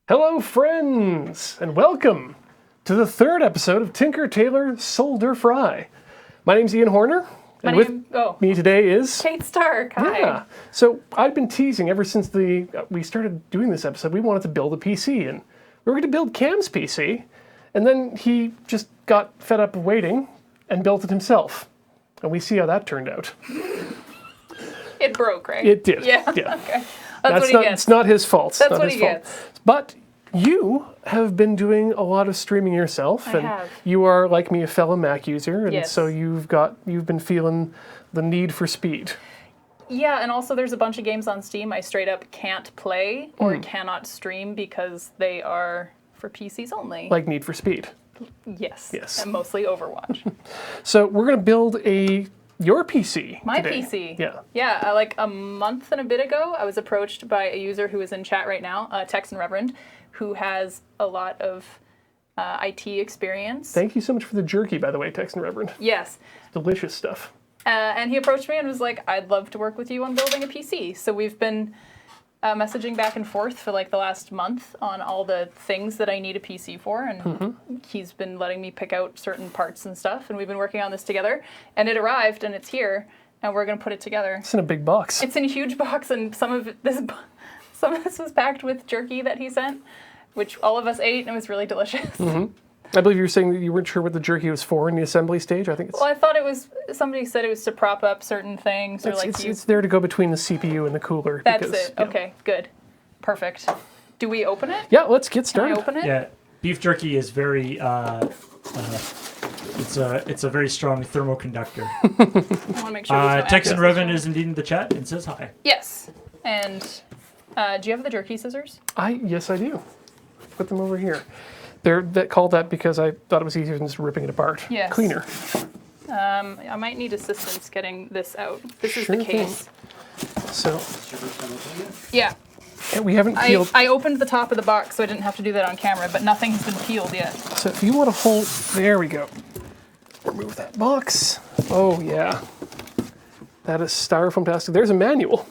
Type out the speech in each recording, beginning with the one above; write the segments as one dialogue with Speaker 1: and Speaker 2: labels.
Speaker 1: Hello, friends, and welcome to the third episode of Tinker, Tailor, Solder, Fry. My name's Ian Horner, and with me today is...
Speaker 2: Kate Stark, hi.
Speaker 1: Yeah, so I've been teasing ever since we started doing this episode, we wanted to build a PC, and we were going to build Cam's PC, and then he just got fed up of waiting and built it himself. And we see how that turned out.
Speaker 2: It broke, right?
Speaker 1: It did.
Speaker 2: Yeah. Okay. That's what he gets.
Speaker 1: It's not his fault.
Speaker 2: That's what he gets.
Speaker 1: But you have been doing a lot of streaming yourself,
Speaker 2: I have.
Speaker 1: You are, like me, a fellow Mac user, and
Speaker 2: yes.
Speaker 1: so you've been feeling the need for speed.
Speaker 2: Yeah, and also there's a bunch of games on Steam I straight up can't play or cannot stream because they are for PCs only.
Speaker 1: Like Need for Speed.
Speaker 2: Yes.
Speaker 1: Yes.
Speaker 2: And mostly Overwatch.
Speaker 1: So we're going to build your PC
Speaker 2: My
Speaker 1: today.
Speaker 2: PC.
Speaker 1: Yeah.
Speaker 2: Yeah, like a month and a bit ago, I was approached by a user who is in chat right now, Texan Reverend, who has a lot of IT experience.
Speaker 1: Thank you so much for the jerky, by the way, Texan Reverend.
Speaker 2: Yes.
Speaker 1: Delicious stuff.
Speaker 2: And he approached me and was like, I'd love to work with you on building a PC. So we've been messaging back and forth for like the last month on all the things that I need a PC for. And he's been letting me pick out certain parts and stuff. And we've been working on this together. And it arrived and it's here. And we're going to put it together.
Speaker 1: It's in a big box.
Speaker 2: It's in a huge box. And some of this was packed with jerky that he sent, which all of us ate. And it was really delicious.
Speaker 1: I believe you were saying that you weren't sure what the jerky was for in the assembly stage. I think it's...
Speaker 2: Well, I thought it was... Somebody said it was to prop up certain things.
Speaker 1: It's there to go between the CPU and the cooler.
Speaker 2: That's it. Yeah. Okay, good. Perfect. Do we open it?
Speaker 1: Yeah, let's get started.
Speaker 2: Can I open it?
Speaker 3: Yeah, beef jerky is very... it's a very strong thermoconductor.
Speaker 2: I want to make sure there's no
Speaker 3: Texan
Speaker 2: access.
Speaker 3: Revan is indeed in the chat and says hi.
Speaker 2: Yes. And do you have the jerky scissors?
Speaker 1: Yes, I do. Put them over here. They're called that because I thought it was easier than just ripping it apart.
Speaker 2: Yes.
Speaker 1: Cleaner.
Speaker 2: I might need assistance getting this out. This is
Speaker 1: Sure
Speaker 2: the case.
Speaker 1: So,
Speaker 2: Yeah.
Speaker 1: we haven't peeled.
Speaker 2: I opened the top of the box so I didn't have to do that on camera, but nothing has been peeled yet.
Speaker 1: So if you want to hold, there we go. Remove that box. Oh yeah, that is styrofoam plastic. There's a manual.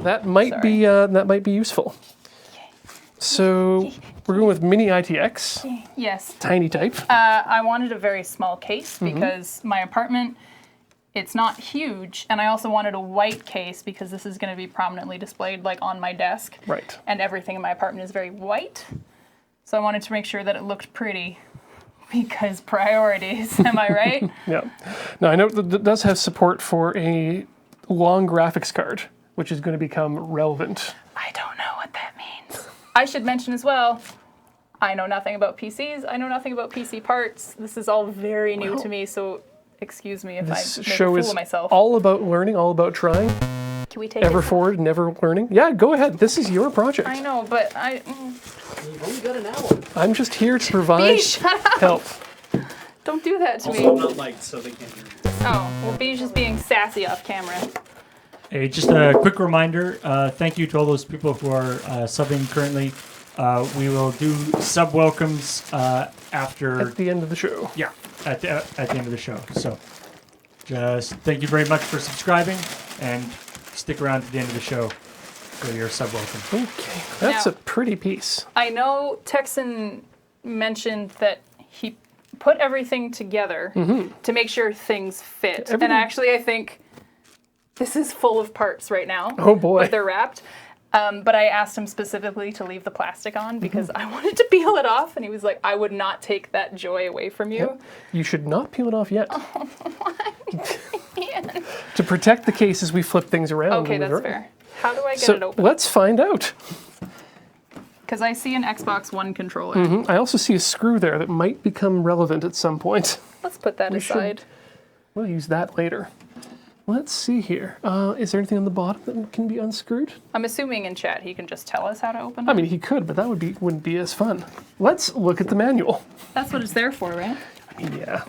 Speaker 1: That might be useful. So we're going with Mini ITX.
Speaker 2: Yes.
Speaker 1: Tiny type.
Speaker 2: I wanted a very small case because my apartment, it's not huge, and I also wanted a white case because this is going to be prominently displayed like on my desk.
Speaker 1: Right.
Speaker 2: And everything in my apartment is very white. So I wanted to make sure that it looked pretty because priorities, am I right?
Speaker 1: Yeah. Now I know that does have support for a long graphics card, which is going to become relevant.
Speaker 2: I don't know what that means. I should mention as well, I know nothing about PCs. I know nothing about PC parts. This is all very new to me, so excuse me if I
Speaker 1: This
Speaker 2: make a
Speaker 1: show
Speaker 2: fool
Speaker 1: is
Speaker 2: of myself.
Speaker 1: all about learning, all about trying.
Speaker 2: Can we take
Speaker 1: Ever
Speaker 2: it?
Speaker 1: forward, never learning. Yeah, go ahead. This is your project.
Speaker 2: I know, but
Speaker 4: You've only got an hour.
Speaker 1: I'm just here to provide
Speaker 2: shut up.
Speaker 1: help.
Speaker 2: Don't do that to
Speaker 4: Also,
Speaker 2: me.
Speaker 4: I'm not mic'd, so they can't hear you.
Speaker 2: Oh, well, Bee's just being sassy off camera.
Speaker 3: Hey, just a quick reminder. Thank you to all those people who are subbing currently. We will do sub welcomes after...
Speaker 1: At the end of the show.
Speaker 3: Yeah, at the end of the show. So just thank you very much for subscribing and stick around to the end of the show for your sub welcome.
Speaker 1: Okay, that's
Speaker 2: Now-
Speaker 1: a pretty piece.
Speaker 2: I know Texan mentioned that he put everything together to make sure things fit.
Speaker 1: Everything-
Speaker 2: And actually, I think this is full of parts right now.
Speaker 1: Oh, boy.
Speaker 2: But they're wrapped. But I asked him specifically to leave the plastic on because I wanted to peel it off. And he was like, I would not take that joy away from you.
Speaker 1: Yep. You should not peel it off yet.
Speaker 2: Man.
Speaker 1: To protect the case as we flip things around.
Speaker 2: Okay,
Speaker 1: and move
Speaker 2: that's
Speaker 1: it around.
Speaker 2: fair. How do I get
Speaker 1: So
Speaker 2: it open?
Speaker 1: let's find out.
Speaker 2: Because I see an Xbox One controller.
Speaker 1: I also see a screw there that might become relevant at some point.
Speaker 2: Let's put that aside.
Speaker 1: We'll use that later. Let's see here. Is there anything on the bottom that can be unscrewed?
Speaker 2: I'm assuming in chat he can just tell us how to open it.
Speaker 1: I mean, he could, but that wouldn't be as fun. Let's look at the manual.
Speaker 2: That's what it's there for, right?
Speaker 1: I mean, yeah.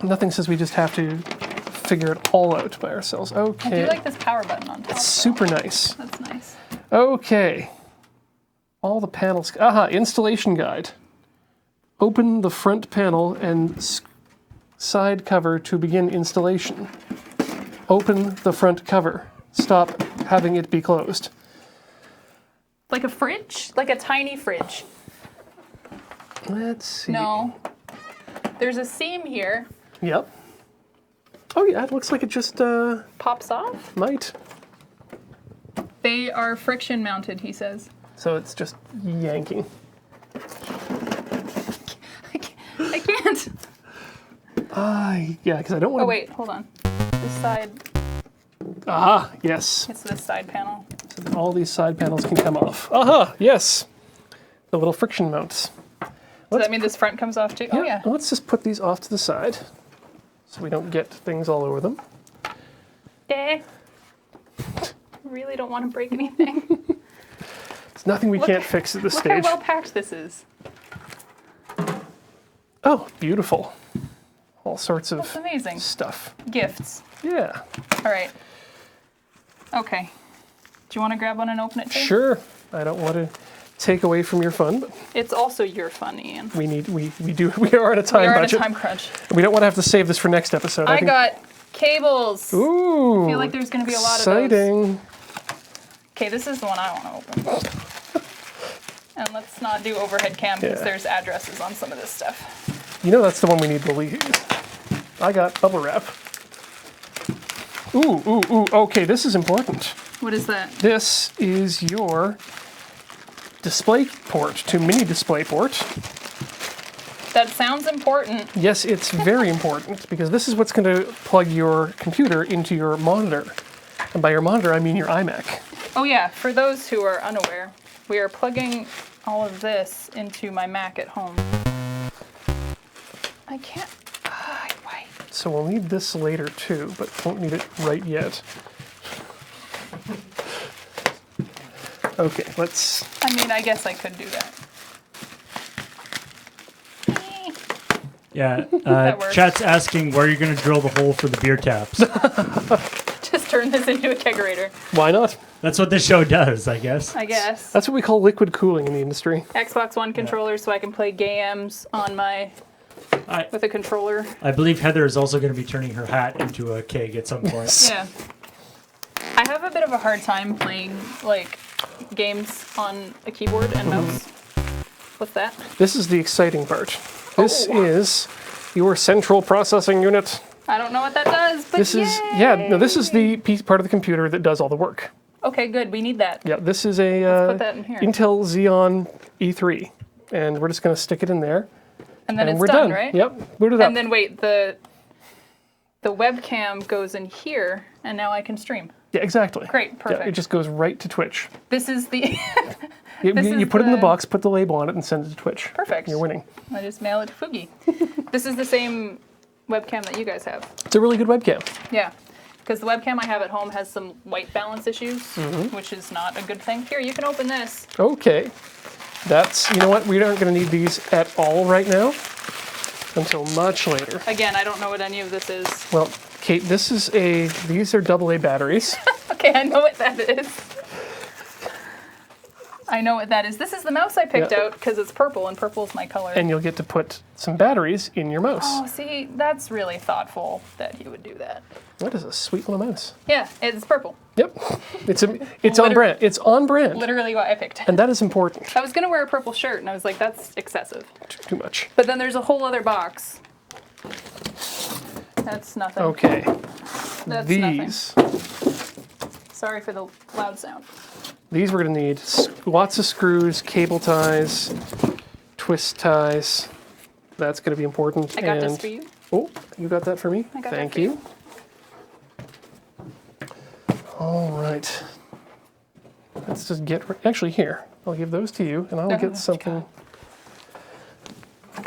Speaker 1: Nothing says we just have to figure it all out by ourselves. Okay.
Speaker 2: I do like this power button on top.
Speaker 1: It's super nice.
Speaker 2: That's nice.
Speaker 1: Okay. All the panels. Installation guide. Open the front panel and side cover to begin installation. Open the front cover. Stop having it be closed.
Speaker 2: Like a fridge? Like a tiny fridge.
Speaker 1: Let's see.
Speaker 2: No. There's a seam here.
Speaker 1: Yep. Oh yeah, it looks like it just
Speaker 2: Pops off.
Speaker 1: might.
Speaker 2: They are friction mounted, he says.
Speaker 1: So it's just yanking.
Speaker 2: I can't.
Speaker 1: Yeah, because I don't want
Speaker 2: Oh
Speaker 1: to...
Speaker 2: wait, hold on. This side,
Speaker 1: Ah, yes.
Speaker 2: it's this side panel.
Speaker 1: So all these side panels can come off. Aha, yes. The little friction mounts.
Speaker 2: Does that mean this front comes off too? Oh yeah.
Speaker 1: Let's just put these off to the side so we don't get things all over them.
Speaker 2: Yeah. Really don't want to break anything.
Speaker 1: It's nothing we can't fix at this
Speaker 2: Look
Speaker 1: stage.
Speaker 2: how well packed this is.
Speaker 1: Oh, beautiful. All sorts
Speaker 2: That's
Speaker 1: of
Speaker 2: amazing.
Speaker 1: stuff.
Speaker 2: Gifts.
Speaker 1: Yeah.
Speaker 2: All right. Okay. Do you want to grab one and open it too?
Speaker 1: Sure. I don't want to take away from your fun, but
Speaker 2: It's also your fun, Ian.
Speaker 1: we are at a time
Speaker 2: We are
Speaker 1: budget.
Speaker 2: on a time crunch.
Speaker 1: We don't want to have to save this for next episode.
Speaker 2: I
Speaker 1: think-
Speaker 2: got cables.
Speaker 1: Ooh.
Speaker 2: I feel like there's going to be a lot of those.
Speaker 1: exciting.
Speaker 2: Okay, this is the one I want to open. And let's not do overhead cam because
Speaker 1: Yeah.
Speaker 2: there's addresses on some of this stuff.
Speaker 1: You know that's the one we need to leave. I got bubble wrap. Ooh. Okay, this is important.
Speaker 2: What is that?
Speaker 1: This is your display port to mini display port.
Speaker 2: That sounds important.
Speaker 1: Yes, it's very important because this is what's going to plug your computer into your monitor. And by your monitor, I mean your iMac.
Speaker 2: Oh yeah, for those who are unaware, we are plugging all of this into my Mac at home. I can't. Why?
Speaker 1: So we'll need this later too, but won't need it right yet. Okay, let's...
Speaker 2: I mean, I guess I could do that.
Speaker 3: Yeah,
Speaker 2: That works.
Speaker 3: chat's asking where you're going to drill the hole for the beer taps.
Speaker 2: Just turn this into a kegerator,
Speaker 1: Why not?
Speaker 3: That's what this show does, I guess.
Speaker 2: I guess.
Speaker 1: That's what we call liquid cooling in the industry.
Speaker 2: Xbox One controller so I can play games on my with a controller.
Speaker 3: I believe Heather is also going to be turning her hat into a keg at some point.
Speaker 2: Yeah. I have a bit of a hard time playing like games on a keyboard and mouse. What's that?
Speaker 1: This is the exciting part. This
Speaker 2: Oh.
Speaker 1: is your central processing unit.
Speaker 2: I don't know what that does, but
Speaker 1: This is, this is the piece, part of the computer that does all the work.
Speaker 2: Okay, good. We need that.
Speaker 1: Yeah, this is a
Speaker 2: Let's put that in here.
Speaker 1: Intel Xeon E3. And we're just going to stick it in there.
Speaker 2: And then
Speaker 1: And
Speaker 2: it's
Speaker 1: we're
Speaker 2: done,
Speaker 1: done.
Speaker 2: right?
Speaker 1: Yep, boot it up.
Speaker 2: And then wait, the webcam goes in here, and now I can stream.
Speaker 1: Yeah, exactly.
Speaker 2: Great, perfect.
Speaker 1: Yeah, it just goes right to Twitch.
Speaker 2: This is the.
Speaker 1: You,
Speaker 2: This
Speaker 1: you
Speaker 2: is
Speaker 1: put it in the
Speaker 2: the-
Speaker 1: box, put the label on it, and send it to Twitch.
Speaker 2: Perfect.
Speaker 1: You're winning.
Speaker 2: I just mail it to Fugi. This is the same webcam that you guys have.
Speaker 1: It's a really good webcam.
Speaker 2: Yeah. Because the webcam I have at home has some white balance issues,
Speaker 1: Mm-hmm.
Speaker 2: which is not a good thing. Here, you can open this.
Speaker 1: Okay. That's, you know what, we aren't going to need these at all right now until much later.
Speaker 2: Again, I don't know what any of this is.
Speaker 1: Well, Kate, these are AA batteries.
Speaker 2: Okay, I know what that is. I know what that is. This is the mouse I picked
Speaker 1: Yeah.
Speaker 2: out because it's purple, and purple is my color.
Speaker 1: And you'll get to put some batteries in your mouse.
Speaker 2: Oh, see, that's really thoughtful that he would do that.
Speaker 1: That is a sweet little mouse.
Speaker 2: Yeah, it's purple.
Speaker 1: Yep. It's on brand. It's on brand.
Speaker 2: Literally what I picked.
Speaker 1: And that is important.
Speaker 2: I was going to wear a purple shirt, and I was like, that's excessive.
Speaker 1: Too much.
Speaker 2: But then there's a whole other box. That's nothing.
Speaker 1: Okay.
Speaker 2: That's
Speaker 1: These.
Speaker 2: nothing. Sorry for the loud sound.
Speaker 1: These we're going to need lots of screws, cable ties, twist ties. That's going to be important.
Speaker 2: I got this for you.
Speaker 1: Oh, you got that for me?
Speaker 2: I got that
Speaker 1: Thank
Speaker 2: for
Speaker 1: you. All right. Let's just get, actually here, I'll give those to you and I'll
Speaker 2: Oh,
Speaker 1: get something.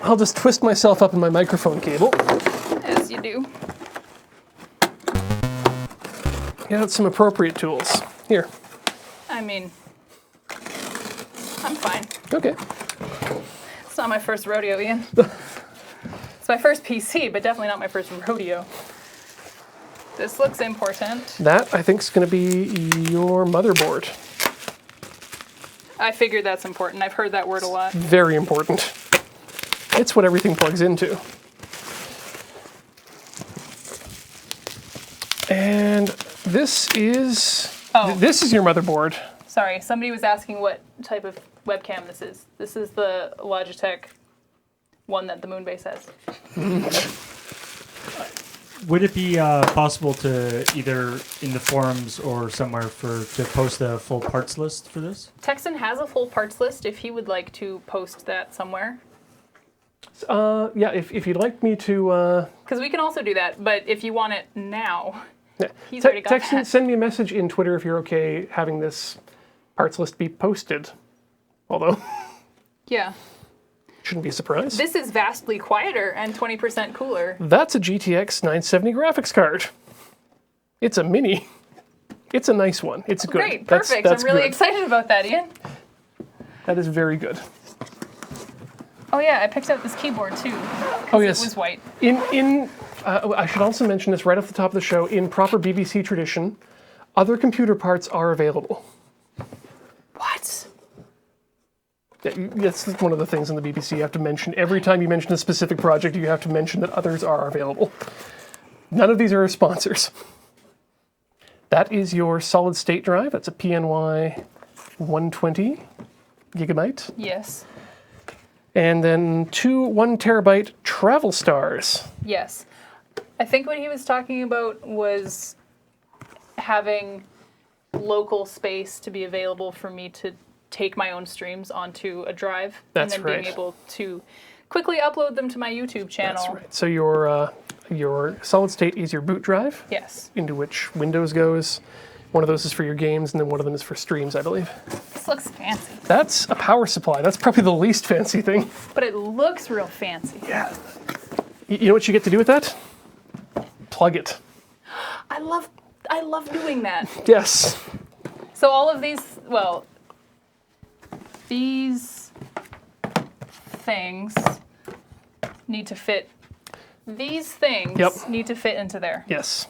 Speaker 1: I'll just twist myself up in my microphone cable.
Speaker 2: As you do.
Speaker 1: Get out some appropriate tools. Here.
Speaker 2: I mean, I'm fine.
Speaker 1: Okay.
Speaker 2: It's not my first rodeo, Ian. It's my first PC, but definitely not my first rodeo. This looks important.
Speaker 1: That, I think, is going to be your motherboard.
Speaker 2: I figured that's important. I've heard that word a lot.
Speaker 1: Very important. It's what everything plugs into. And this is
Speaker 2: Oh.
Speaker 1: this is your motherboard.
Speaker 2: Sorry, somebody was asking what type of webcam this is. This is the Logitech one that the Moonbase has.
Speaker 3: Would it be possible to either in the forums or somewhere to post a full parts list for this?
Speaker 2: Texan has a full parts list if he would like to post that somewhere.
Speaker 1: Yeah, if you'd like me to...
Speaker 2: Because we can also do that, but if you want it now,
Speaker 1: Yeah.
Speaker 2: he's already got that.
Speaker 1: Send me a message in Twitter if you're okay having this parts list be posted. Although,
Speaker 2: Yeah.
Speaker 1: shouldn't be a surprise.
Speaker 2: This is vastly quieter and 20% cooler.
Speaker 1: That's a GTX 970 graphics card. It's a mini. It's a nice one. It's good.
Speaker 2: Great, perfect. I'm really
Speaker 1: good.
Speaker 2: excited about that, Ian.
Speaker 1: That is very good.
Speaker 2: Oh yeah, I picked out this keyboard too. 'Cause
Speaker 1: Oh, yes.
Speaker 2: It was white.
Speaker 1: I should also mention this right off the top of the show. In proper BBC tradition, other computer parts are available.
Speaker 2: What?
Speaker 1: That's one of the things in the BBC you have to mention. Every time you mention a specific project, you have to mention that others are available. None of these are sponsors. That is your solid state drive. That's a PNY 120 gigabyte.
Speaker 2: Yes.
Speaker 1: And then two 1 terabyte travel stars.
Speaker 2: Yes. I think what he was talking about was having local space to be available for me to take my own streams onto a drive.
Speaker 1: That's
Speaker 2: and then being
Speaker 1: right.
Speaker 2: able to quickly upload them to my YouTube channel.
Speaker 1: That's right. So your solid state is your boot drive,
Speaker 2: Yes.
Speaker 1: into which Windows goes. One of those is for your games, and then one of them is for streams, I believe.
Speaker 2: This looks fancy.
Speaker 1: That's a power supply. That's probably the least fancy thing.
Speaker 2: But it looks real fancy.
Speaker 1: Yeah. You know what you get to do with that? Plug it.
Speaker 2: I love doing that.
Speaker 1: Yes.
Speaker 2: So all of these, well, these things need to fit. These things
Speaker 1: Yep.
Speaker 2: need to fit into there.
Speaker 1: Yes.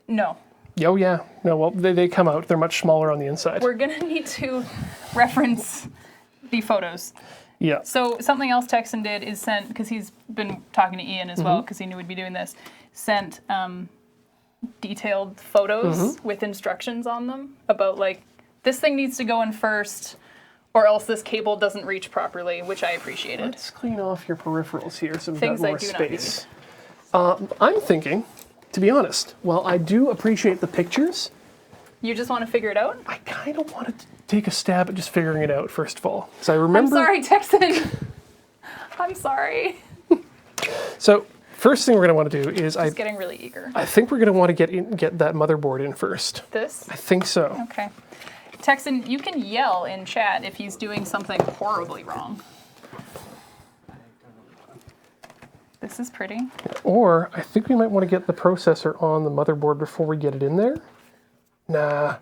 Speaker 2: No.
Speaker 1: Oh, yeah. No, well, they come out. They're much smaller on the inside.
Speaker 2: We're going to need to reference the photos.
Speaker 1: Yeah.
Speaker 2: So something else Texan did is sent, because he's been talking to Ian as well, because he knew we'd be doing this, sent detailed photos with instructions on them about, like, this thing needs to go in first, or else this cable doesn't reach properly, which I appreciated.
Speaker 1: Let's clean off your peripherals here so we've
Speaker 2: Things
Speaker 1: got
Speaker 2: I
Speaker 1: more
Speaker 2: do not
Speaker 1: space. I'm thinking, to be honest, while I do appreciate the pictures,
Speaker 2: You just want to figure it out?
Speaker 1: I kind of want to take a stab at just figuring it out, first of all. So I remember...
Speaker 2: I'm sorry, Texan. I'm sorry.
Speaker 1: So, first thing we're going to want to do is
Speaker 2: Just getting really eager.
Speaker 1: I think we're going to want to get that motherboard in first.
Speaker 2: This?
Speaker 1: I think so.
Speaker 2: Okay. Texan, you can yell in chat if he's doing something horribly wrong. This is pretty.
Speaker 1: Or I think we might want to get the processor on the motherboard before we get it in there. Nah.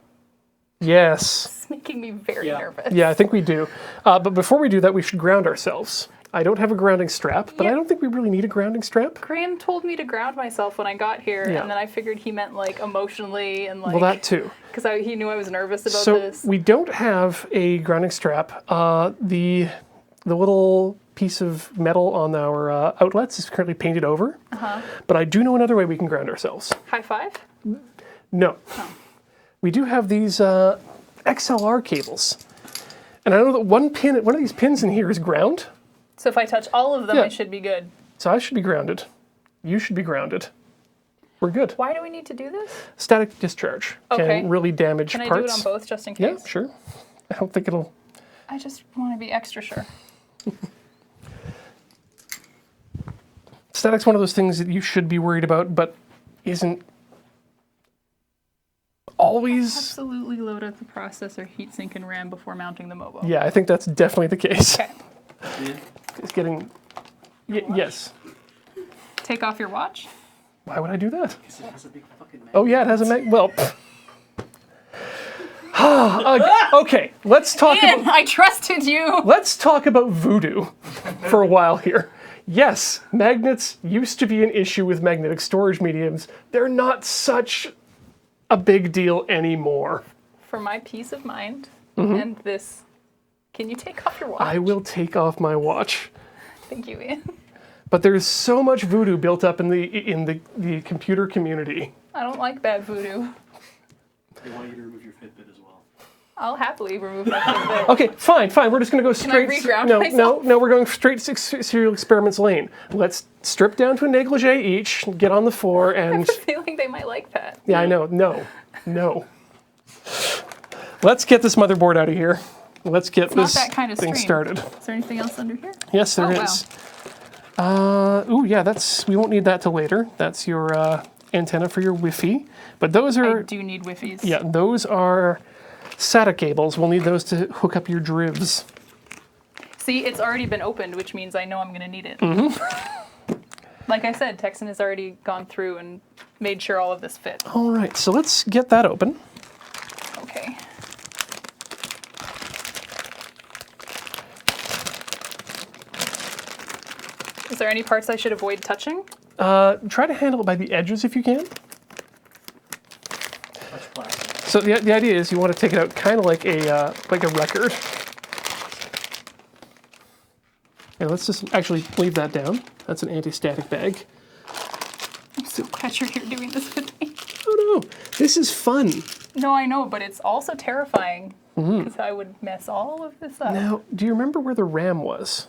Speaker 1: Yes.
Speaker 2: It's making me very
Speaker 4: Yeah.
Speaker 2: nervous.
Speaker 1: Yeah, I think we do. But before we do that, we should ground ourselves. I don't have a grounding strap, but I
Speaker 2: Yeah.
Speaker 1: don't think we really need a grounding strap.
Speaker 2: Graham told me to ground myself when I got here,
Speaker 1: Yeah.
Speaker 2: and then I figured he meant like emotionally and like
Speaker 1: Well, that too.
Speaker 2: because he knew I was nervous about
Speaker 1: So
Speaker 2: this.
Speaker 1: we don't have a grounding strap. The little piece of metal on our outlets is currently painted over. But I do know another way we can ground ourselves.
Speaker 2: High five?
Speaker 1: No.
Speaker 2: Oh.
Speaker 1: We do have these XLR cables. And I know that one of these pins in here is ground.
Speaker 2: So if I touch all of them,
Speaker 1: Yeah.
Speaker 2: I should be good.
Speaker 1: So I should be grounded. You should be grounded. We're good.
Speaker 2: Why do we need to do this?
Speaker 1: Static discharge
Speaker 2: Okay.
Speaker 1: can really damage
Speaker 2: Can I
Speaker 1: parts.
Speaker 2: do it on both just in
Speaker 1: Yeah,
Speaker 2: case?
Speaker 1: sure. I don't think it'll...
Speaker 2: I just want to be extra sure.
Speaker 1: Static's one of those things that you should be worried about, but isn't always...
Speaker 2: Absolutely load up the processor, heatsink, and RAM before mounting the MOBO.
Speaker 1: Yeah, I think that's definitely the case.
Speaker 2: Okay.
Speaker 1: It's getting... yes.
Speaker 2: Take off your watch.
Speaker 1: Why would I do that?
Speaker 4: It has a big fucking
Speaker 1: Oh yeah, it has a well... okay, let's talk
Speaker 2: Ian,
Speaker 1: about...
Speaker 2: I trusted you.
Speaker 1: Let's talk about voodoo for a while here. Yes, magnets used to be an issue with magnetic storage mediums. They're not such a big deal anymore.
Speaker 2: For my peace of mind and this, can you take off your watch?
Speaker 1: I will take off my watch.
Speaker 2: Thank you, Ian.
Speaker 1: But there's so much voodoo built up in the computer community.
Speaker 2: I don't like bad voodoo.
Speaker 4: They want you to remove your Fitbit as well.
Speaker 2: I'll happily remove that bit.
Speaker 1: Okay, fine. We're just going to go straight.
Speaker 2: reground
Speaker 1: no,
Speaker 2: myself?
Speaker 1: no, we're going straight to Serial Experiments Lane. Let's strip down to a negligee each, get on the floor,
Speaker 2: I
Speaker 1: and
Speaker 2: have a feeling they might like that.
Speaker 1: yeah, I know. No. Let's get this motherboard out of here. Let's get
Speaker 2: Not
Speaker 1: this
Speaker 2: that kind of
Speaker 1: thing
Speaker 2: stream.
Speaker 1: started.
Speaker 2: Is there anything else under here?
Speaker 1: Yes, there
Speaker 2: Oh,
Speaker 1: is. Ooh, yeah. We won't need that till later. That's your antenna for your Wi-Fi. But those
Speaker 2: I
Speaker 1: are
Speaker 2: do need Wi-Fi's.
Speaker 1: yeah, those are SATA cables. We'll need those to hook up your drivs.
Speaker 2: See, it's already been opened, which means I know I'm going to need it.
Speaker 1: Mm-hmm.
Speaker 2: Like I said, Texan has already gone through and made sure all of this fit.
Speaker 1: All right, so let's get that open.
Speaker 2: Okay. Is there any parts I should avoid touching?
Speaker 1: Try to handle it by the edges if you can.
Speaker 4: Touch plastic.
Speaker 1: So the idea is you want to take it out kind of like a record. Yeah, let's just actually leave that down. That's an anti-static bag.
Speaker 2: I'm so glad you're here doing this with me.
Speaker 1: Oh no, this is fun.
Speaker 2: No, I know, but it's also terrifying because I would mess all of this up.
Speaker 1: Now, do you remember where the RAM was?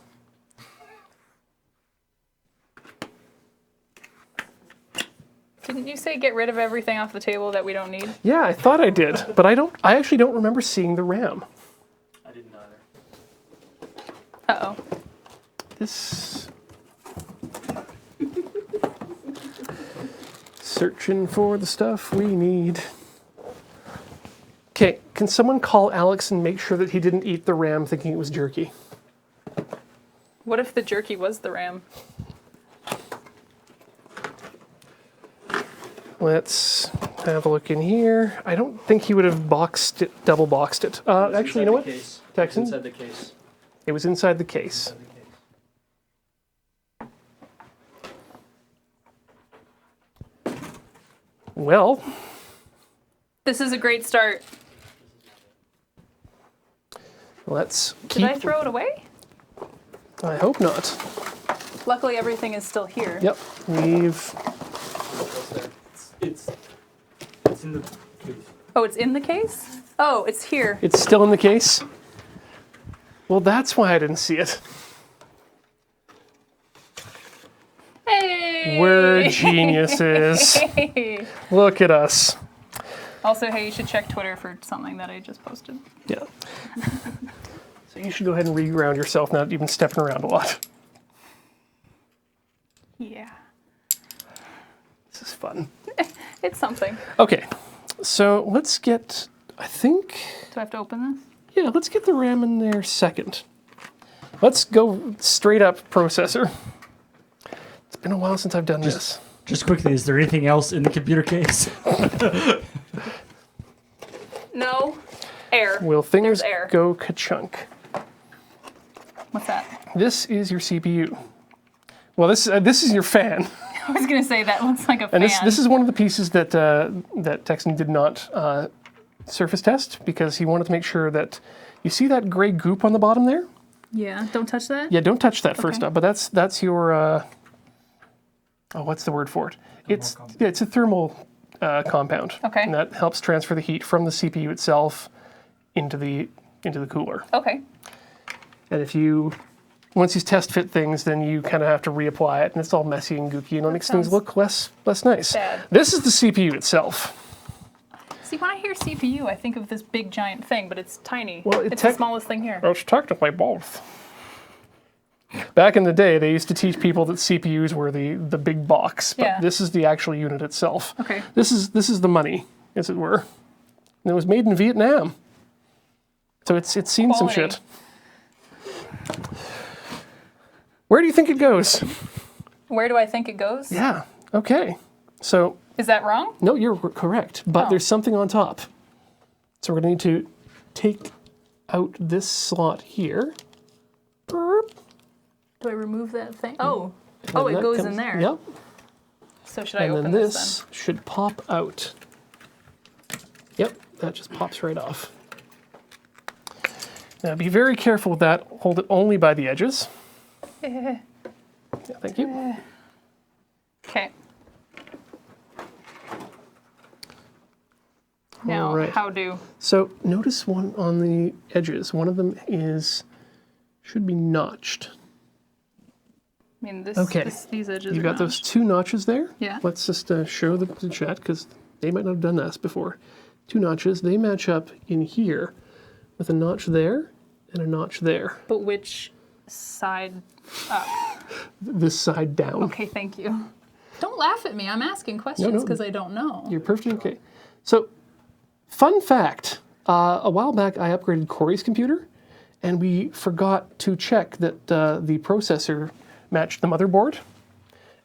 Speaker 2: Didn't you say get rid of everything off the table that we don't need?
Speaker 1: Yeah, I thought I did, but I actually don't remember seeing the RAM.
Speaker 4: I didn't either.
Speaker 2: Uh-oh.
Speaker 1: This. Searching for the stuff we need. Okay, can someone call Alex and make sure that he didn't eat the RAM thinking it was jerky?
Speaker 2: What if the jerky was the RAM?
Speaker 1: Let's have a look in here. I don't think he would have double boxed it. Actually, you know what?
Speaker 4: Case.
Speaker 1: Texan?
Speaker 4: Inside the case.
Speaker 1: It was inside the case.
Speaker 4: Inside the case.
Speaker 1: Well,
Speaker 2: This is a great start.
Speaker 1: let's
Speaker 2: Did
Speaker 1: keep.
Speaker 2: I throw it away?
Speaker 1: I hope not.
Speaker 2: Luckily, everything is still here.
Speaker 1: Yep, we've.
Speaker 4: What's there? It's in the case.
Speaker 2: Oh, it's in the case? Oh, it's here.
Speaker 1: It's still in the case. Well, that's why I didn't see it.
Speaker 2: Hey!
Speaker 1: We're geniuses.
Speaker 2: Hey!
Speaker 1: Look at us.
Speaker 2: Also, hey, you should check Twitter for something that I just posted.
Speaker 1: Yeah. So you should go ahead and re-ground yourself now that you've been stepping around a lot.
Speaker 2: Yeah.
Speaker 1: This is fun.
Speaker 2: It's something.
Speaker 1: Okay, so let's get, I think,
Speaker 2: Do I have to open this?
Speaker 1: yeah, let's get the RAM in there second. Let's go straight up processor. It's been a while since I've done this.
Speaker 3: Just quickly, is there anything else in the computer case?
Speaker 2: No. Air.
Speaker 1: Will things
Speaker 2: There's air.
Speaker 1: go ka-chunk?
Speaker 2: What's that?
Speaker 1: This is your CPU. Well, this is your fan.
Speaker 2: I was gonna say that looks like a
Speaker 1: And
Speaker 2: fan.
Speaker 1: this is one of the pieces that that Texan did not surface test because he wanted to make sure that you see that gray goop on the bottom there.
Speaker 2: Yeah. Don't touch that.
Speaker 1: Yeah, don't touch that first
Speaker 2: Okay.
Speaker 1: up. But that's your what's the word for it? It's a thermal compound.
Speaker 2: Okay.
Speaker 1: And that helps transfer the heat from the CPU itself into the cooler.
Speaker 2: Okay.
Speaker 1: And if you once you test fit things, then you kind of have to reapply it, and it's all messy and gooky, and it makes things
Speaker 2: sounds
Speaker 1: look less nice.
Speaker 2: bad.
Speaker 1: This is the CPU itself.
Speaker 2: See, when I hear CPU, I think of this big giant thing, but it's tiny.
Speaker 1: Well,
Speaker 2: it's the smallest thing here.
Speaker 1: It's technically both. Back in the day, they used to teach people that CPUs were the big box, but
Speaker 2: Yeah.
Speaker 1: this is the actual unit itself.
Speaker 2: Okay.
Speaker 1: This is the money, as it were. And it was made in Vietnam, so it's seen some
Speaker 2: Quality.
Speaker 1: shit. Where do you think it goes?
Speaker 2: Where do I think it goes?
Speaker 1: Yeah. Okay. So
Speaker 2: Is that wrong?
Speaker 1: no, you're correct, but
Speaker 2: Oh.
Speaker 1: there's something on top. So we're going to need to take out this slot here. Burp.
Speaker 2: Do I remove that thing? Oh.
Speaker 1: And
Speaker 2: Oh,
Speaker 1: then
Speaker 2: it
Speaker 1: that
Speaker 2: goes
Speaker 1: comes-
Speaker 2: in there.
Speaker 1: Yep.
Speaker 2: So should I
Speaker 1: And
Speaker 2: open
Speaker 1: then
Speaker 2: this
Speaker 1: this should pop out. Yep, that just pops right off. Now be very careful with that. Hold it only by the edges.
Speaker 2: then?
Speaker 1: Yeah, thank you.
Speaker 2: Okay. Now,
Speaker 1: All right.
Speaker 2: how do?
Speaker 1: So notice one on the edges. One of them should be notched.
Speaker 2: I mean,
Speaker 1: Okay.
Speaker 2: these edges
Speaker 1: You've
Speaker 2: are
Speaker 1: got those
Speaker 2: notched.
Speaker 1: 2 notches there.
Speaker 2: Yeah.
Speaker 1: Let's just show the chat because they might not have done this before. 2 notches. They match up in here with a notch there and a notch there.
Speaker 2: But which side up?
Speaker 1: This side down.
Speaker 2: Okay, thank you. Don't laugh at me. I'm asking questions because I don't know.
Speaker 1: You're perfectly okay. So, fun fact. A while back, I upgraded Corey's computer, and we forgot to check that the processor matched the motherboard.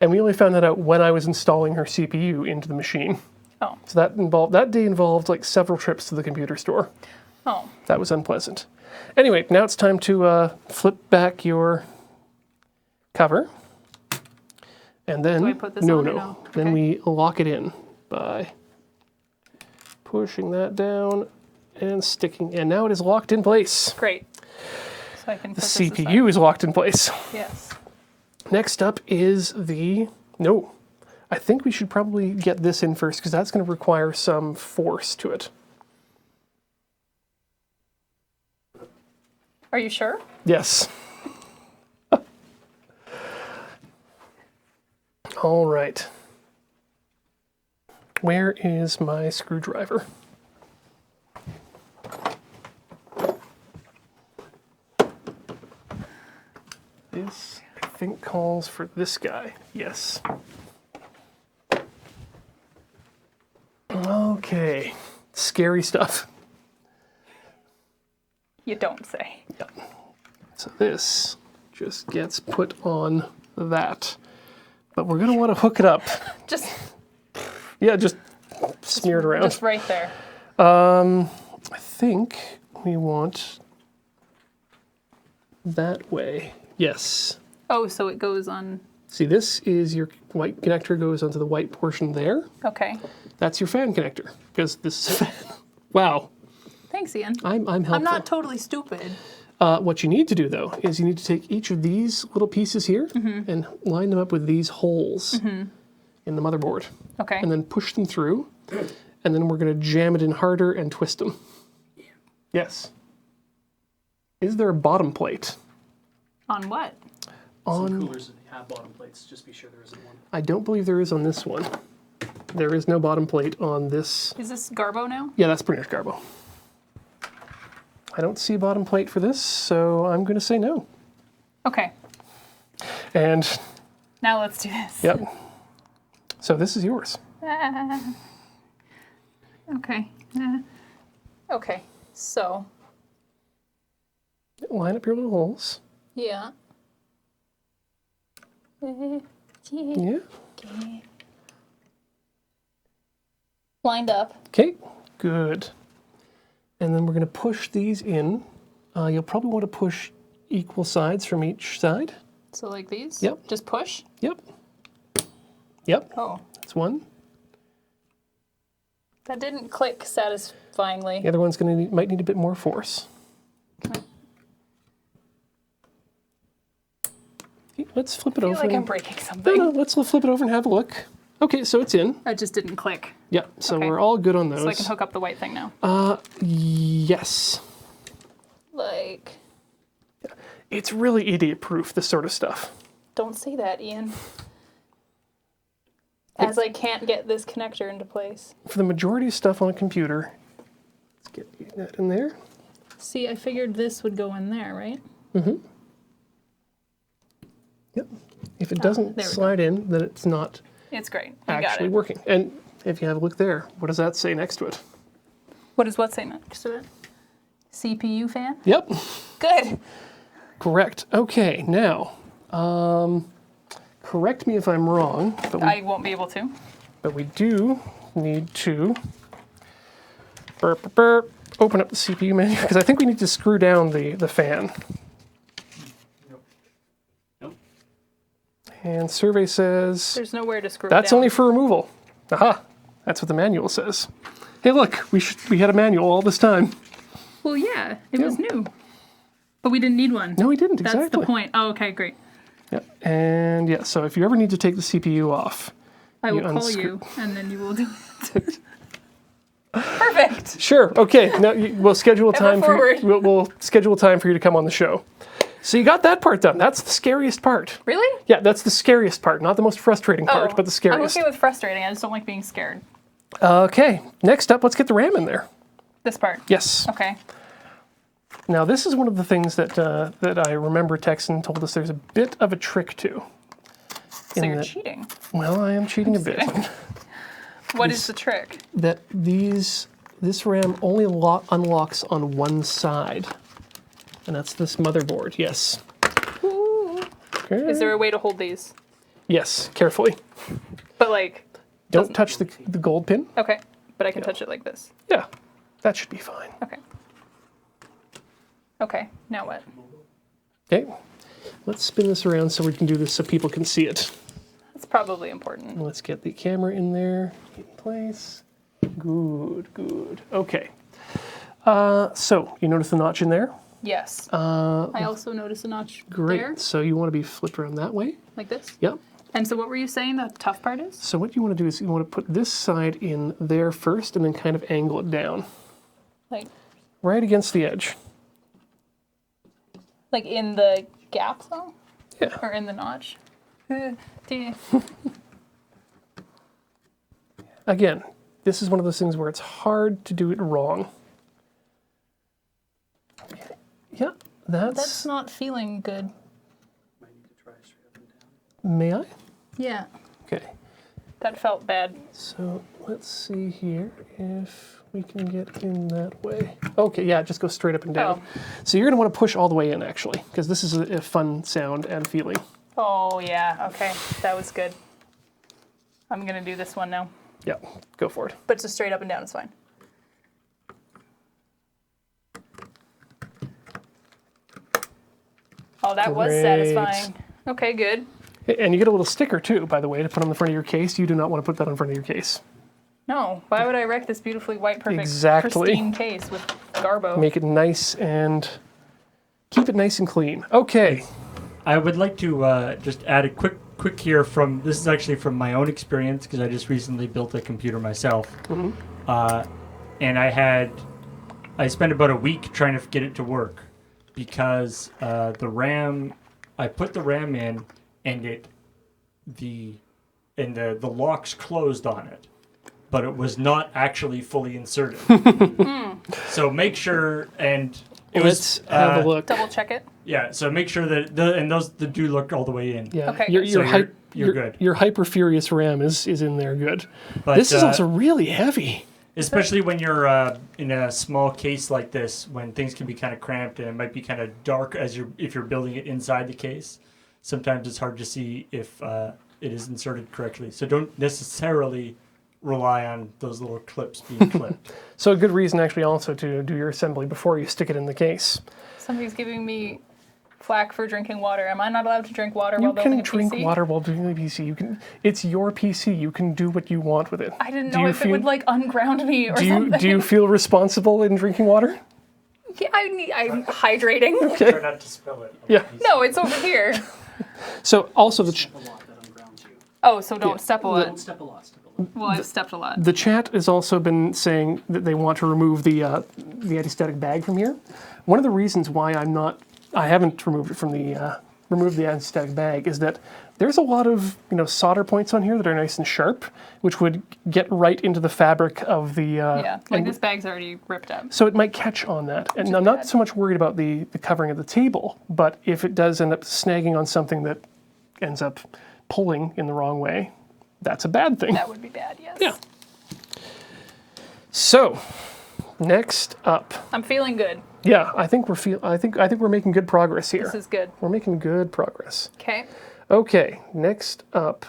Speaker 1: And we only found that out when I was installing her CPU into the machine.
Speaker 2: Oh.
Speaker 1: So that day involved like several trips to the computer store.
Speaker 2: Oh.
Speaker 1: That was unpleasant. Anyway, now it's time to flip back your cover. And then,
Speaker 2: Do I put this on or no?
Speaker 1: Then
Speaker 2: Okay.
Speaker 1: we lock it in by pushing that down and sticking. And now it is locked in place.
Speaker 2: Great. So I can put
Speaker 1: The
Speaker 2: this
Speaker 1: CPU is locked in place.
Speaker 2: aside. Yes.
Speaker 1: Next up is no. I think we should probably get this in first because that's going to require some force to it.
Speaker 2: Are you sure?
Speaker 1: Yes. All right. Where is my screwdriver? This, I think, calls for this guy. Yes. Okay. Scary stuff.
Speaker 2: You don't say.
Speaker 1: So this just gets put on that. But we're going to want to hook it up.
Speaker 2: Just
Speaker 1: Yeah, just smear it around.
Speaker 2: Just right there.
Speaker 1: I think we want that way. Yes.
Speaker 2: Oh, so it goes on.
Speaker 1: See, this is your white connector goes onto the white portion there.
Speaker 2: Okay.
Speaker 1: That's your fan connector because this is a fan. Wow.
Speaker 2: Thanks, Ian.
Speaker 1: I'm helpful.
Speaker 2: I'm not totally stupid.
Speaker 1: What you need to do, though, is you need to take each of these little pieces here and line them up with these holes in the motherboard.
Speaker 2: Okay.
Speaker 1: And then push them through. And then we're going to jam it in harder and twist them. Yes. Is there a bottom plate?
Speaker 2: On what?
Speaker 4: Some coolers have bottom plates. Just be sure there isn't one.
Speaker 1: I don't believe there is on this one. There is no bottom plate on this.
Speaker 2: Is this Garbo now?
Speaker 1: Yeah, that's pretty much Garbo. I don't see a bottom plate for this, so I'm going to say no.
Speaker 2: Okay.
Speaker 1: And,
Speaker 2: Now let's do this.
Speaker 1: yep. So this is yours.
Speaker 2: Okay. Okay. So,
Speaker 1: Line up your little holes.
Speaker 2: yeah.
Speaker 1: Yeah.
Speaker 2: Okay. Lined up.
Speaker 1: Okay, good. And then we're going to push these in. You'll probably want to push equal sides from each side.
Speaker 2: So like these?
Speaker 1: Yep.
Speaker 2: Just push?
Speaker 1: Yep. Yep,
Speaker 2: Oh.
Speaker 1: that's one.
Speaker 2: That didn't click satisfyingly.
Speaker 1: The other one's going to might need a bit more force. Okay, let's flip it
Speaker 2: I feel
Speaker 1: over.
Speaker 2: like I'm
Speaker 1: and-
Speaker 2: breaking
Speaker 1: no,
Speaker 2: something.
Speaker 1: no, let's flip it over and have a look. Okay, so it's in.
Speaker 2: It just didn't click.
Speaker 1: Yep, so
Speaker 2: Okay.
Speaker 1: we're all good on those.
Speaker 2: So I can hook up the white thing now.
Speaker 1: Yes.
Speaker 2: Like,
Speaker 1: It's really idiot-proof, this sort of stuff.
Speaker 2: don't say that, Ian. As I can't get this connector into place.
Speaker 1: For the majority of stuff on a computer, let's get that in there.
Speaker 2: See, I figured this would go in there, right?
Speaker 1: Yep. If it doesn't
Speaker 2: there we go.
Speaker 1: slide in, then it's not
Speaker 2: It's great. You got
Speaker 1: actually
Speaker 2: it.
Speaker 1: working. And if you have a look there, what does that say next to it?
Speaker 2: What does what say next to it? CPU fan?
Speaker 1: Yep,
Speaker 2: Good.
Speaker 1: correct. Okay, now, correct me if I'm wrong,
Speaker 2: I won't be able to.
Speaker 1: but we do need to open up the CPU menu, because I think we need to screw down the fan.
Speaker 4: Nope.
Speaker 1: And survey says
Speaker 2: There's nowhere to screw it
Speaker 1: that's
Speaker 2: down.
Speaker 1: only for removal. Aha, that's what the manual says. Hey, look, we had a manual all this time.
Speaker 2: Well, yeah, it was new. But we didn't need one.
Speaker 1: No, we didn't,
Speaker 2: That's
Speaker 1: exactly.
Speaker 2: the point. Oh, okay, great.
Speaker 1: Yep. And yeah, so if you ever need to take the CPU off,
Speaker 2: I will
Speaker 1: You
Speaker 2: call
Speaker 1: unscrew-
Speaker 2: you, and then you will do it. Perfect.
Speaker 1: Sure. Okay. Now we'll schedule a time for
Speaker 2: forward.
Speaker 1: we'll schedule a time for you to come on the show. So you got that part done. That's the scariest part.
Speaker 2: Really?
Speaker 1: Yeah, that's the scariest part, not the most frustrating part, but the
Speaker 2: I'm
Speaker 1: scariest.
Speaker 2: okay with frustrating. I just don't like being scared.
Speaker 1: Okay. Next up, let's get the RAM in there.
Speaker 2: This part.
Speaker 1: Yes.
Speaker 2: Okay.
Speaker 1: Now this is one of the things that that I remember Texan told us there's a bit of a trick to.
Speaker 2: So
Speaker 1: in
Speaker 2: you're
Speaker 1: that-
Speaker 2: cheating.
Speaker 1: Well, I am cheating a bit.
Speaker 2: What is the trick?
Speaker 1: That this RAM only unlocks on one side. And that's this motherboard, yes. Okay.
Speaker 2: Is there a way to hold these?
Speaker 1: Yes, carefully.
Speaker 2: But like,
Speaker 1: Don't touch the gold pin.
Speaker 2: okay. But I can touch it like this.
Speaker 1: Yeah, that should be fine.
Speaker 2: Okay. Okay, now what?
Speaker 1: Okay, let's spin this around so we can do this so people can see it.
Speaker 2: That's probably important.
Speaker 1: Let's get the camera in there, in place. Good, good. Okay. So, you notice the notch in there?
Speaker 2: Yes. I also noticed a notch
Speaker 1: Great.
Speaker 2: there,
Speaker 1: So you want to be flipped around that way?
Speaker 2: like this.
Speaker 1: Yep.
Speaker 2: And so what were you saying the tough part is?
Speaker 1: So what you want to do is you want to put this side in there first and then kind of angle it down.
Speaker 2: Like
Speaker 1: Right against the edge.
Speaker 2: in the gap though?
Speaker 1: Yeah.
Speaker 2: Or in the notch?
Speaker 1: Again, this is one of those things where it's hard to do it wrong. Yeah,
Speaker 2: That's not feeling good.
Speaker 4: Might need to try straight up and down.
Speaker 1: May I?
Speaker 2: Yeah.
Speaker 1: Okay.
Speaker 2: That felt bad.
Speaker 1: So let's see here if we can get in that way. Okay, yeah, just go straight up and down. So you're going to want to push all the way in, actually, because this is a fun sound and feeling.
Speaker 2: Oh yeah, okay. That was good. I'm gonna do this one now.
Speaker 1: Yeah, go for it.
Speaker 2: But just straight up and down is fine. Oh, that was
Speaker 1: Great.
Speaker 2: satisfying. Okay, good.
Speaker 1: And you get a little sticker, too, by the way, to put on the front of your case. You do not want to put that on front of your case.
Speaker 2: No, why would I wreck this beautifully white, perfect,
Speaker 1: Exactly.
Speaker 2: pristine case with Garbo?
Speaker 1: Make it nice and keep it nice and clean. Okay.
Speaker 3: I would like to just add a quick here from, this is actually from my own experience because I just recently built a computer myself. And I spent about a week trying to get it to work because the RAM, I put the RAM in and the locks closed on it, but it was not actually fully inserted. So make sure, and it
Speaker 1: Let's
Speaker 3: was,
Speaker 1: have a look.
Speaker 2: Double check it.
Speaker 3: yeah, so make sure that those do look all the way in.
Speaker 1: Yeah,
Speaker 2: Okay,
Speaker 1: your,
Speaker 2: good.
Speaker 1: your,
Speaker 3: So
Speaker 1: hy-
Speaker 3: you're good.
Speaker 1: Your hyper furious RAM is in there good.
Speaker 3: But
Speaker 1: This is also really heavy.
Speaker 3: especially when you're in a small case like this, when things can be kind of cramped and it might be kind of dark if you're building it inside the case. Sometimes it's hard to see if it is inserted correctly. So don't necessarily rely on those little clips being clipped.
Speaker 1: So a good reason actually also to do your assembly before you stick it in the case.
Speaker 2: Somebody's giving me flack for drinking water. Am I not allowed to drink water
Speaker 1: You
Speaker 2: while building
Speaker 1: can
Speaker 2: a
Speaker 1: drink
Speaker 2: PC?
Speaker 1: water while doing the PC. You can. It's your PC. You can do what you want with it.
Speaker 2: I didn't
Speaker 1: Do
Speaker 2: know
Speaker 1: you
Speaker 2: if it
Speaker 1: feel-
Speaker 2: would like unground me or
Speaker 1: Do you
Speaker 2: something.
Speaker 1: do you feel responsible in drinking water?
Speaker 2: Yeah, I'm hydrating.
Speaker 3: Try not to spill it.
Speaker 1: Yeah.
Speaker 2: No, it's over here.
Speaker 1: So also the
Speaker 4: Step a lot, that ungrounds you.
Speaker 2: Oh, so don't step a
Speaker 4: Don't
Speaker 2: lot.
Speaker 4: step a lot, step a lot.
Speaker 2: Well, I've stepped a lot.
Speaker 1: the chat has also been saying that they want to remove the anti-static bag from here. One of the reasons why I haven't removed it from removed the anti-static bag is that there's a lot of solder points on here that are nice and sharp, which would get right into the fabric of the.
Speaker 2: Yeah, like
Speaker 1: and
Speaker 2: this bag's already ripped up.
Speaker 1: so it might catch on that. And I'm not so much worried about the covering of the table, but if it does end up snagging on something that ends up pulling in the wrong way, that's a bad thing.
Speaker 2: That would be bad, yes.
Speaker 1: Yeah. So, next up.
Speaker 2: I'm feeling good.
Speaker 1: Yeah, I think we're making good progress here.
Speaker 2: This is good.
Speaker 1: We're making good progress.
Speaker 2: Okay.
Speaker 1: Okay, next up,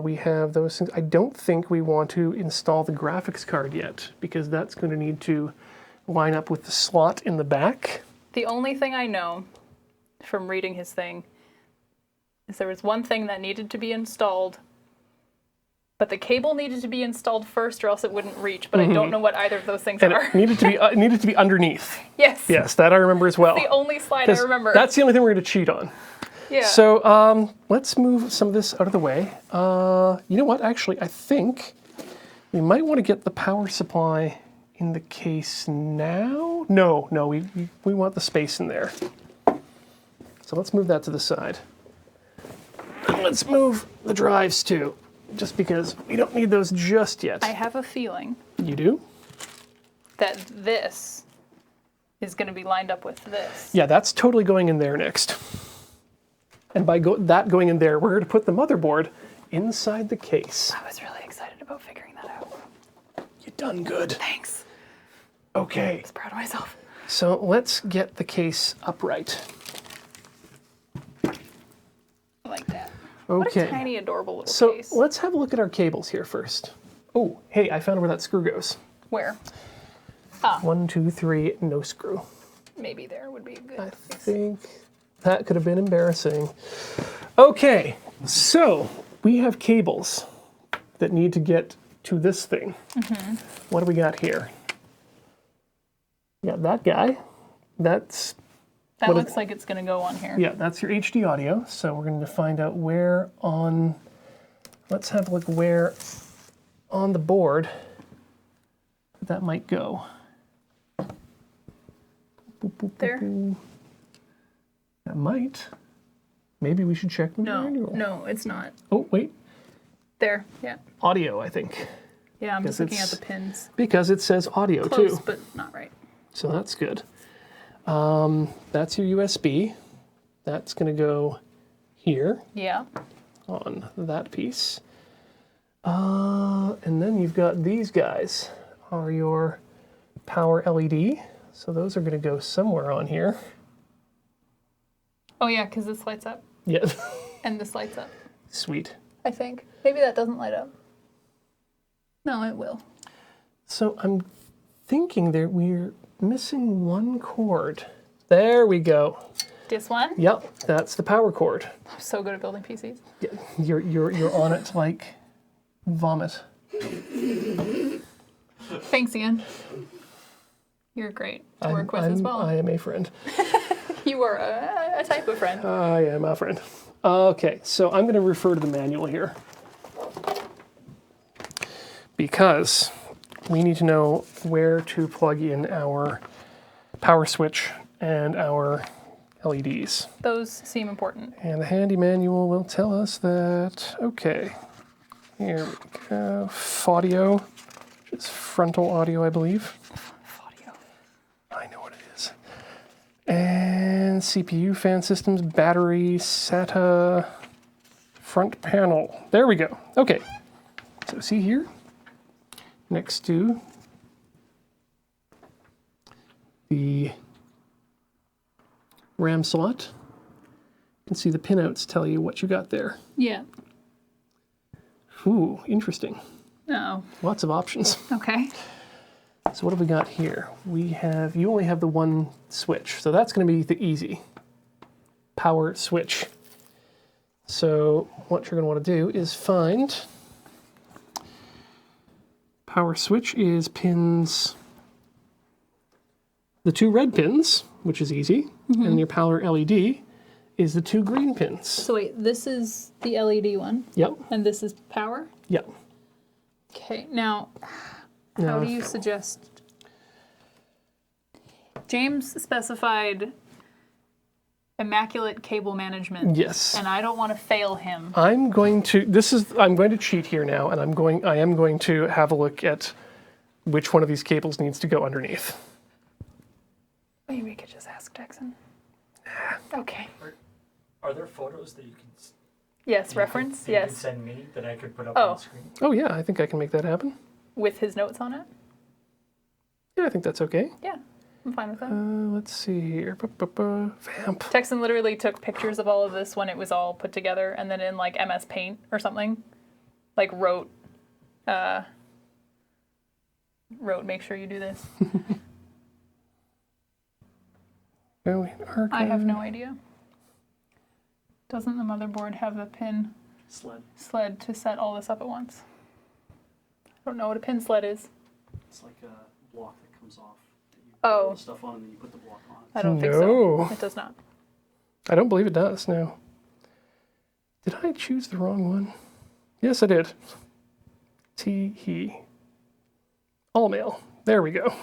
Speaker 1: we have those things. I don't think we want to install the graphics card yet, because that's going to need to line up with the slot in the back.
Speaker 2: The only thing I know from reading his thing is there was one thing that needed to be installed, but the cable needed to be installed first or else it wouldn't reach, but I don't know what either of those things
Speaker 1: And
Speaker 2: are.
Speaker 1: it needed to be underneath.
Speaker 2: Yes.
Speaker 1: Yes, that I remember as well.
Speaker 2: The only slide I
Speaker 1: 'Cause
Speaker 2: remember.
Speaker 1: That's the only thing we're going to cheat on.
Speaker 2: yeah.
Speaker 1: So let's move some of this out of the way. You know what? Actually, I think we might want to get the power supply in the case now? No, we want the space in there. So let's move that to the side. And let's move the drives too, just because we don't need those just yet.
Speaker 2: I have a feeling
Speaker 1: You do?
Speaker 2: that this is going to be lined up with this.
Speaker 1: Yeah, that's totally going in there next. And by that going in there, we're going to put the motherboard inside the case.
Speaker 2: I was really excited about figuring that out.
Speaker 1: You done good.
Speaker 2: Thanks.
Speaker 1: Okay,
Speaker 2: I was proud of myself.
Speaker 1: so let's get the case upright.
Speaker 2: I like that. What
Speaker 1: Okay.
Speaker 2: a tiny, adorable little
Speaker 1: So
Speaker 2: case.
Speaker 1: let's have a look at our cables here first. Oh, hey, I found where that screw goes.
Speaker 2: Where?
Speaker 1: 1, 2, 3, no screw.
Speaker 2: Maybe there would be a good
Speaker 1: I
Speaker 2: place.
Speaker 1: think that could have been embarrassing. Okay, so we have cables that need to get to this thing. What do we got here? Yeah, that guy. That's,
Speaker 2: That
Speaker 1: what
Speaker 2: looks
Speaker 1: is-
Speaker 2: like it's going to go on here.
Speaker 1: yeah, that's your HD audio. So we're going to find out where on, let's have a look where on the board that might go. Boop, boop, boop,
Speaker 2: There?
Speaker 1: boop. That might. Maybe we should check the manual.
Speaker 2: No, it's not.
Speaker 1: Oh, wait.
Speaker 2: There, yeah.
Speaker 1: Audio, I think.
Speaker 2: Yeah, I'm just
Speaker 1: Guess
Speaker 2: looking at
Speaker 1: it's-
Speaker 2: the pins.
Speaker 1: Because it says audio,
Speaker 2: Close,
Speaker 1: too.
Speaker 2: but not right.
Speaker 1: So that's good. That's your USB. That's going to go here
Speaker 2: Yeah.
Speaker 1: on that piece. And then you've got these guys are your power LED. So those are going to go somewhere on here.
Speaker 2: Oh, yeah, because this lights up.
Speaker 1: Yeah.
Speaker 2: And this lights up,
Speaker 1: Sweet.
Speaker 2: I think. Maybe that doesn't light up. No, it will.
Speaker 1: So I'm thinking that we're missing one cord. There we go.
Speaker 2: This one?
Speaker 1: Yep, that's the power cord.
Speaker 2: I'm so good at building PCs.
Speaker 1: Yeah, you're on it like vomit.
Speaker 2: Thanks, Ian. You're great to work with as well.
Speaker 1: I am a friend.
Speaker 2: You are a type of friend.
Speaker 1: I am a friend. Okay, so I'm going to refer to the manual here because we need to know where to plug in our power switch and our LEDs.
Speaker 2: Those seem important.
Speaker 1: And the handy manual will tell us that, okay, here we go, audio, which is frontal audio, I believe.
Speaker 2: Audio.
Speaker 1: I know what it is. And CPU, fan systems, battery, SATA, front panel. There we go. Okay. So see here, next to the RAM slot, you can see the pinouts tell you what you got there.
Speaker 2: Yeah.
Speaker 1: Ooh, interesting.
Speaker 2: Oh,
Speaker 1: Lots of options.
Speaker 2: okay.
Speaker 1: So what have we got here? You only have the one switch, so that's going to be the easy power switch. So what you're going to want to do is find power switch is pins, the two red pins, which is easy, and your power LED is the two green pins.
Speaker 2: So wait, this is the LED one,
Speaker 1: Yep,
Speaker 2: and this is power?
Speaker 1: yep.
Speaker 2: Okay, now, how
Speaker 1: Now,
Speaker 2: do you suggest... James specified immaculate cable management.
Speaker 1: yes.
Speaker 2: And I don't want to fail him.
Speaker 1: I'm going to cheat here now, and I am going to have a look at which one of these cables needs to go underneath.
Speaker 2: Maybe we could just ask Jackson. Okay.
Speaker 3: Are there photos that you can
Speaker 2: Yes, reference,
Speaker 3: that you can
Speaker 2: yes.
Speaker 3: send me that I could put up
Speaker 2: Oh.
Speaker 3: on the screen?
Speaker 1: Oh yeah, I think I can make that happen.
Speaker 2: With his notes on it?
Speaker 1: Yeah, I think that's okay.
Speaker 2: Yeah, I'm fine with that.
Speaker 1: Let's see here. Vamp.
Speaker 2: Texan literally took pictures of all of this when it was all put together, and then in like MS Paint or something, like wrote, make sure you do this. I have no idea. Doesn't the motherboard have the pin sled to set all this up at once? I don't know what a pin sled is.
Speaker 4: It's like a block that comes off. That you
Speaker 2: Oh.
Speaker 4: put stuff on and then you put the block on.
Speaker 2: I don't think
Speaker 1: No.
Speaker 2: so. It does not.
Speaker 1: I don't believe it does. No. Did I choose the wrong one? Yes, I did. He. All mail. There we go.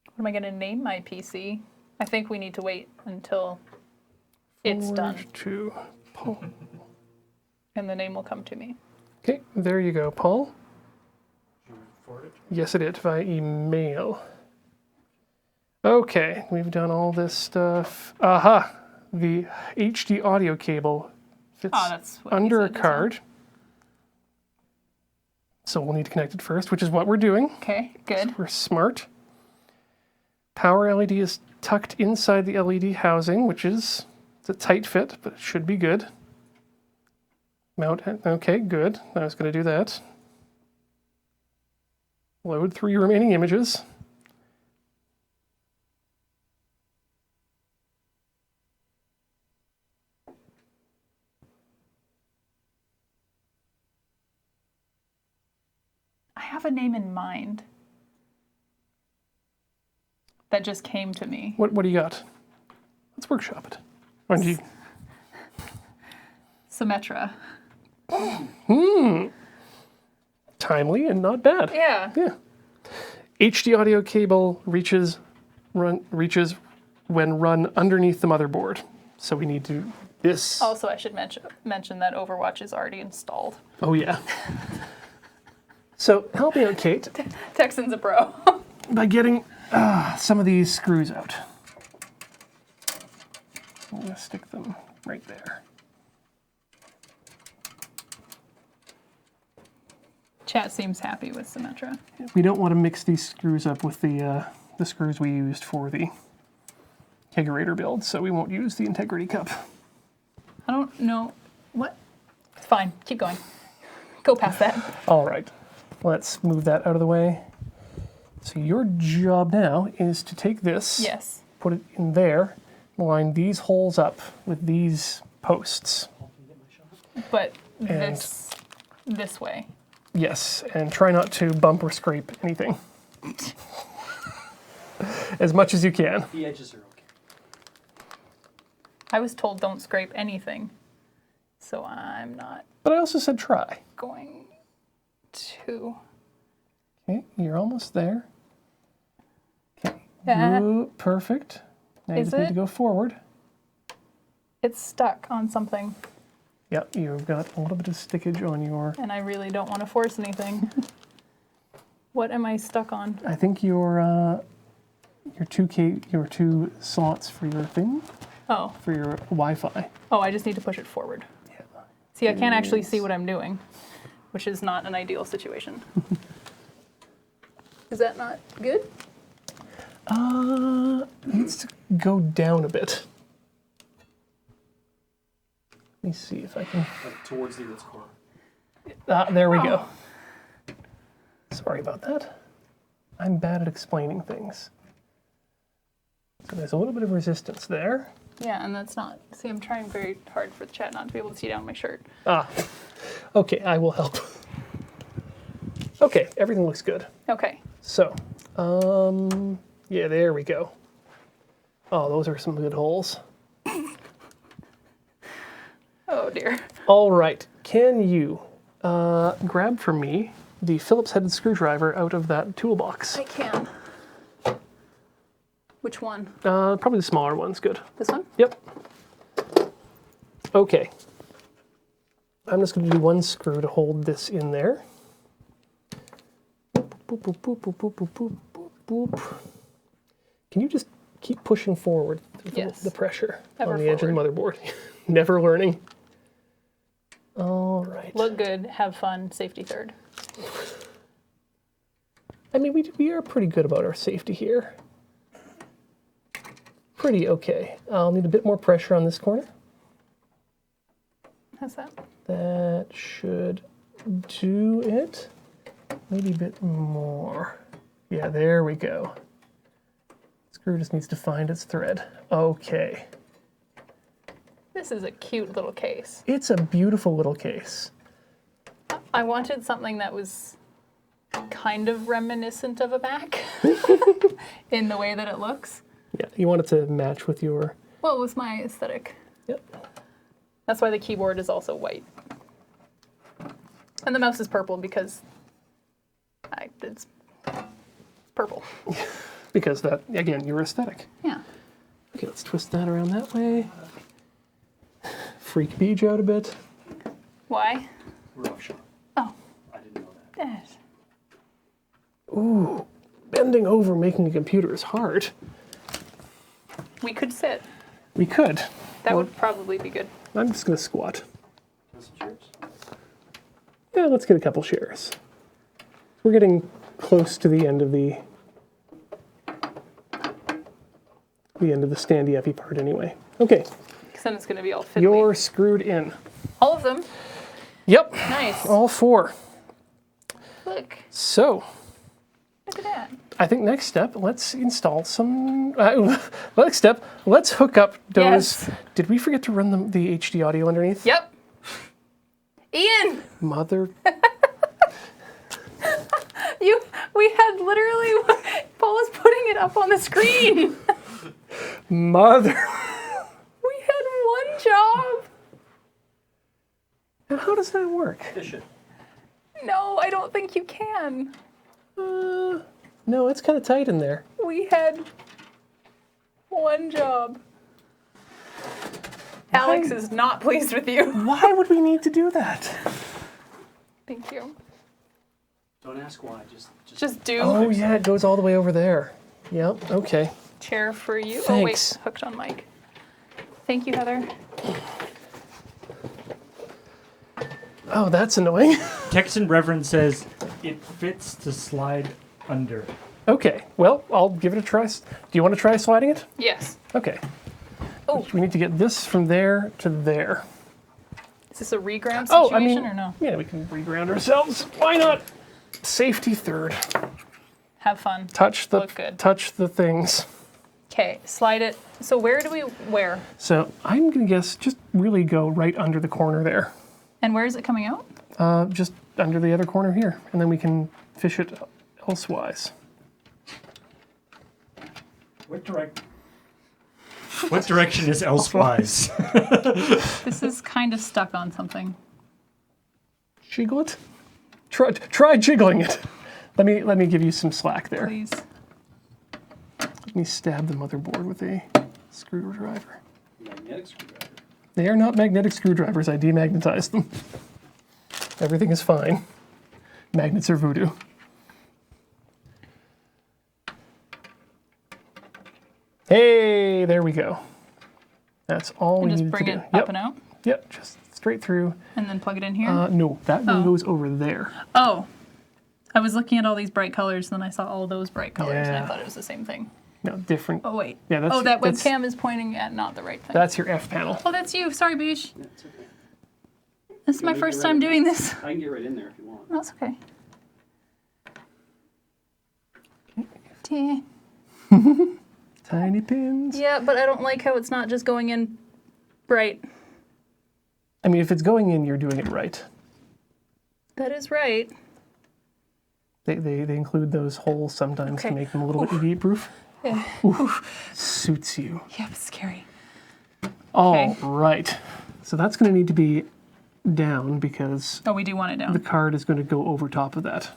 Speaker 2: What am I going to name my PC? I think we need to wait until it's done,
Speaker 1: Forward to Paul.
Speaker 2: and the name will come to me.
Speaker 1: Okay, there you go, Paul.
Speaker 4: Did you forward it?
Speaker 1: Yes, I did, via email. Okay, we've done all this stuff. Aha! The HD audio cable fits
Speaker 2: Oh, that's what he
Speaker 1: under a
Speaker 2: said, isn't it?
Speaker 1: card. So we'll need to connect it first, which is what we're doing.
Speaker 2: Okay, good.
Speaker 1: We're smart. Power LED is tucked inside the LED housing, which is it's a tight fit, but it should be good. Mount, okay, good. I was going to do that. Load 3 remaining images.
Speaker 2: I have a name in mind that just came to me.
Speaker 1: What do you got? Let's workshop it. Or do you,
Speaker 2: Symmetra.
Speaker 1: timely and not bad.
Speaker 2: Yeah.
Speaker 1: Yeah. HD audio cable reaches when run underneath the motherboard. So we need to this.
Speaker 2: Also, I should mention that Overwatch is already installed.
Speaker 1: Oh yeah. So help me out, Kate,
Speaker 2: Texan's a pro.
Speaker 1: by getting some of these screws out. I'm gonna stick them right there.
Speaker 2: Chat seems happy with Symmetra.
Speaker 1: We don't want to mix these screws up with the screws we used for the kegerator build, so we won't use the integrity cup.
Speaker 2: I don't know what. It's fine. Keep going. Go past that.
Speaker 1: All right, let's move that out of the way. So your job now is to take this,
Speaker 2: Yes.
Speaker 1: put it in there, line these holes up with these posts.
Speaker 2: But
Speaker 1: And-
Speaker 2: this way.
Speaker 1: Yes, and try not to bump or scrape anything. As much as you can.
Speaker 4: The edges are okay.
Speaker 2: I was told don't scrape anything, so I'm not
Speaker 1: But I also said try.
Speaker 2: going to.
Speaker 1: Okay, you're almost there. Okay,
Speaker 2: Yeah.
Speaker 1: Ooh, perfect. Now you
Speaker 2: Is
Speaker 1: just need
Speaker 2: it?
Speaker 1: to go forward.
Speaker 2: It's stuck on something,
Speaker 1: Yep, you've got a little bit of stickage on your...
Speaker 2: and I really don't want to force anything. What am I stuck on?
Speaker 1: I think your two slots for your thing,
Speaker 2: Oh,
Speaker 1: for your Wi-Fi.
Speaker 2: oh, I just need to push it forward.
Speaker 1: Yeah.
Speaker 2: See, I can't actually see what I'm doing, which is not an ideal situation. Is that not good?
Speaker 1: Needs to go down a bit. Let me see if I can...
Speaker 4: Like towards the Earth's core.
Speaker 1: There we go.
Speaker 2: Oh.
Speaker 1: Sorry about that. I'm bad at explaining things. So there's a little bit of resistance there.
Speaker 2: Yeah, and that's not. See, I'm trying very hard for the chat not to be able to see down my shirt.
Speaker 1: Okay, I will help. Okay, everything looks good.
Speaker 2: Okay.
Speaker 1: So, yeah, there we go. Oh, those are some good holes.
Speaker 2: Oh dear.
Speaker 1: All right, can you grab for me the Phillips-headed screwdriver out of that toolbox?
Speaker 2: I can. Which one?
Speaker 1: Probably the smaller one's good.
Speaker 2: This one?
Speaker 1: Yep. Okay. I'm just going to do one screw to hold this in there. Boop, boop, boop, boop, boop, boop, boop, boop, boop. Can you just keep pushing forward
Speaker 2: Yes.
Speaker 1: the pressure
Speaker 2: Ever
Speaker 1: on the edge of the motherboard? Never learning. All right.
Speaker 2: Look good, have fun, safety third.
Speaker 1: I mean, we are pretty good about our safety here. Pretty okay. I'll need a bit more pressure on this corner.
Speaker 2: How's that?
Speaker 1: That should do it. Maybe a bit more. Yeah, there we go. Screw just needs to find its thread. Okay.
Speaker 2: This is a cute little case.
Speaker 1: It's a beautiful little case.
Speaker 2: I wanted something that was kind of reminiscent of a Mac in the way that it looks.
Speaker 1: Yeah, you want it to match with your...
Speaker 2: Well, it was my aesthetic.
Speaker 1: Yep.
Speaker 2: That's why the keyboard is also white. And the mouse is purple because it's purple.
Speaker 1: Because that, again, your aesthetic.
Speaker 2: Yeah.
Speaker 1: Okay, let's twist that around that way. Freak Beej out a bit.
Speaker 2: Why?
Speaker 4: We're offshore.
Speaker 2: Oh.
Speaker 4: I didn't know that.
Speaker 2: Yes.
Speaker 1: Ooh, bending over making a computer is hard.
Speaker 2: We could sit.
Speaker 1: We could.
Speaker 2: That
Speaker 1: Well,
Speaker 2: would probably be good.
Speaker 1: I'm just going to squat.
Speaker 4: Want some chairs?
Speaker 1: Yeah, let's get a couple shares. We're getting close to the end of the standy uppy part anyway. Okay,
Speaker 2: Because then it's going to be all fiddly.
Speaker 1: you're screwed in.
Speaker 2: All of them.
Speaker 1: Yep,
Speaker 2: Nice.
Speaker 1: all 4.
Speaker 2: Look.
Speaker 1: So,
Speaker 2: Look at that.
Speaker 1: I think next step, let's install some. Next step, let's hook up those.
Speaker 2: Yes.
Speaker 1: Did we forget to run the HD audio underneath?
Speaker 2: Yep. Ian!
Speaker 1: Mother.
Speaker 2: We had literally, Paul was putting it up on the screen.
Speaker 1: Mother.
Speaker 2: We had one job.
Speaker 1: Now, how does that work?
Speaker 4: Fish it.
Speaker 2: No, I don't think you can.
Speaker 1: No, it's kind of tight in there.
Speaker 2: We had one job. Alex is not pleased with you.
Speaker 1: Why would we need to do that?
Speaker 2: Thank you.
Speaker 4: Don't ask why.
Speaker 2: Just do.
Speaker 1: Oh, yeah, it goes all the way over there. Yep, okay.
Speaker 2: Chair for you.
Speaker 1: Thanks.
Speaker 2: Oh, wait, hooked on mic. Thank you, Heather.
Speaker 1: Oh, that's annoying.
Speaker 3: Texan Reverend says it fits to slide under.
Speaker 1: Okay, well, I'll give it a try. Do you want to try sliding it?
Speaker 2: Yes.
Speaker 1: Okay.
Speaker 2: Oh.
Speaker 1: We need to get this from there to there.
Speaker 2: Is this a reground situation
Speaker 1: Oh, I mean,
Speaker 2: or no?
Speaker 1: yeah, we can reground ourselves. Why not? Safety third.
Speaker 2: Have fun.
Speaker 1: Touch the
Speaker 2: Look good.
Speaker 1: touch the things.
Speaker 2: Okay, slide it. So where?
Speaker 1: So I'm gonna guess just really go right under the corner there.
Speaker 2: And where is it coming out?
Speaker 1: Just under the other corner here, and then we can fish it elsewise.
Speaker 3: What direction is elsewise?
Speaker 2: This is kind of stuck on something.
Speaker 1: Jiggle it. Try jiggling it. Let me give you some slack there.
Speaker 2: Please.
Speaker 1: Let me stab the motherboard with a screwdriver.
Speaker 4: Magnetic screwdriver.
Speaker 1: They are not magnetic screwdrivers. I demagnetized them. Everything is fine. Magnets are voodoo. Hey, there we go. That's all we
Speaker 2: And just
Speaker 1: need to
Speaker 2: bring
Speaker 1: do.
Speaker 2: it
Speaker 1: Yep.
Speaker 2: up and out?
Speaker 1: Yep, just straight through.
Speaker 2: And then plug it in here?
Speaker 1: No, that one
Speaker 2: Oh.
Speaker 1: goes over there.
Speaker 2: Oh. I was looking at all these bright colors, and then I saw all those bright colors, and I
Speaker 1: Yeah.
Speaker 2: thought it was the same thing.
Speaker 1: No, different.
Speaker 2: Oh, wait.
Speaker 1: Yeah, that's,
Speaker 2: Oh, that
Speaker 1: that's,
Speaker 2: webcam is pointing at not the right thing.
Speaker 1: That's your F panel.
Speaker 2: Oh, that's you. Sorry, Beach.
Speaker 4: Yeah, it's okay.
Speaker 2: This is my
Speaker 4: me to
Speaker 2: first
Speaker 4: get
Speaker 2: time
Speaker 4: rid of
Speaker 2: doing this.
Speaker 4: I can get right in there if you want.
Speaker 2: That's okay. Yeah.
Speaker 1: Tiny pins.
Speaker 2: Yeah, but I don't like how it's not just going in bright.
Speaker 1: I mean, if it's going in, you're doing it right.
Speaker 2: That is right.
Speaker 1: They include those holes sometimes to
Speaker 2: Okay.
Speaker 1: make them a little bit idiot proof.
Speaker 2: Yeah.
Speaker 1: Suits you.
Speaker 2: Yeah, it's scary.
Speaker 1: All right. So that's going to need to be down because
Speaker 2: Oh, we do want it down.
Speaker 1: the card is going to go over top of that.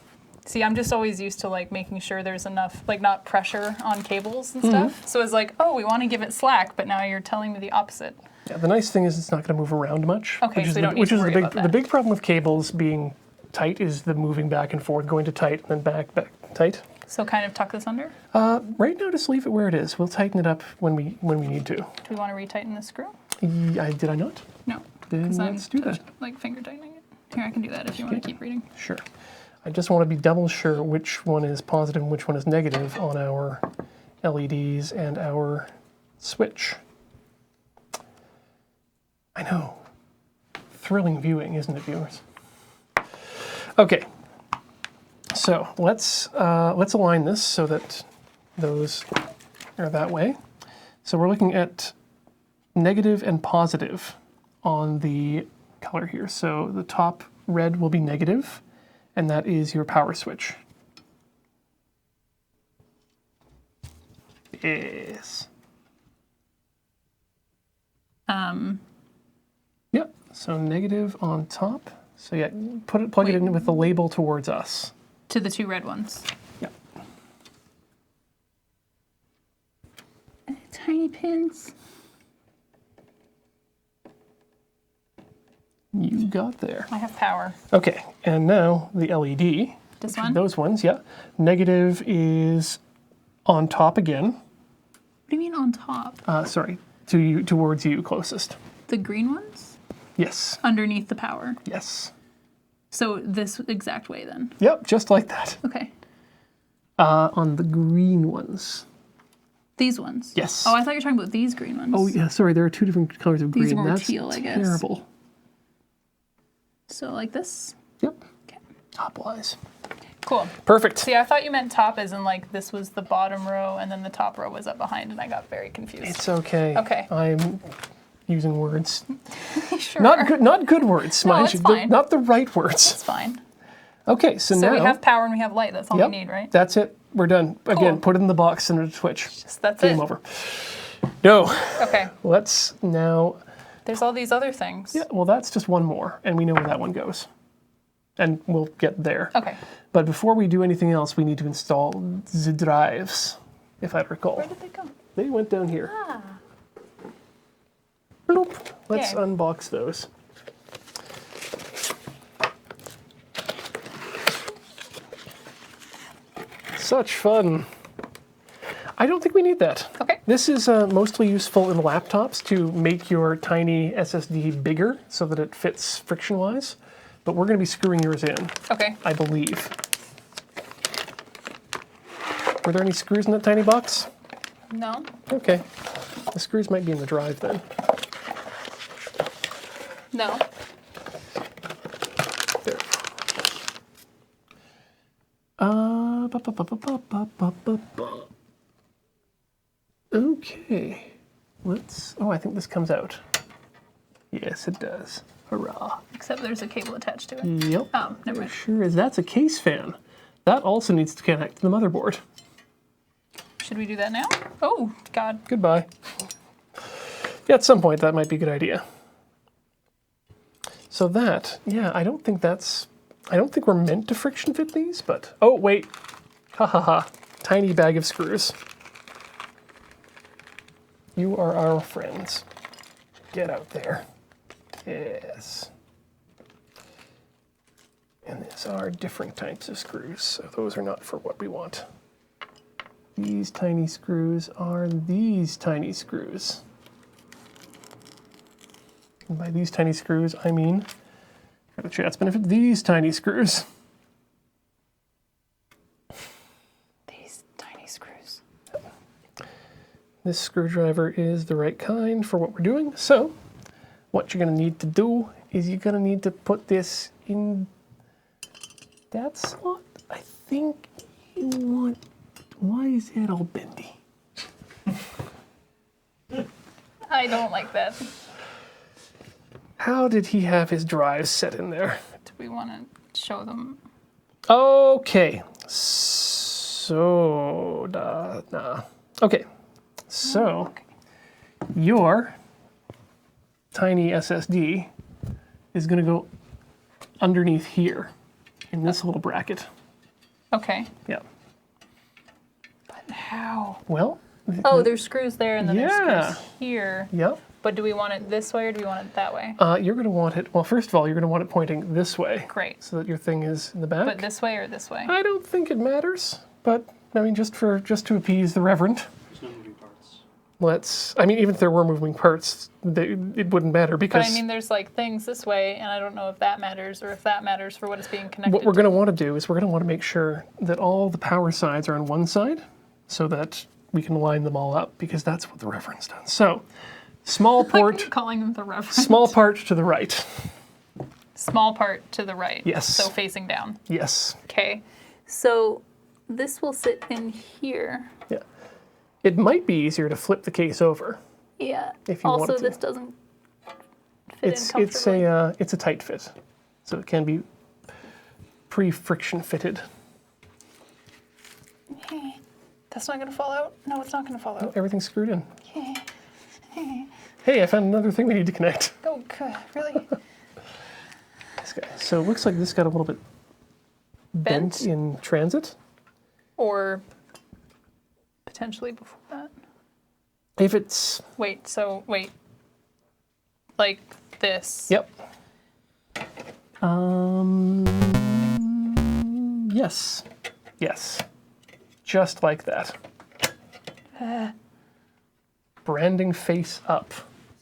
Speaker 2: See, I'm just always used to like making sure there's enough, like not pressure on cables and
Speaker 1: Mm-hmm.
Speaker 2: stuff. So it's like, oh, we want to give it slack, but now you're telling me the opposite.
Speaker 1: Yeah, the nice thing is it's not going to move around much.
Speaker 2: Okay,
Speaker 1: which is
Speaker 2: so we don't need
Speaker 1: which
Speaker 2: to
Speaker 1: is
Speaker 2: worry
Speaker 1: the big
Speaker 2: about that.
Speaker 1: the big problem with cables being tight is the moving back and forth, going to tight and then back tight.
Speaker 2: So kind of tuck this under.
Speaker 1: Right now, just leave it where it is. We'll tighten it up when we need to.
Speaker 2: Do we want to retighten the screw?
Speaker 1: Did I not?
Speaker 2: No.
Speaker 1: Then
Speaker 2: 'cause I'm
Speaker 1: let's do that.
Speaker 2: like finger tightening it. Here, I can do that if you want to keep reading.
Speaker 1: Sure. I just want to be double sure which one is positive and which one is negative on our LEDs and our switch. I know. Thrilling viewing, isn't it, viewers? Okay. So let's align this so that those are that way. So we're looking at negative and positive on the color here. So the top red will be negative, and that is your power switch. Yes. Yep. So negative on top. So yeah, plug it in with the label towards us.
Speaker 2: To the 2 red ones.
Speaker 1: Yeah.
Speaker 2: Tiny pins.
Speaker 1: You got there.
Speaker 2: I have power.
Speaker 1: Okay, and now the LED.
Speaker 2: This one?
Speaker 1: Those ones, yeah. Negative is on top again.
Speaker 2: What do you mean on top?
Speaker 1: Sorry, towards you closest.
Speaker 2: The green ones?
Speaker 1: Yes.
Speaker 2: Underneath the power.
Speaker 1: Yes.
Speaker 2: So this exact way then.
Speaker 1: Yep, just like that.
Speaker 2: Okay.
Speaker 1: On the green ones.
Speaker 2: These ones?
Speaker 1: Yes.
Speaker 2: Oh, I thought you were talking about these green ones.
Speaker 1: Oh yeah, sorry, there are 2 different colors of green.
Speaker 2: These are more
Speaker 1: That's
Speaker 2: teal, I guess.
Speaker 1: terrible.
Speaker 2: So like this?
Speaker 1: Yep.
Speaker 2: Okay.
Speaker 1: Top-wise.
Speaker 2: Cool.
Speaker 1: Perfect.
Speaker 2: See, I thought you meant top as in like this was the bottom row and then the top row was up behind and I got very confused.
Speaker 1: It's okay.
Speaker 2: Okay.
Speaker 1: I'm using words.
Speaker 2: Sure.
Speaker 1: Not good words,
Speaker 2: No,
Speaker 1: mind
Speaker 2: it's
Speaker 1: you.
Speaker 2: fine.
Speaker 1: Not the right words.
Speaker 2: It's fine.
Speaker 1: Okay, so
Speaker 2: So
Speaker 1: now
Speaker 2: we have power and we have light. That's all
Speaker 1: yep,
Speaker 2: we need, right?
Speaker 1: that's it. We're done. Again,
Speaker 2: Cool.
Speaker 1: put it in the box and it'll switch.
Speaker 2: That's
Speaker 1: Game
Speaker 2: it.
Speaker 1: over. No.
Speaker 2: Okay.
Speaker 1: Let's now.
Speaker 2: There's all these other things.
Speaker 1: Yeah, well, that's just one more, and we know where that one goes. And we'll get there.
Speaker 2: Okay.
Speaker 1: But before we do anything else, we need to install the drives, if I recall.
Speaker 2: Where did they go?
Speaker 1: They went down here. Bloop. Let's
Speaker 2: Yay.
Speaker 1: unbox those. Such fun. I don't think we need that.
Speaker 2: Okay.
Speaker 1: This is mostly useful in laptops to make your tiny SSD bigger so that it fits friction-wise. But we're going to be screwing yours in,
Speaker 2: Okay.
Speaker 1: I believe. Were there any screws in that tiny box?
Speaker 2: No.
Speaker 1: Okay. The screws might be in the drive then.
Speaker 2: No.
Speaker 1: There. Okay. Let's. Oh, I think this comes out. Yes, it does. Hurrah.
Speaker 2: Except there's a cable attached to it.
Speaker 1: Yep.
Speaker 2: Oh, never
Speaker 1: There
Speaker 2: mind.
Speaker 1: sure is. That's a case fan. That also needs to connect to the motherboard.
Speaker 2: Should we do that now? Oh, God.
Speaker 1: Goodbye. Yeah, at some point that might be a good idea. So that, yeah, I don't think we're meant to friction fit these, but, oh, wait. Ha ha ha. Tiny bag of screws. You are our friends. Get out there. Yes. And these are different types of screws, so those are not for what we want. These tiny screws are these tiny screws. And by these tiny screws, I mean, for the chat's benefit, these tiny screws.
Speaker 2: These tiny screws.
Speaker 1: This screwdriver is the right kind for what we're doing. So, what you're going to need to do is you're going to need to put this in that slot. I think you want... Why is that all bendy?
Speaker 2: I don't like that.
Speaker 1: How did he have his drives set in there?
Speaker 2: Do we want to show them?
Speaker 1: Okay. So, nah. Okay. So,
Speaker 2: Okay.
Speaker 1: your tiny SSD is going to go underneath here in this little bracket.
Speaker 2: Okay.
Speaker 1: Yeah.
Speaker 2: But how?
Speaker 1: Well,
Speaker 2: Oh, there's screws there and then
Speaker 1: Yeah.
Speaker 2: there's screws here.
Speaker 1: yep.
Speaker 2: But do we want it this way or do we want it that way?
Speaker 1: You're going to want it, well, first of all, you're going to want it pointing this way.
Speaker 2: Great.
Speaker 1: So that your thing is in the back.
Speaker 2: But this way or this way?
Speaker 1: I don't think it matters, but I mean, just to appease the Reverend,
Speaker 4: There's no moving parts.
Speaker 1: even if there were moving parts, it wouldn't matter
Speaker 2: But
Speaker 1: because
Speaker 2: I mean, there's like things this way, and I don't know if that matters or if that matters for what it's being connected
Speaker 1: what we're
Speaker 2: to.
Speaker 1: going to want to do is we're going to want to make sure that all the power sides are on one side so that we can line them all up because that's what the Reverend's done. So, small port,
Speaker 2: Like calling them the reference.
Speaker 1: small part to the right.
Speaker 2: Small part to the right.
Speaker 1: Yes.
Speaker 2: So facing down.
Speaker 1: Yes.
Speaker 2: Okay. So this will sit in here.
Speaker 1: Yeah. It might be easier to flip the case over.
Speaker 2: Yeah.
Speaker 1: If you
Speaker 2: also,
Speaker 1: wanted to.
Speaker 2: this doesn't fit in
Speaker 1: It's
Speaker 2: comfortably.
Speaker 1: a tight fit, so it can be pre-friction fitted.
Speaker 2: Okay. That's not gonna fall out. No, it's not gonna fall out.
Speaker 1: Everything's screwed in. Hey, I found another thing we need to connect.
Speaker 2: Oh, really?
Speaker 1: this guy. So it looks like this got a little bit bent in transit.
Speaker 2: Or potentially before that.
Speaker 1: If it's...
Speaker 2: Wait. Like this.
Speaker 1: Yep. Yes. Yes. Just like that. Branding face up.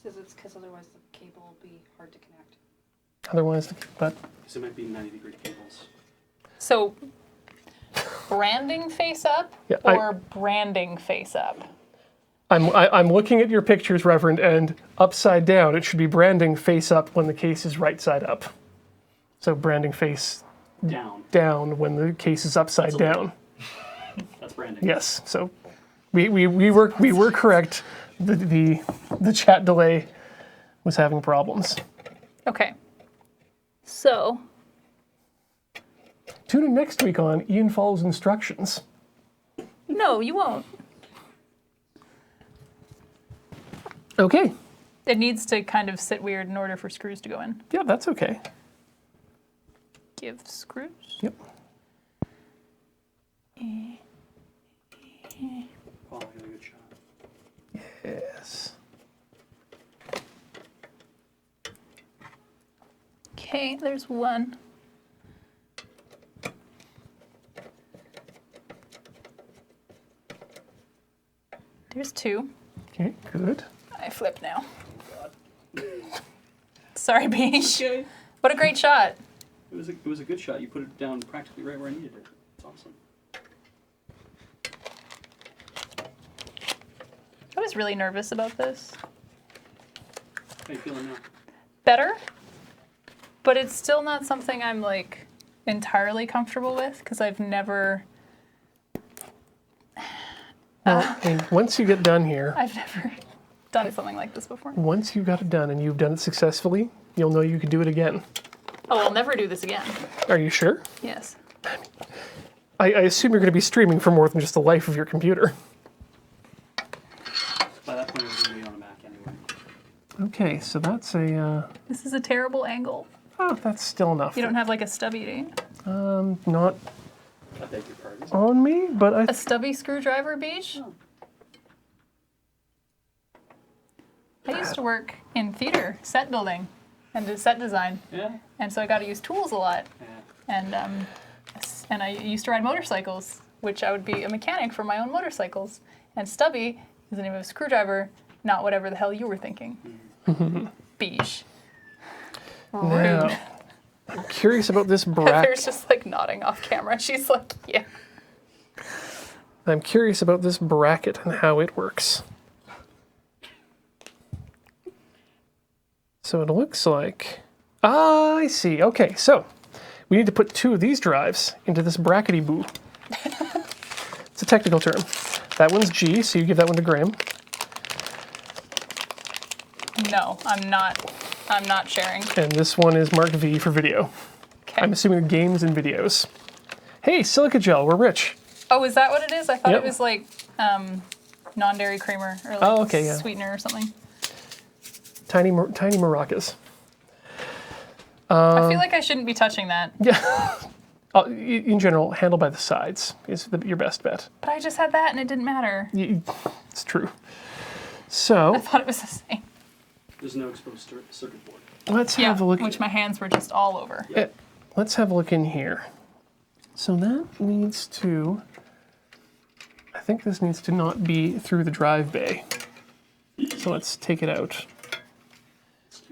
Speaker 5: Says it's because otherwise the cable will be hard to connect.
Speaker 1: Otherwise, but
Speaker 4: Because it might be 90-degree cables.
Speaker 2: So, branding face up
Speaker 1: Yeah,
Speaker 2: or branding face up?
Speaker 1: I'm looking at your pictures, Reverend, and upside down, it should be branding face up when the case is right side up. So branding face
Speaker 4: Down.
Speaker 1: down when the case is upside down.
Speaker 4: That's branding.
Speaker 1: Yes. So we were correct. The chat delay was having problems.
Speaker 2: Okay. So,
Speaker 1: Tune in next week on Ian follows instructions.
Speaker 2: no, you won't.
Speaker 1: Okay.
Speaker 2: It needs to kind of sit weird in order for screws to go in.
Speaker 1: Yeah, that's okay.
Speaker 2: Give screws.
Speaker 1: Yep.
Speaker 4: Oh, I got a good shot.
Speaker 1: Yes.
Speaker 2: Okay, there's one. There's two.
Speaker 1: Okay, good.
Speaker 2: I flip now. Sorry, Beach. What a great shot.
Speaker 4: It was a good shot. You put it down practically right where I needed it. It's awesome.
Speaker 2: I was really nervous about this.
Speaker 4: How you feeling now?
Speaker 2: Better, but it's still not something I'm like entirely comfortable with because I've never
Speaker 1: Well, I mean, once you get done here,
Speaker 2: done something like this before.
Speaker 1: once you've got it done and you've done it successfully, you'll know you can do it again.
Speaker 2: Oh, I'll never do this again.
Speaker 1: Are you sure?
Speaker 2: Yes.
Speaker 1: I assume you're going to be streaming for more than just the life of your computer.
Speaker 4: By that point, it was going to be on a Mac anyway.
Speaker 1: Okay, so that's a...
Speaker 2: This is a terrible angle.
Speaker 1: oh, that's still enough.
Speaker 2: You don't have like a stubby, do you?
Speaker 1: Not
Speaker 4: I beg your pardon.
Speaker 1: on me, but I...
Speaker 2: A stubby screwdriver, Beach?
Speaker 4: Oh.
Speaker 2: I used to work in theater, set building, and did set design,
Speaker 4: Yeah?
Speaker 2: and so I got to use tools a lot.
Speaker 4: Yeah.
Speaker 2: And I used to ride motorcycles, which I would be a mechanic for my own motorcycles. And stubby is the name of a screwdriver, not whatever the hell you were thinking. Beige. Rude.
Speaker 1: Now, I'm curious about this bracket.
Speaker 2: Heather's just like nodding off camera. She's like, yeah.
Speaker 1: I'm curious about this bracket and how it works. So it looks like... ah, I see. Okay, so we need to put two of these drives into this brackety boo. It's a technical term. That one's G, so you give that one to Graham.
Speaker 2: No, I'm not sharing.
Speaker 1: And this one is marked V for video.
Speaker 2: Okay.
Speaker 1: I'm assuming games and videos. Hey, silica gel, we're rich.
Speaker 2: Oh, is that what it is? I thought
Speaker 1: Yep.
Speaker 2: it was like non-dairy creamer or like
Speaker 1: Oh, okay, yeah.
Speaker 2: sweetener or something.
Speaker 1: Tiny maracas.
Speaker 2: I feel like I shouldn't be touching that.
Speaker 1: Yeah. In general, handle by the sides is your best bet.
Speaker 2: But I just had that and it didn't matter.
Speaker 1: It's true. So
Speaker 2: I thought it was the same.
Speaker 4: There's no exposed circuit board.
Speaker 1: let's
Speaker 2: Yeah,
Speaker 1: have a look.
Speaker 2: which my hands were just all over.
Speaker 1: Let's have a look in here. So that needs to... I think this needs to not be through the drive bay. So let's take it out.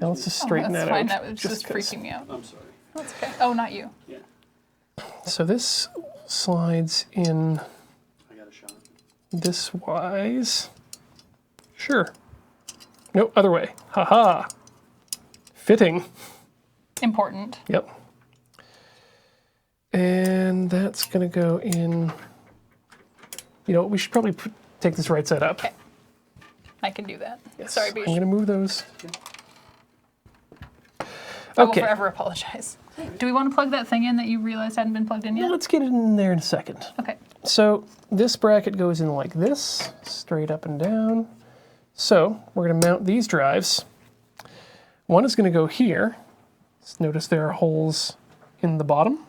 Speaker 1: Now let's just straighten
Speaker 2: That's
Speaker 1: that
Speaker 2: fine.
Speaker 1: out.
Speaker 2: That was just
Speaker 1: 'cause.
Speaker 2: freaking me out.
Speaker 4: I'm sorry.
Speaker 2: That's okay. Oh, not you.
Speaker 4: Yeah.
Speaker 1: So this slides in
Speaker 4: I got a shot.
Speaker 1: this wise. Sure. No, other way. Haha. Fitting.
Speaker 2: Important.
Speaker 1: Yep. And that's going to go in... you know, we should probably take this right side up.
Speaker 2: Okay. I can do that.
Speaker 1: Yes.
Speaker 2: Sorry,
Speaker 1: I'm
Speaker 2: Beach.
Speaker 1: going to move those.
Speaker 2: I will
Speaker 1: Okay.
Speaker 2: forever apologize. Do we want to plug that thing in that you realized hadn't been plugged in
Speaker 1: Well,
Speaker 2: yet?
Speaker 1: let's get it in there in a second.
Speaker 2: Okay.
Speaker 1: So this bracket goes in like this, straight up and down. So we're going to mount these drives. One is going to go here, So notice there are holes in the bottom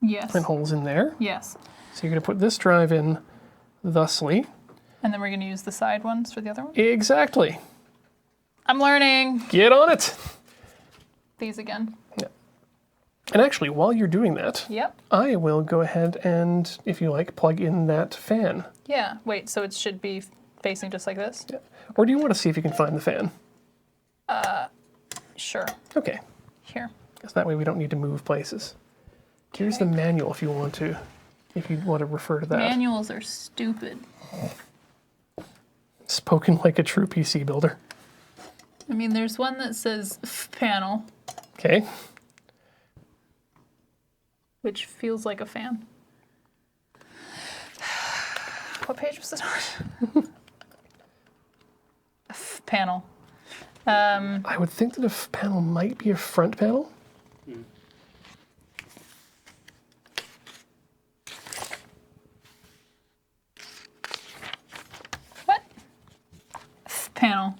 Speaker 2: Yes.
Speaker 1: and holes in there.
Speaker 2: Yes.
Speaker 1: So you're going to put this drive in thusly.
Speaker 2: And then we're going to use the side ones for the other one?
Speaker 1: Exactly.
Speaker 2: I'm learning.
Speaker 1: Get on it.
Speaker 2: These again.
Speaker 1: And actually, while you're doing that,
Speaker 2: Yep.
Speaker 1: I will go ahead and, if you like, plug in that fan.
Speaker 2: Yeah. Wait, so it should be facing just like this?
Speaker 1: Yeah. Or do you want to see if you can find the fan?
Speaker 2: Sure.
Speaker 1: Okay.
Speaker 2: Here.
Speaker 1: Because that way we don't need to move places. Here's the manual if you want to refer to that.
Speaker 2: Manuals are stupid.
Speaker 1: Spoken like a true PC builder.
Speaker 2: I mean, there's one that says panel,
Speaker 1: Okay.
Speaker 2: which feels like a fan. What page was it on? Panel.
Speaker 1: I would think that a panel might be a front panel.
Speaker 2: What? Panel.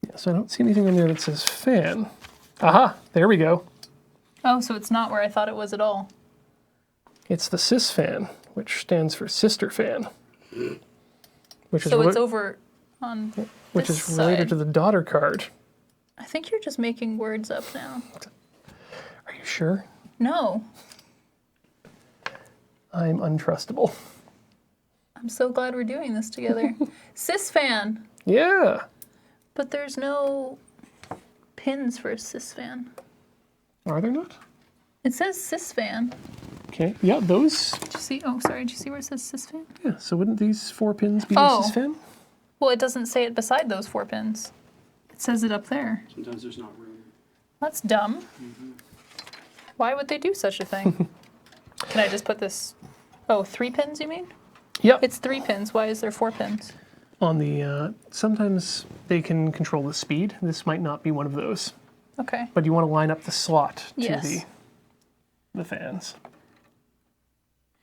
Speaker 1: Yeah, so I don't see anything on there that says fan. Aha, there we go.
Speaker 2: Oh, so it's not where I thought it was at all.
Speaker 1: It's the sys fan, which stands for sister fan. Which
Speaker 2: So
Speaker 1: is
Speaker 2: it's over on
Speaker 1: which
Speaker 2: this
Speaker 1: is related
Speaker 2: side.
Speaker 1: to the daughter card.
Speaker 2: I think you're just making words up now.
Speaker 1: Are you sure?
Speaker 2: No.
Speaker 1: I'm untrustable.
Speaker 2: I'm so glad we're doing this together. Cis fan.
Speaker 1: Yeah.
Speaker 2: But there's no pins for a cis fan.
Speaker 1: Are there not?
Speaker 2: It says cis fan.
Speaker 1: Okay. Yeah, those.
Speaker 2: Did you see? Oh, sorry. Did you see where it says cis fan?
Speaker 1: Yeah, so wouldn't these 4 pins be
Speaker 2: Oh.
Speaker 1: the sys fan?
Speaker 2: Well, it doesn't say it beside those 4 pins. It says it up there.
Speaker 4: Sometimes there's not room.
Speaker 2: That's dumb. Why would they do such a thing? Can I just put this? Oh, 3 pins, you mean?
Speaker 1: Yep.
Speaker 2: It's 3 pins. Why is there 4 pins?
Speaker 1: On the, sometimes they can control the speed. This might not be one of those.
Speaker 2: Okay.
Speaker 1: But you want to line up the slot to
Speaker 2: Yes.
Speaker 1: the fans.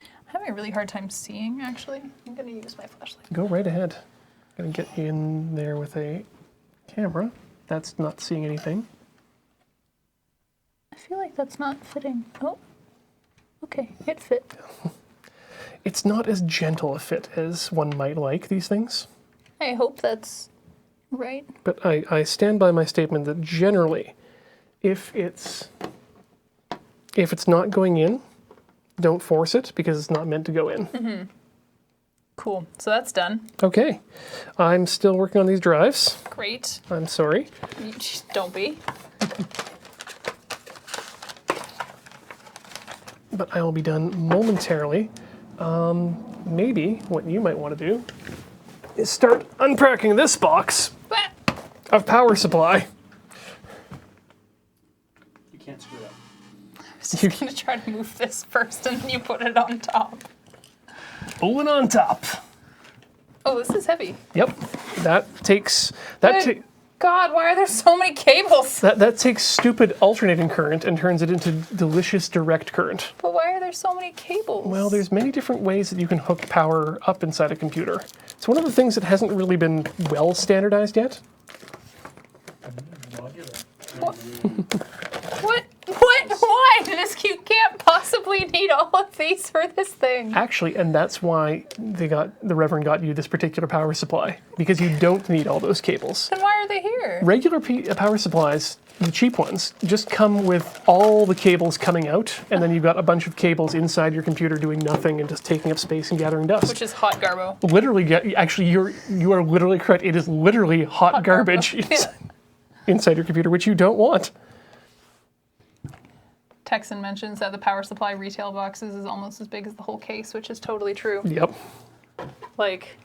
Speaker 2: I'm having a really hard time seeing, actually. I'm going to use my flashlight.
Speaker 1: Go right ahead. Gonna get you in there with a camera. That's not seeing anything.
Speaker 2: I feel like that's not fitting. Oh. Okay, it fit.
Speaker 1: It's not as gentle a fit as one might like, these things.
Speaker 2: I hope that's right.
Speaker 1: But I stand by my statement that generally, if it's not going in, don't force it because it's not meant to go in.
Speaker 2: Cool. So that's done.
Speaker 1: Okay. I'm still working on these drives.
Speaker 2: Great.
Speaker 1: I'm sorry.
Speaker 2: You just don't be.
Speaker 1: But I will be done momentarily. Maybe what you might want to do is start unpacking this box
Speaker 2: Bah!
Speaker 1: of power supply.
Speaker 4: You can't screw it up.
Speaker 2: I was just going to try to move this first and then you put it on top.
Speaker 1: Pulling on top.
Speaker 2: Oh, this is heavy.
Speaker 1: Yep. That takes that
Speaker 2: Good God, why are there so many cables?
Speaker 1: that takes stupid alternating current and turns it into delicious direct current.
Speaker 2: But why are there so many cables?
Speaker 1: Well, there's many different ways that you can hook power up inside a computer. It's one of the things that hasn't really been well standardized yet.
Speaker 2: What? Why? You can't possibly need all of these for this thing.
Speaker 1: Actually, and that's why the Reverend got you this particular power supply, because you don't need all those cables.
Speaker 2: Then why are they here?
Speaker 1: Regular power supplies, the cheap ones, just come with all the cables coming out, and then you've got a bunch of cables inside your computer doing nothing and just taking up space and gathering dust.
Speaker 2: Which is hot garbo.
Speaker 1: Literally, actually, you are literally correct. It is literally hot garbage inside your computer, which you don't want.
Speaker 2: Texan mentions that the power supply retail boxes is almost as big as the whole case, which is totally true.
Speaker 1: Yep.
Speaker 2: Like,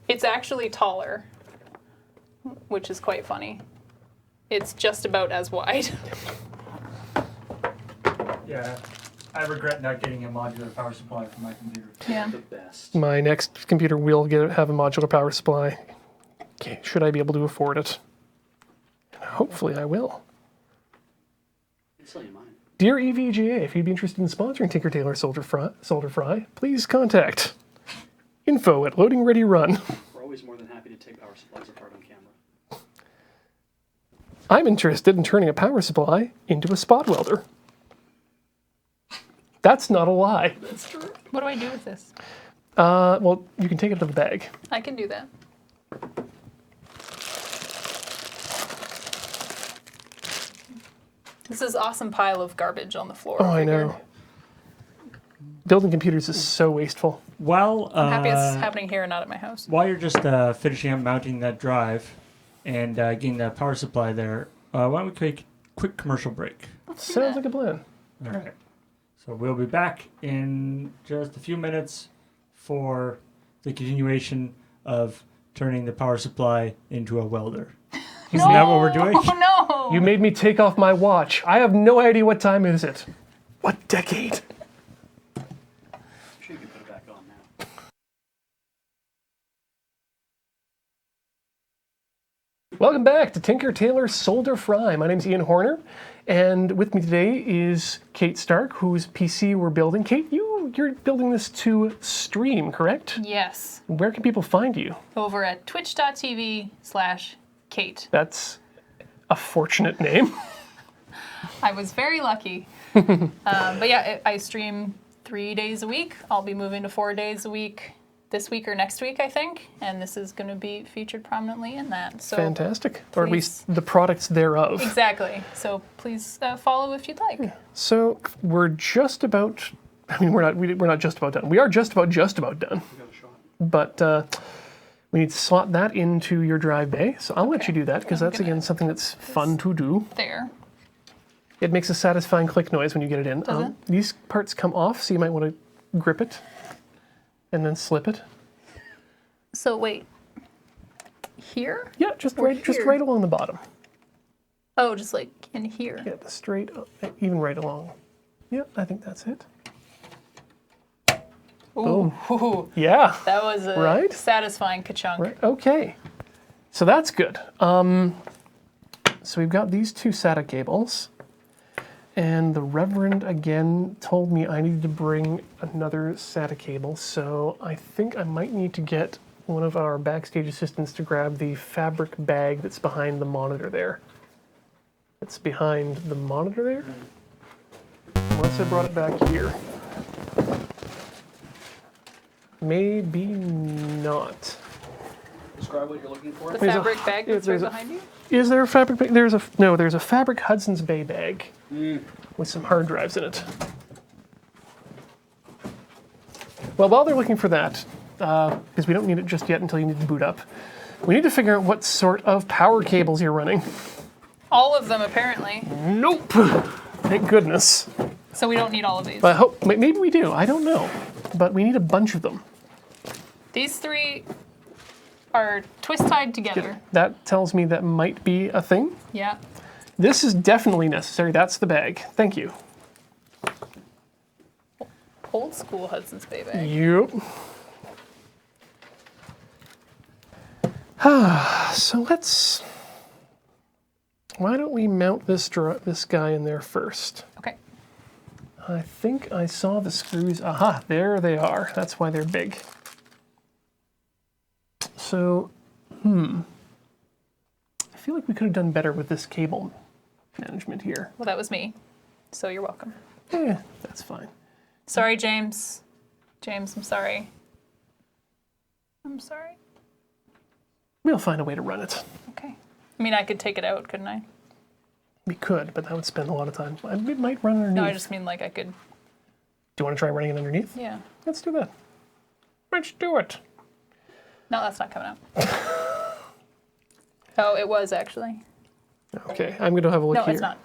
Speaker 2: it's actually taller, which is quite funny. It's just about as wide.
Speaker 3: Yeah, I regret not getting a modular power supply for my computer.
Speaker 2: Yeah.
Speaker 4: The best.
Speaker 1: My next computer will have a modular power supply. Okay, should I be able to afford it? Hopefully I will.
Speaker 4: I'll tell you mine.
Speaker 1: Dear EVGA, if you'd be interested in sponsoring Tinker Tailor Soldier Fry, please contact info@loadingreadyrun.
Speaker 4: We're always more than happy to take power supplies apart on camera.
Speaker 1: I'm interested in turning a power supply into a spot welder. That's not a lie.
Speaker 2: That's true. What do I do with this?
Speaker 1: Well, you can take it to the bag.
Speaker 2: I can do that. This is awesome pile of garbage on the floor.
Speaker 1: Oh,
Speaker 2: over
Speaker 1: I
Speaker 2: here.
Speaker 1: know. Building computers is so wasteful.
Speaker 3: While
Speaker 2: I'm happy it's happening here and not at my house.
Speaker 3: while you're just finishing up mounting that drive and getting that power supply there, why don't we take a quick commercial break?
Speaker 1: Sounds like a plan.
Speaker 3: All right. So we'll be back in just a few minutes for the continuation of turning the power supply into a welder. Isn't that what we're doing?
Speaker 2: Oh no!
Speaker 1: You made me take off my watch. I have no idea what time is it. What decade?
Speaker 4: I'm sure you can put it back on now.
Speaker 1: Welcome back to Tinker, Tailor, Solder, Fry. My name's Ian Horner, and with me today is Kate Stark, whose PC we're building. Kate, you're building this to stream, correct?
Speaker 2: Yes.
Speaker 1: Where can people find you?
Speaker 2: Over at twitch.tv/Kate.
Speaker 1: That's a fortunate name.
Speaker 2: I was very lucky. But yeah, I stream 3 days a week. I'll be moving to 4 days a week this week or next week, I think. And this is going to be featured prominently in that. So
Speaker 1: Fantastic. Or at
Speaker 2: please.
Speaker 1: least the products thereof.
Speaker 2: Exactly. So please follow if you'd like.
Speaker 1: So we're just about, I mean, we're not just about done. We are just about done.
Speaker 4: We got a shot.
Speaker 1: But we need to slot that into your drive bay. So I'll let you do that because that's,
Speaker 2: gonna-
Speaker 1: again, something that's fun to do.
Speaker 2: There.
Speaker 1: It makes a satisfying click noise when you get it in.
Speaker 2: Does it?
Speaker 1: These parts come off, so you might want to grip it and then slip it.
Speaker 2: So wait. Here?
Speaker 1: Yeah, just
Speaker 2: Or
Speaker 1: right
Speaker 2: here?
Speaker 1: along the bottom.
Speaker 2: Oh, just like in here.
Speaker 1: Yeah, the straight, even right along. Yeah, I think that's it.
Speaker 2: Ooh. Ooh.
Speaker 1: Yeah.
Speaker 2: That was a
Speaker 1: Right?
Speaker 2: satisfying ka-chunk.
Speaker 1: Right. Okay. So that's good. So we've got these two SATA cables. And the Reverend, again, told me I needed to bring another SATA cable. So I think I might need to get one of our backstage assistants to grab the fabric bag that's behind the monitor there. It's behind the monitor there? Unless I brought it back here. Maybe not.
Speaker 4: Describe what you're looking for.
Speaker 2: The
Speaker 1: There's a-
Speaker 2: fabric bag
Speaker 1: yeah,
Speaker 2: that's right
Speaker 1: there's a-
Speaker 2: behind you?
Speaker 1: Is there a fabric bag? There's a fabric Hudson's Bay bag with some hard drives in it. Well, while they're looking for that, because we don't need it just yet until you need to boot up, we need to figure out what sort of power cables you're running.
Speaker 2: All of them, apparently.
Speaker 1: Nope. Thank goodness.
Speaker 2: So we don't need all of these.
Speaker 1: But I hope maybe we do. I don't know, but we need a bunch of them.
Speaker 2: These three are twist tied together.
Speaker 1: That tells me that might be a thing.
Speaker 2: Yeah.
Speaker 1: This is definitely necessary. That's the bag. Thank you.
Speaker 2: Old school Hudson's Bay bag.
Speaker 1: Yep. So let's. Why don't we mount this guy in there first?
Speaker 2: Okay.
Speaker 1: I think I saw the screws. Aha, there they are. That's why they're big. So, I feel like we could have done better with this cable management here.
Speaker 2: Well, that was me. So you're welcome.
Speaker 1: That's fine.
Speaker 2: Sorry, James. James, I'm sorry. I'm sorry.
Speaker 1: We'll find a way to run it.
Speaker 2: Okay. I mean, I could take it out, couldn't I?
Speaker 1: We could, but that would spend a lot of time. It might run underneath.
Speaker 2: No, I just mean like I could.
Speaker 1: Do you want to try running it underneath?
Speaker 2: Yeah.
Speaker 1: Let's do that. Let's do it.
Speaker 2: No, that's not coming out. Oh, it was actually.
Speaker 1: Okay, I'm going to have a look
Speaker 2: No,
Speaker 1: here.
Speaker 2: it's not.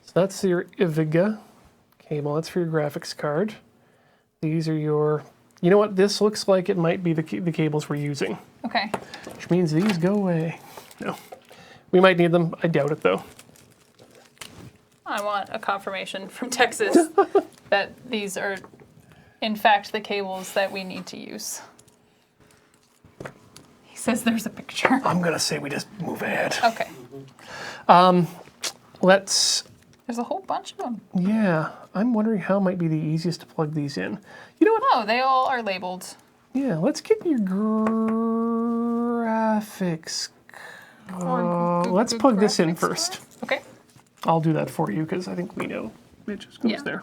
Speaker 1: So that's your IVGA cable. That's for your graphics card. These are your... You know what? This looks like it might be the cables we're using,
Speaker 2: Okay.
Speaker 1: which means these go away. No. We might need them. I doubt it, though.
Speaker 2: I want a confirmation from Texas that these are, in fact, the cables that we need to use. He says there's a picture.
Speaker 1: I'm going to say we just move ahead.
Speaker 2: Okay.
Speaker 1: Let's...
Speaker 2: There's a whole bunch of them.
Speaker 1: Yeah, I'm wondering how might be the easiest to plug these in. You know what?
Speaker 2: Oh, they all are labeled.
Speaker 1: Yeah, let's get your graphics.
Speaker 2: Or
Speaker 1: let's plug this in first.
Speaker 2: Okay.
Speaker 1: I'll do that for you because I think we know it just goes
Speaker 2: Yeah.
Speaker 1: there.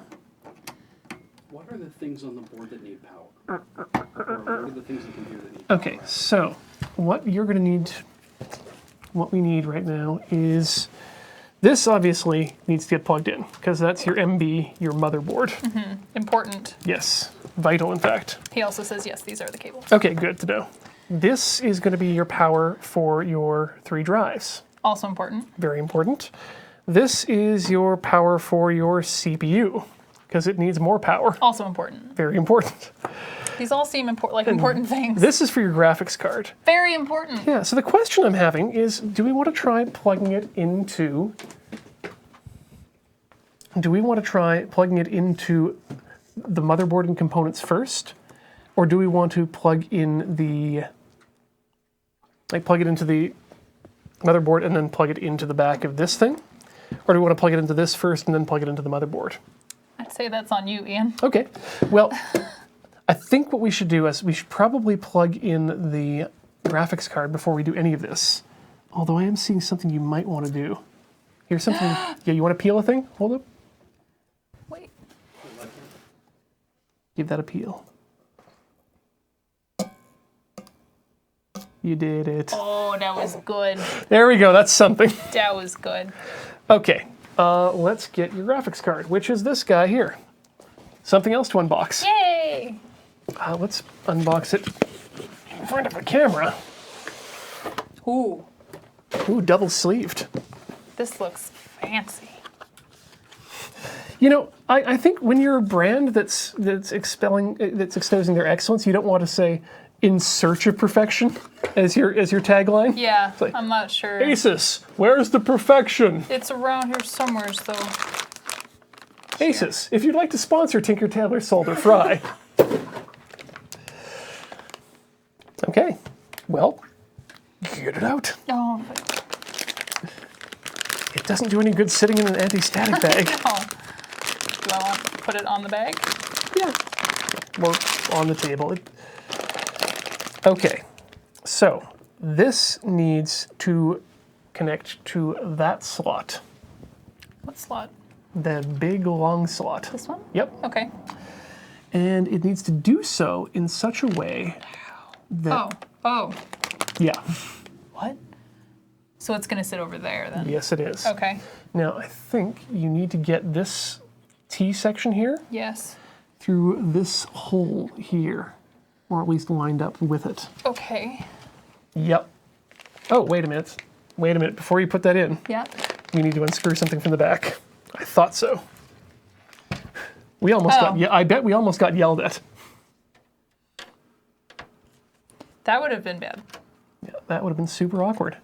Speaker 4: What are the things on the board that need power? Or what are the things in the computer that need
Speaker 1: Okay,
Speaker 4: power?
Speaker 1: so what you're going to need, what we need right now is this obviously needs to get plugged in because that's your MB, your motherboard.
Speaker 2: Important.
Speaker 1: Yes, vital in fact.
Speaker 2: He also says, yes, these are the cables.
Speaker 1: Okay, good to know. This is going to be your power for your 3 drives.
Speaker 2: Also important.
Speaker 1: Very important. This is your power for your CPU because it needs more power.
Speaker 2: Also important.
Speaker 1: Very important.
Speaker 2: These all seem important things.
Speaker 1: This is for your graphics card.
Speaker 2: Very important.
Speaker 1: Yeah, so the question I'm having is, do we want to try plugging it into the motherboard and components first? Or do we want to plug in plug it into the motherboard and then plug it into the back of this thing? Or do we want to plug it into this first and then plug it into the motherboard?
Speaker 2: I'd say that's on you, Ian.
Speaker 1: Okay, well, I think what we should do is we should probably plug in the graphics card before we do any of this. Although I am seeing something you might want to do. Here's something, yeah, you want to peel a thing? Hold up.
Speaker 2: Wait.
Speaker 1: Give that a peel. You did it.
Speaker 2: Oh, that was good.
Speaker 1: There we go, that's something.
Speaker 2: That was good.
Speaker 1: Okay, let's get your graphics card, which is this guy here. Something else to unbox.
Speaker 2: Yay!
Speaker 1: Let's unbox it in front of a camera.
Speaker 2: Ooh,
Speaker 1: Ooh, double sleeved.
Speaker 2: this looks fancy.
Speaker 1: You know, I think when you're a brand that's exposing their excellence, you don't want to say "in search of perfection" as your tagline.
Speaker 2: Yeah,
Speaker 1: like,
Speaker 2: I'm not sure.
Speaker 1: Asus, where's the perfection?
Speaker 2: It's around here somewhere, though.
Speaker 1: Asus, if you'd like to sponsor Tinker Tailor Solder Fry. Okay, well, get it out.
Speaker 2: Oh,
Speaker 1: It doesn't do any good sitting in an anti-static bag.
Speaker 2: oh. Do I want to put it on the bag?
Speaker 1: Yeah. Or on the table. Okay, so this needs to connect to that slot.
Speaker 2: What slot?
Speaker 1: The big long slot.
Speaker 2: This one?
Speaker 1: Yep.
Speaker 2: Okay.
Speaker 1: And it needs to do so in such a way that...
Speaker 2: Oh.
Speaker 1: Yeah.
Speaker 2: What? So it's going to sit over there then?
Speaker 1: Yes, it is.
Speaker 2: Okay.
Speaker 1: Now, I think you need to get this T section here
Speaker 2: Yes.
Speaker 1: through this hole here, or at least lined up with it.
Speaker 2: Okay.
Speaker 1: Yep. Oh, wait a minute. Wait a minute. Before you put that in,
Speaker 2: Yeah.
Speaker 1: we need to unscrew something from the back. I thought so. We almost got... Yeah, I bet we almost got yelled at.
Speaker 2: That would have been bad.
Speaker 1: Yeah, that would have been super awkward.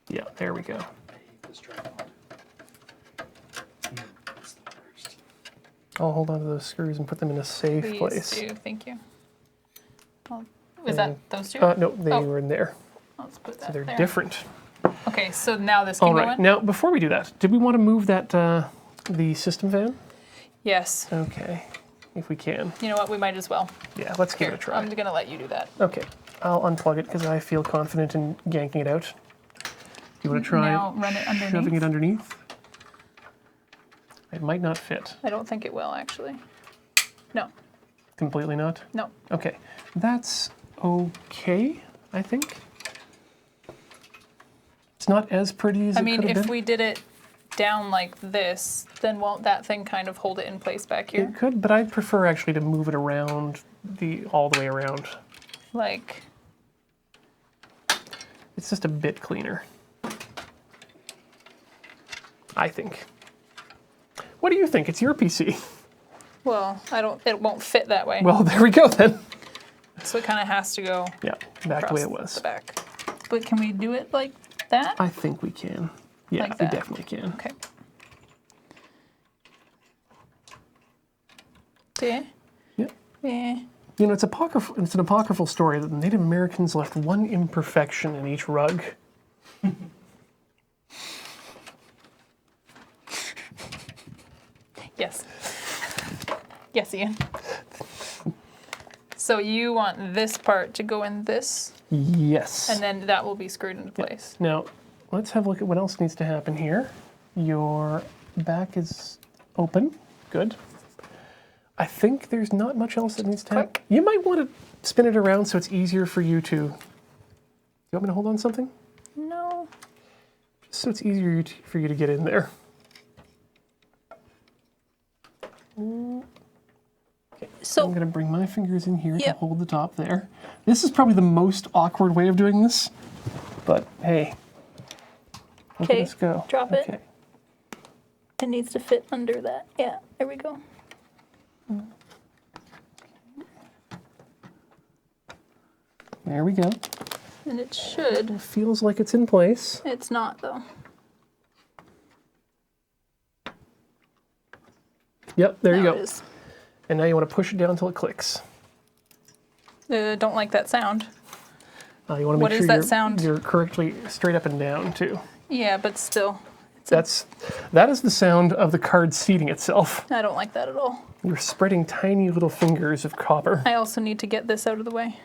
Speaker 1: Yeah, there we go.
Speaker 4: I hate this tripod. It's the worst.
Speaker 1: I'll hold on to those screws and put them in a safe
Speaker 2: Please
Speaker 1: place.
Speaker 2: do. Thank you. Well, was that those two?
Speaker 1: No, they
Speaker 2: Oh.
Speaker 1: were in there.
Speaker 2: Let's put that
Speaker 1: So they're
Speaker 2: there.
Speaker 1: different.
Speaker 2: Okay, so now this can
Speaker 1: All
Speaker 2: go
Speaker 1: right.
Speaker 2: in?
Speaker 1: Now, before we do that, did we want to move that the system fan?
Speaker 2: Yes.
Speaker 1: Okay, if we can.
Speaker 2: You know what? We might as well.
Speaker 1: Yeah, let's give
Speaker 2: Here,
Speaker 1: it a try.
Speaker 2: I'm going to let you do that.
Speaker 1: Okay, I'll unplug it because I feel confident in yanking it out. Do you want to try
Speaker 2: Now run it
Speaker 1: shoving
Speaker 2: underneath?
Speaker 1: it underneath? It might not fit.
Speaker 2: I don't think it will, actually. No.
Speaker 1: Completely not?
Speaker 2: No.
Speaker 1: Okay, that's okay, I think. It's not as pretty as
Speaker 2: I
Speaker 1: it
Speaker 2: mean,
Speaker 1: could have
Speaker 2: if
Speaker 1: been.
Speaker 2: we did it down like this, then won't that thing kind of hold it in place back here?
Speaker 1: It could, but I'd prefer actually to move it around all the way around.
Speaker 2: Like,
Speaker 1: It's just a bit cleaner, I think. What do you think? It's your PC.
Speaker 2: well, it won't fit that way.
Speaker 1: Well, there we go then.
Speaker 2: So it kind of has to go
Speaker 1: Yeah, back the
Speaker 2: across
Speaker 1: way it was.
Speaker 2: the back. But can we do it like that?
Speaker 1: I think we can. Yeah,
Speaker 2: Like
Speaker 1: we
Speaker 2: that.
Speaker 1: definitely can.
Speaker 2: Okay. Yeah.
Speaker 1: Yeah.
Speaker 2: Yeah.
Speaker 1: You know, it's an apocryphal story that the Native Americans left one imperfection in each rug.
Speaker 2: Yes. Yes, Ian. So you want this part to go in this,
Speaker 1: Yes.
Speaker 2: and then that will be screwed into place.
Speaker 1: Now, let's have a look at what else needs to happen here. Your back is open. Good. I think there's not much else that needs to happen.
Speaker 2: Quick.
Speaker 1: You might want to spin it around so it's easier for you to... You want me to hold on something?
Speaker 2: No.
Speaker 1: Just so it's easier for you to get in there. Okay,
Speaker 2: So
Speaker 1: I'm going to bring my fingers in here to
Speaker 2: Yep.
Speaker 1: hold the top there. This is probably the most awkward way of doing this, but hey. Look at
Speaker 2: Okay,
Speaker 1: this go.
Speaker 2: drop it.
Speaker 1: Okay.
Speaker 2: it needs to fit under that. Yeah, there we go.
Speaker 1: There we go.
Speaker 2: And it should.
Speaker 1: It feels like it's in place.
Speaker 2: It's not though.
Speaker 1: Yep, there you
Speaker 2: Now
Speaker 1: go.
Speaker 2: it is.
Speaker 1: And now you want to push it down until it clicks.
Speaker 2: Don't like that sound.
Speaker 1: You want to
Speaker 2: What
Speaker 1: make
Speaker 2: is
Speaker 1: sure
Speaker 2: that
Speaker 1: you're,
Speaker 2: sound?
Speaker 1: you're correctly straight up and down too.
Speaker 2: Yeah, but still,
Speaker 1: That is the sound of the card seating itself.
Speaker 2: I don't like that at all.
Speaker 1: You're spreading tiny little fingers of copper.
Speaker 2: I also need to get this out of the way.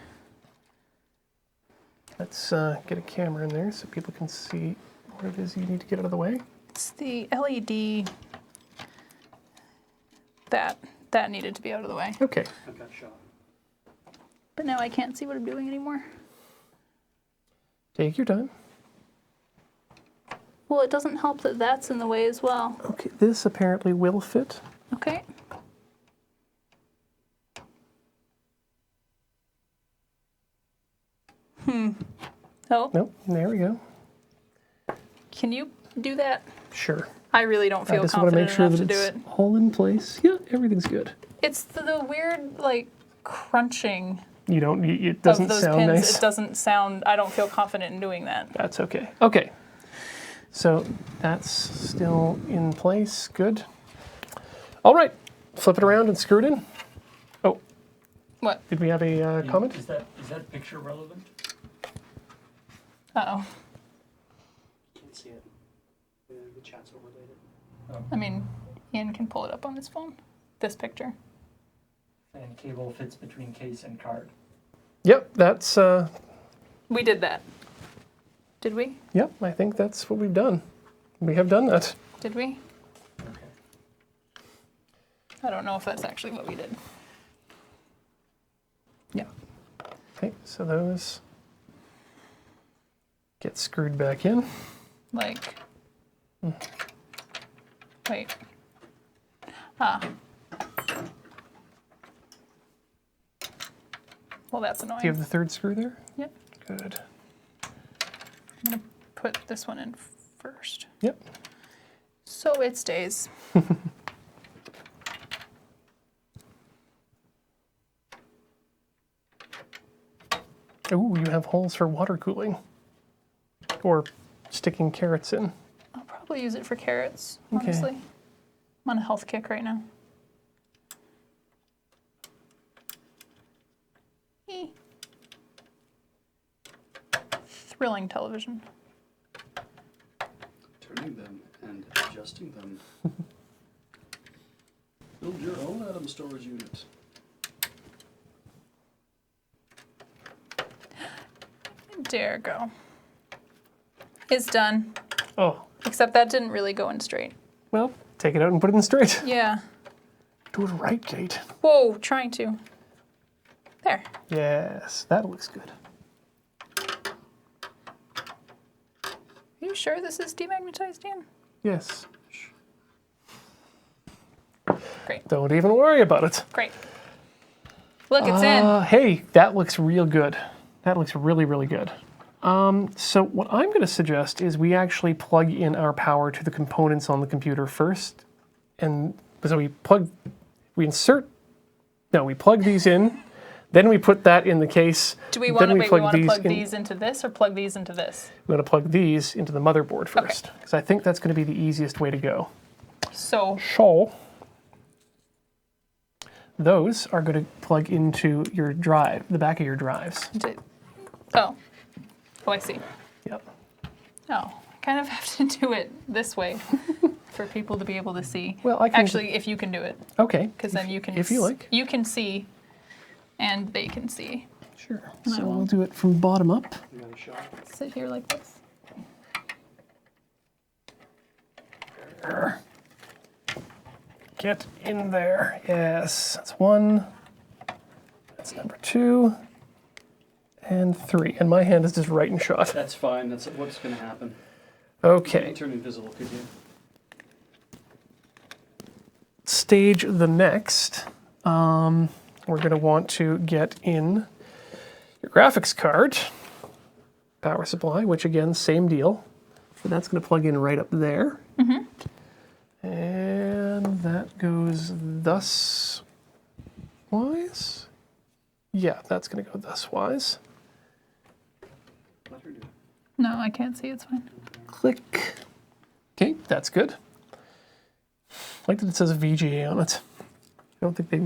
Speaker 1: Let's get a camera in there so people can see what it is you need to get out of the way.
Speaker 2: It's the LED. That needed to be out of the way.
Speaker 1: Okay.
Speaker 4: I got shot.
Speaker 2: But now I can't see what I'm doing anymore.
Speaker 1: Take your time.
Speaker 2: Well, it doesn't help that that's in the way as well.
Speaker 1: Okay, this apparently will fit.
Speaker 2: Okay. Oh,
Speaker 1: Nope, there we go.
Speaker 2: can you do that?
Speaker 1: Sure.
Speaker 2: I really don't
Speaker 1: I
Speaker 2: feel
Speaker 1: just want to
Speaker 2: confident
Speaker 1: make sure
Speaker 2: enough
Speaker 1: that
Speaker 2: to do
Speaker 1: it's
Speaker 2: it.
Speaker 1: all in place. Yeah, everything's good.
Speaker 2: It's the weird, like, crunching
Speaker 1: You don't, it
Speaker 2: of
Speaker 1: doesn't
Speaker 2: those
Speaker 1: sound
Speaker 2: pins.
Speaker 1: nice.
Speaker 2: It doesn't sound, I don't feel confident in doing that.
Speaker 1: That's okay. Okay. So that's still in place. Good. All right. Flip it around and screw it in. Oh,
Speaker 2: What?
Speaker 1: did we have a comment?
Speaker 3: Is that picture relevant?
Speaker 2: Uh-oh.
Speaker 4: Can't see it. The chat's overlaid.
Speaker 2: I mean, Ian can pull it up on his phone. This picture.
Speaker 3: And cable fits between case and card.
Speaker 1: Yep, that's,
Speaker 2: We did that. Did we?
Speaker 1: yep, I think that's what we've done. We have done that.
Speaker 2: Did we?
Speaker 3: Okay.
Speaker 2: I don't know if that's actually what we did. Yeah.
Speaker 1: Okay, so those get screwed back in.
Speaker 2: Like. Wait. Ah. Well, that's annoying.
Speaker 1: Do you have the third screw there?
Speaker 2: Yep.
Speaker 1: Good.
Speaker 2: I'm gonna put this one in first.
Speaker 1: Yep.
Speaker 2: So it stays.
Speaker 1: Ooh, you have holes for water cooling. Or sticking carrots in.
Speaker 2: I'll probably use it for carrots,
Speaker 1: Okay.
Speaker 2: honestly. I'm on a health kick right now. Eh. Thrilling television.
Speaker 4: Turning them and adjusting them. Build your own atom storage unit.
Speaker 2: There go. It's done.
Speaker 1: Oh,
Speaker 2: Except that didn't really go in straight.
Speaker 1: well, take it out and put it in straight.
Speaker 2: Yeah.
Speaker 1: Do it right, Kate.
Speaker 2: Whoa, trying to. There.
Speaker 1: Yes, that looks good.
Speaker 2: Are you sure this is demagnetized, Ian?
Speaker 1: Yes.
Speaker 2: Great.
Speaker 1: Don't even worry about it.
Speaker 2: Great. Look, it's in.
Speaker 1: Hey, that looks real good. That looks really, really good. So what I'm going to suggest is we actually plug in our power to the components on the computer first. And so we plug these in, then we put that in the case.
Speaker 2: Do we
Speaker 1: then
Speaker 2: want to wait? We want to
Speaker 1: these
Speaker 2: plug
Speaker 1: in-
Speaker 2: these into this or plug these into this?
Speaker 1: We want to plug these into the motherboard first, because I think that's going to be the easiest way to go.
Speaker 2: So,
Speaker 1: So those are going to plug into your drive, the back of your drives.
Speaker 2: oh, I see.
Speaker 1: Yep.
Speaker 2: Oh, I kind of have to do it this way for people to be able to see.
Speaker 1: Well, I can
Speaker 2: Actually, if you can do it,
Speaker 1: Okay.
Speaker 2: because then you can.
Speaker 1: if you like.
Speaker 2: You can see and they can see.
Speaker 1: Sure. So we'll do it from bottom up.
Speaker 4: You got a shot?
Speaker 2: Sit here like this.
Speaker 1: Get in there. Yes. That's 1. That's number 2. And 3. And my hand is just right in shot.
Speaker 4: That's fine. That's what's going to happen.
Speaker 1: Okay.
Speaker 4: You turn invisible, could you?
Speaker 1: Stage the next. We're going to want to get in your graphics card, power supply, which again, same deal. So that's going to plug in right up there. And that goes thus wise. Yeah, that's going to go thus wise.
Speaker 4: Let her do it.
Speaker 2: No, I can't see. It's fine.
Speaker 1: Click. Okay, that's good. I like that it says VGA on it. I don't think they...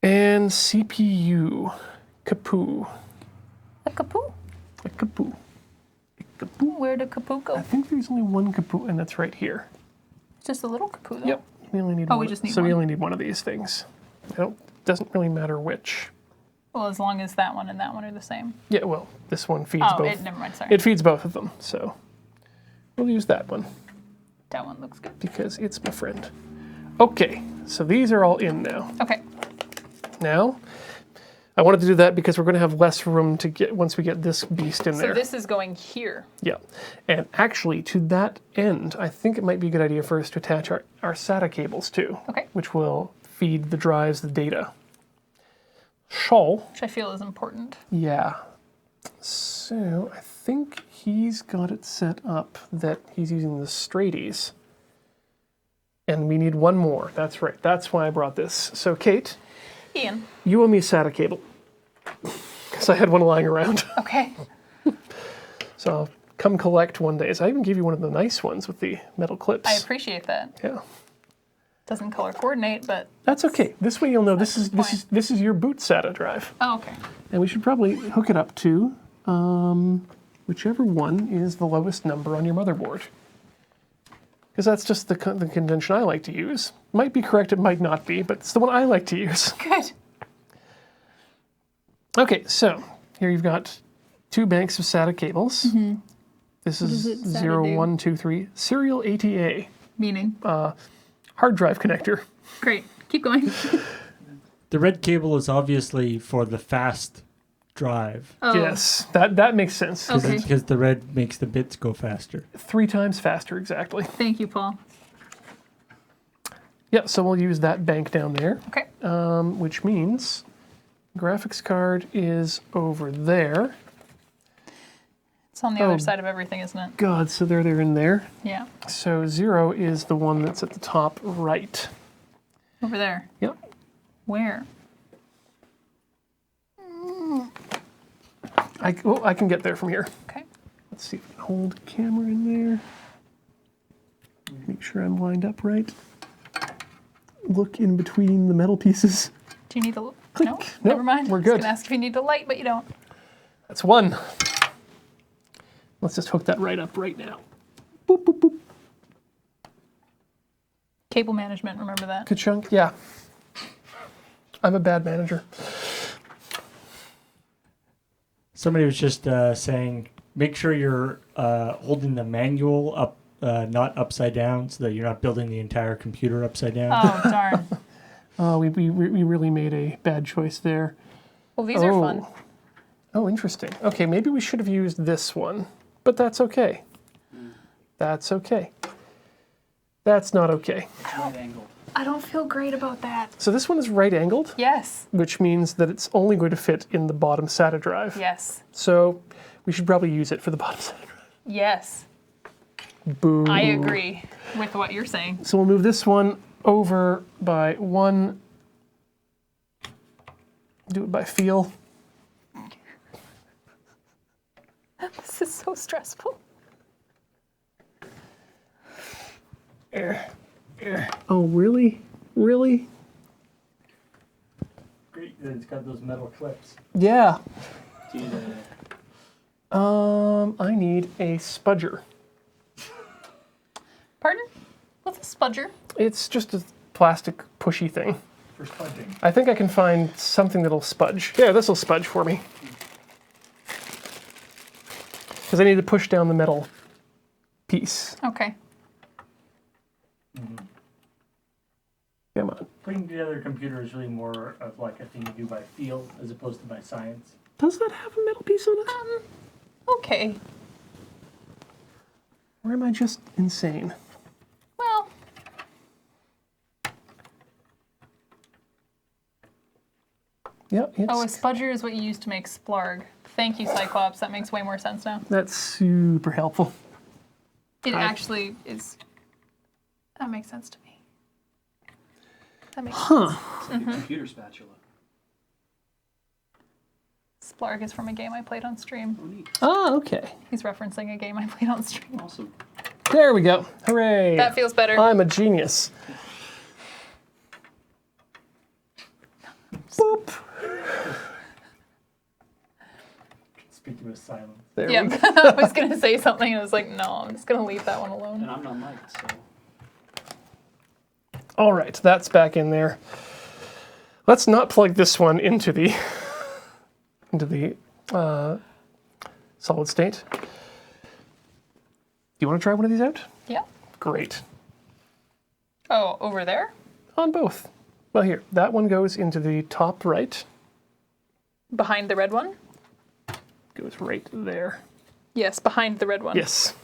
Speaker 1: And CPU. Kapoo.
Speaker 2: A kapoo.
Speaker 1: A kapoo. A kapoo.
Speaker 2: Where did kapoo go?
Speaker 1: I think there's only one kapoo, and that's right here.
Speaker 2: Just a little kapoo, though.
Speaker 1: Yep. We only need
Speaker 2: Oh,
Speaker 1: one.
Speaker 2: we just need
Speaker 1: so we
Speaker 2: one.
Speaker 1: only need one of these things. Doesn't really matter which.
Speaker 2: Well, as long as that one and that one are the same.
Speaker 1: Yeah, well, this one feeds
Speaker 2: Oh,
Speaker 1: both.
Speaker 2: never mind. Sorry.
Speaker 1: It feeds both of them, so we'll use that one
Speaker 2: That one looks good.
Speaker 1: because it's my friend. Okay, so these are all in now.
Speaker 2: Okay.
Speaker 1: Now, I wanted to do that because we're going to have less room to get once we get this beast in
Speaker 2: So
Speaker 1: there.
Speaker 2: this is going here.
Speaker 1: Yeah, and actually to that end, I think it might be a good idea for us to attach our SATA cables too.
Speaker 2: Okay.
Speaker 1: Which will feed the drives the data.
Speaker 2: Which I feel is important.
Speaker 1: Yeah. So I think he's got it set up that he's using the straighties. And we need one more. That's right. That's why I brought this. So Kate,
Speaker 2: Ian.
Speaker 1: you owe me a SATA cable. Because I had one lying around.
Speaker 2: Okay.
Speaker 1: So I'll come collect one day. So I even gave you one of the nice ones with the metal clips.
Speaker 2: I appreciate that.
Speaker 1: Yeah.
Speaker 2: Doesn't color coordinate, but
Speaker 1: That's okay. This way you'll know this is
Speaker 2: point.
Speaker 1: this is your boot SATA drive.
Speaker 2: oh, okay.
Speaker 1: And we should probably hook it up to whichever one is the lowest number on your motherboard. Because that's just the convention I like to use. Might be correct, it might not be, but it's the one I like to use.
Speaker 2: Good.
Speaker 1: Okay, so here you've got 2 banks of SATA cables. This is
Speaker 2: does it SATA
Speaker 1: 0,
Speaker 2: do?
Speaker 1: 1, 2, 3. Serial ATA.
Speaker 2: Meaning.
Speaker 1: Hard drive connector.
Speaker 2: Great. Keep going.
Speaker 3: The red cable is obviously for the fast drive.
Speaker 2: Oh.
Speaker 1: Yes, that makes sense.
Speaker 2: Okay.
Speaker 3: Because the red makes the bits go faster.
Speaker 1: 3 times faster, exactly.
Speaker 2: Thank you, Paul.
Speaker 1: Yeah, so we'll use that bank down there.
Speaker 2: Okay.
Speaker 1: Which means graphics card is over there.
Speaker 2: It's on the other side of everything, isn't it?
Speaker 1: God, so they're in there.
Speaker 2: Yeah.
Speaker 1: So 0 is the one that's at the top right.
Speaker 2: Over there.
Speaker 1: Yep.
Speaker 2: Where?
Speaker 1: I can get there from here.
Speaker 2: Okay.
Speaker 1: Let's see if I can hold camera in there. Make sure I'm lined up right. Look in between the metal pieces.
Speaker 2: Do you need a...
Speaker 1: Click.
Speaker 2: No?
Speaker 1: Nope,
Speaker 2: Never mind.
Speaker 1: we're
Speaker 2: I was
Speaker 1: good.
Speaker 2: going to ask if you need a light, but you don't.
Speaker 1: That's 1. Let's just hook that right up right now. Boop, boop, boop.
Speaker 2: Cable management, remember that.
Speaker 1: Ka-chunk, yeah. I'm a bad manager.
Speaker 3: Somebody was just saying, make sure you're holding the manual up, not upside down, so that you're not building the entire computer upside down.
Speaker 2: Oh, darn.
Speaker 1: Oh, we really made a bad choice there.
Speaker 2: Well, these are fun.
Speaker 1: Oh, interesting. Okay, maybe we should have used this one, but that's okay. That's okay. That's not okay.
Speaker 4: It's right angled.
Speaker 2: I don't feel great about that.
Speaker 1: So this one is right angled,
Speaker 2: Yes.
Speaker 1: which means that it's only going to fit in the bottom SATA drive.
Speaker 2: Yes.
Speaker 1: So we should probably use it for the bottom SATA drive.
Speaker 2: Yes.
Speaker 1: Boo.
Speaker 2: I agree with what you're saying.
Speaker 1: So we'll move this one over by 1. Do it by feel.
Speaker 2: This is so stressful.
Speaker 1: Oh, really? Really?
Speaker 3: Great, it's got those metal clips.
Speaker 1: Yeah.
Speaker 4: Do you need
Speaker 1: I need a spudger.
Speaker 2: Pardon? What's a spudger?
Speaker 1: It's just a plastic pushy thing.
Speaker 3: for spudging.
Speaker 1: I think I can find something that'll spudge. Yeah, this will spudge for me. Because I need to push down the metal piece.
Speaker 2: Okay.
Speaker 1: Come on.
Speaker 3: Putting together a computer is really more of like a thing you do by feel as opposed to by science.
Speaker 1: Does that have a metal piece on it?
Speaker 2: Okay.
Speaker 1: Or am I just insane?
Speaker 2: Well,
Speaker 1: Yeah, it's,
Speaker 2: oh, a spudger is what you use to make splarg. Thank you, Cyclops. That makes way more sense now.
Speaker 1: that's super helpful.
Speaker 2: It actually is. That makes sense to me. That makes sense.
Speaker 4: It's like a computer spatula.
Speaker 2: Splarg is from a game I played on stream.
Speaker 4: Oh, neat.
Speaker 1: Ah, okay.
Speaker 2: He's referencing a game I played on stream.
Speaker 4: Awesome.
Speaker 1: There we go. Hooray.
Speaker 2: That feels better.
Speaker 1: I'm a genius. Boop.
Speaker 3: Conspicuous silence.
Speaker 1: There we
Speaker 2: Yeah,
Speaker 1: go.
Speaker 2: I was going to say something and I was like, no, I'm just going to leave that one alone.
Speaker 4: And I'm not mic'd, so.
Speaker 1: All right, that's back in there. Let's not plug this one into the solid state. Do you want to try one of these out?
Speaker 2: Yeah.
Speaker 1: Great.
Speaker 2: Oh, over there?
Speaker 1: On both. Well, here, that one goes into the top right.
Speaker 2: Behind the red one?
Speaker 1: Goes right there.
Speaker 2: Yes, behind the red one.
Speaker 1: Yes.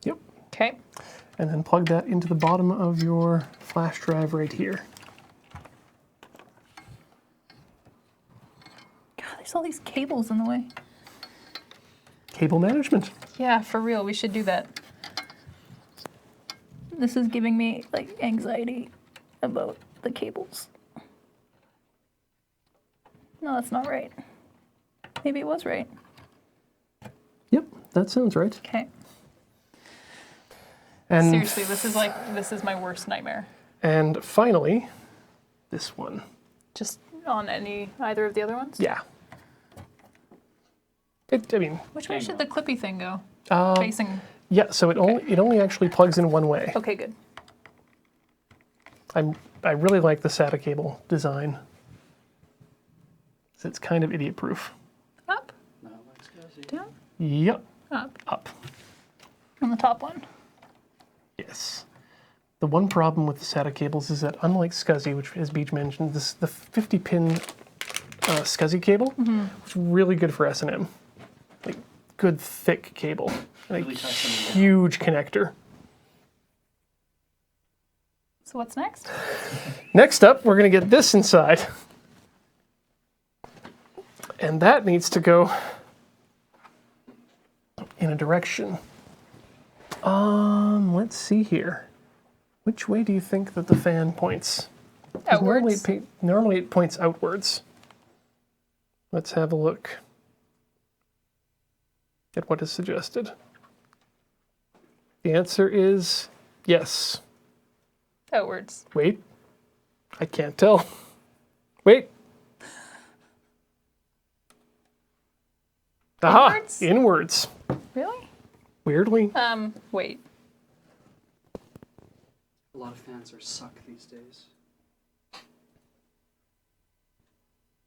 Speaker 1: Yep.
Speaker 2: Okay.
Speaker 1: And then plug that into the bottom of your flash drive right here.
Speaker 2: God, there's all these cables in the way.
Speaker 1: Cable management.
Speaker 2: Yeah, for real, we should do that. This is giving me, like, anxiety about the cables. No, that's not right. Maybe it was right.
Speaker 1: Yep, that sounds right.
Speaker 2: Okay.
Speaker 1: And
Speaker 2: Seriously, this is my worst nightmare.
Speaker 1: and finally, this one.
Speaker 2: Just on either of the other ones?
Speaker 1: Yeah. I mean,
Speaker 2: Which way should the clippy thing go?
Speaker 1: uh,
Speaker 2: Facing.
Speaker 1: yeah. So it only actually plugs in one way.
Speaker 2: Okay, good.
Speaker 1: I really like the SATA cable design. It's kind of idiot proof.
Speaker 2: Up,
Speaker 4: Not like SCSI.
Speaker 2: down,
Speaker 1: Yep.
Speaker 2: up.
Speaker 1: Up.
Speaker 2: On the top one.
Speaker 1: Yes. The one problem with the SATA cables is that unlike SCSI, which as Beach mentioned, the 50-pin SCSI cable is really good for S&M. Like good thick cable. And a
Speaker 4: Really ties something down.
Speaker 1: huge connector.
Speaker 2: So what's next?
Speaker 1: Next up, we're going to get this inside. And that needs to go in a direction. Let's see here. Which way do you think that the fan points? 'Cause
Speaker 2: Outwards.
Speaker 1: Normally it points outwards. Let's have a look at what is suggested. The answer is yes.
Speaker 2: Outwards.
Speaker 1: Wait. I can't tell. Wait. Aha!
Speaker 2: Inwards?
Speaker 1: Inwards.
Speaker 2: Really?
Speaker 1: Weirdly.
Speaker 2: Wait.
Speaker 4: A lot of fans are suck these days.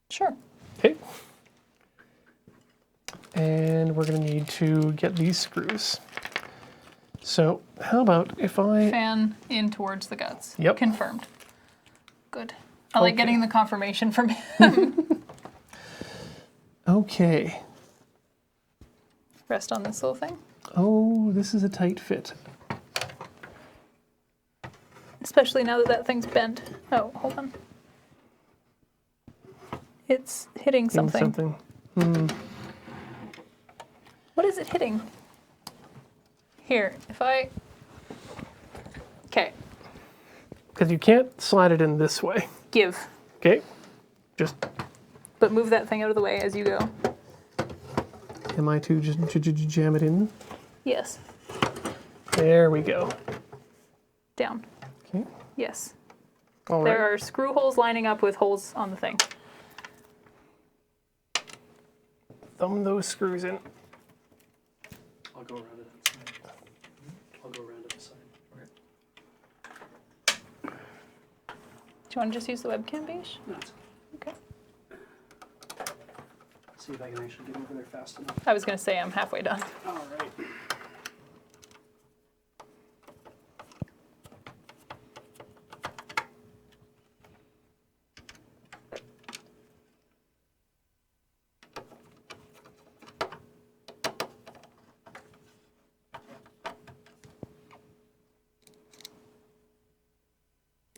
Speaker 2: Sure.
Speaker 1: Okay. And we're going to need to get these screws. So, how about if I...
Speaker 2: Fan in towards the guts.
Speaker 1: Yep.
Speaker 2: Confirmed. Good. I like
Speaker 1: Okay.
Speaker 2: getting the confirmation from him.
Speaker 1: Okay.
Speaker 2: Rest on this little thing.
Speaker 1: Oh, this is a tight fit.
Speaker 2: Especially now that that thing's bent. Oh, hold on. It's hitting something. What is it hitting? Here, if I... Okay,
Speaker 1: Because you can't slide it in this way.
Speaker 2: give.
Speaker 1: Okay? Just,
Speaker 2: But move that thing out of the way as you go.
Speaker 1: am I to just jam it in?
Speaker 2: Yes.
Speaker 1: There we go.
Speaker 2: Down.
Speaker 1: Okay.
Speaker 2: Yes.
Speaker 1: All
Speaker 2: There
Speaker 1: right.
Speaker 2: are screw holes lining up with holes on the thing.
Speaker 1: Thumb those screws in.
Speaker 4: I'll go around it outside. I'll go around to the side.
Speaker 2: Do you want to just use the webcam beige?
Speaker 4: No, it's okay.
Speaker 2: Okay.
Speaker 4: See if I can actually get over there fast enough.
Speaker 2: I was going to say I'm halfway done.
Speaker 4: All right.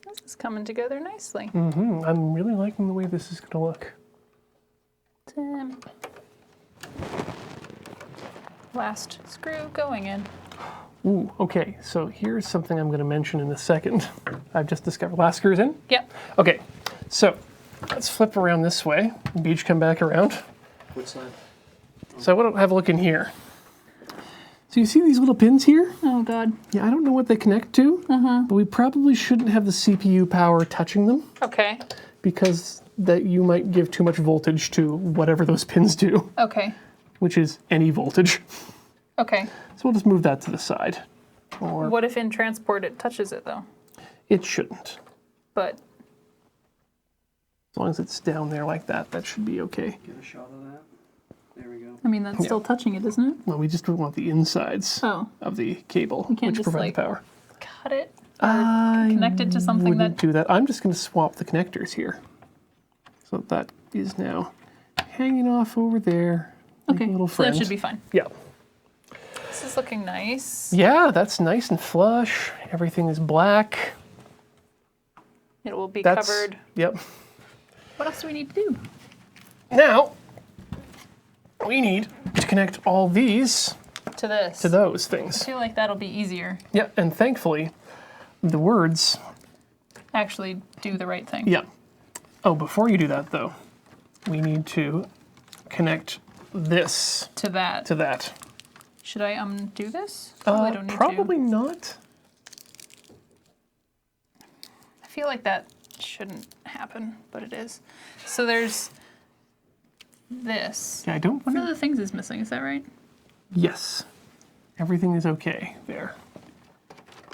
Speaker 2: This is coming together nicely.
Speaker 1: I'm really liking the way this is going to look.
Speaker 2: Tim. Last screw going in.
Speaker 1: Ooh, okay, so here's something I'm going to mention in a second. I've just discovered. Last screw's in?
Speaker 2: Yep.
Speaker 1: Okay, so let's flip around this way. Beach, come back around.
Speaker 4: Which side?
Speaker 1: So I want to have a look in here. So you see these little pins here?
Speaker 2: Oh, God.
Speaker 1: Yeah, I don't know what they connect to, but we probably shouldn't have the CPU power touching them
Speaker 2: Okay.
Speaker 1: because that you might give too much voltage to whatever those pins do,
Speaker 2: Okay.
Speaker 1: which is any voltage.
Speaker 2: Okay.
Speaker 1: So we'll just move that to the side. Or
Speaker 2: What if in transport it touches it, though?
Speaker 1: it shouldn't.
Speaker 2: But,
Speaker 1: As long as it's down there like that, that should be okay.
Speaker 4: Get a shot of that. There we go.
Speaker 2: I mean, that's still touching it, isn't it?
Speaker 1: Well, we just want the insides
Speaker 2: Oh.
Speaker 1: of the cable,
Speaker 2: can't
Speaker 1: which
Speaker 2: just,
Speaker 1: provide
Speaker 2: like,
Speaker 1: the power.
Speaker 2: Cut it? Or connect it to something
Speaker 1: Wouldn't
Speaker 2: that...
Speaker 1: do that. I'm just going to swap the connectors here. So that is now hanging off over there. Like
Speaker 2: Okay,
Speaker 1: a little
Speaker 2: so
Speaker 1: friend.
Speaker 2: that should be fine.
Speaker 1: Yeah.
Speaker 2: This is looking nice.
Speaker 1: Yeah, that's nice and flush. Everything is black.
Speaker 2: It will be
Speaker 1: That's
Speaker 2: covered.
Speaker 1: Yep.
Speaker 2: What else do we need to do?
Speaker 1: Now we need to connect all these
Speaker 2: To this.
Speaker 1: to those
Speaker 2: I
Speaker 1: things.
Speaker 2: feel like that'll be easier.
Speaker 1: Yeah, and thankfully the words.
Speaker 2: Actually do the right thing.
Speaker 1: Yeah. Oh, before you do that though, we need to connect this
Speaker 2: To that.
Speaker 1: to that.
Speaker 2: Should I undo this? Probably don't need
Speaker 1: Probably
Speaker 2: to.
Speaker 1: not.
Speaker 2: I feel like that shouldn't happen, but it is. So there's this.
Speaker 1: Yeah, I don't
Speaker 2: One
Speaker 1: think.
Speaker 2: of the things is missing, is that right?
Speaker 1: Yes. Everything is okay there.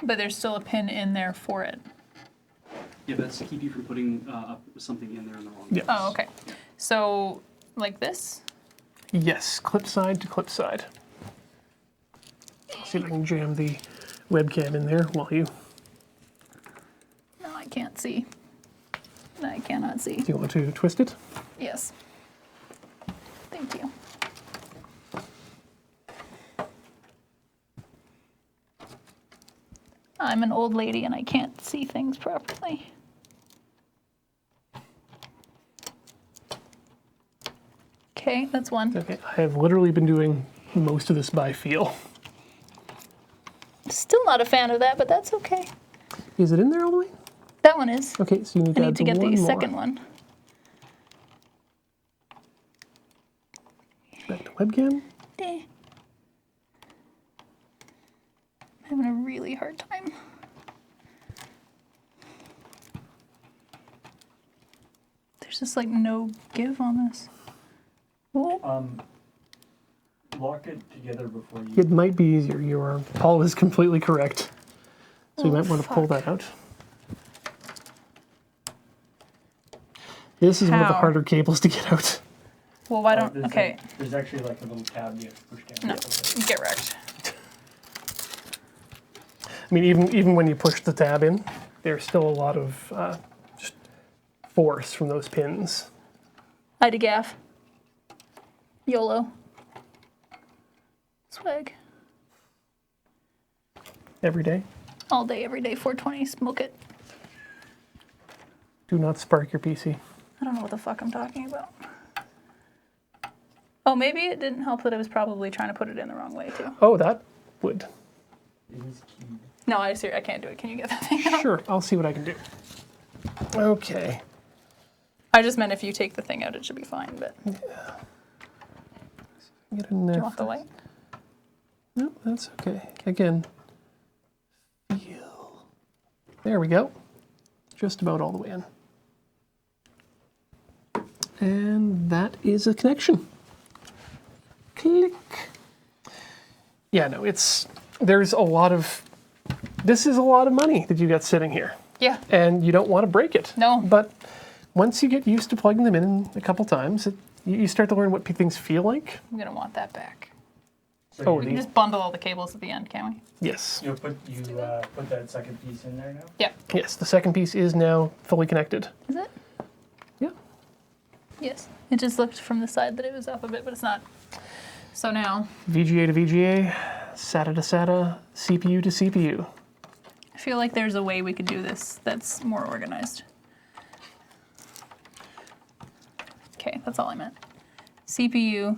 Speaker 2: But there's still a pin in there for it.
Speaker 4: Yeah, that's to keep you from putting up something in there in the wrong
Speaker 1: Yes.
Speaker 4: place.
Speaker 2: Oh, okay. So, like this?
Speaker 1: Yes, clip side to clip side. See if I can jam the webcam in there while you.
Speaker 2: No, I can't see. I cannot see.
Speaker 1: Do you want to twist it?
Speaker 2: Yes. Thank you. I'm an old lady and I can't see things properly. Okay, that's one.
Speaker 1: Okay, I have literally been doing most of this by feel.
Speaker 2: Still not a fan of that, but that's okay.
Speaker 1: Is it in there all the way?
Speaker 2: That one is.
Speaker 1: Okay, so you need
Speaker 2: I
Speaker 1: to
Speaker 2: need
Speaker 1: add
Speaker 2: to get
Speaker 1: one
Speaker 2: the
Speaker 1: more.
Speaker 2: second one.
Speaker 1: Back to webcam.
Speaker 2: Eh. I'm having a really hard time. There's just like no give on this. Oh,
Speaker 3: Lock it together before you.
Speaker 1: It might be easier. Paul is completely correct. So you might want to pull
Speaker 2: fuck.
Speaker 1: that out. This is one of the
Speaker 2: How?
Speaker 1: harder cables to get out.
Speaker 2: well, why don't? Okay,
Speaker 3: There's actually like a little tab you have to push down.
Speaker 2: no, get wrecked.
Speaker 1: I mean, even when you push the tab in, there's still a lot of just force from those pins.
Speaker 2: Ida Gaff. YOLO. Swag.
Speaker 1: Every day.
Speaker 2: All day, every day, 420, smoke it.
Speaker 1: Do not spark your PC.
Speaker 2: I don't know what the fuck I'm talking about. Oh, maybe it didn't help that I was probably trying to put it in the wrong way, too.
Speaker 1: Oh, that would.
Speaker 3: It is keyed.
Speaker 2: No, I can't do it. Can you get that thing out?
Speaker 1: Sure, I'll see what I can do. Okay.
Speaker 2: I just meant if you take the thing out, it should be fine, but do
Speaker 1: Get in there.
Speaker 2: you want the light?
Speaker 1: No, that's okay. Again, feel. There we go. Just about all the way in. And that is a connection. Click. Yeah, no, it's there's a lot of, this is a lot of money that you got sitting here.
Speaker 2: Yeah.
Speaker 1: And you don't want to break it.
Speaker 2: No.
Speaker 1: But once you get used to plugging them in a couple times, you start to learn what things feel like.
Speaker 2: I'm gonna want that back.
Speaker 3: So
Speaker 1: Oh,
Speaker 2: We can
Speaker 1: the-
Speaker 2: just bundle all the cables at the end, can't we?
Speaker 1: Yes.
Speaker 3: you put that second piece in there now?
Speaker 2: Yeah.
Speaker 1: Yes, the second piece is now fully connected.
Speaker 2: Is it?
Speaker 1: Yeah.
Speaker 2: Yes. It just looked from the side that it was up a bit, but it's not. So now,
Speaker 1: VGA to VGA, SATA to SATA, CPU to CPU.
Speaker 2: I feel like there's a way we could do this that's more organized. Okay, that's all I meant. CPU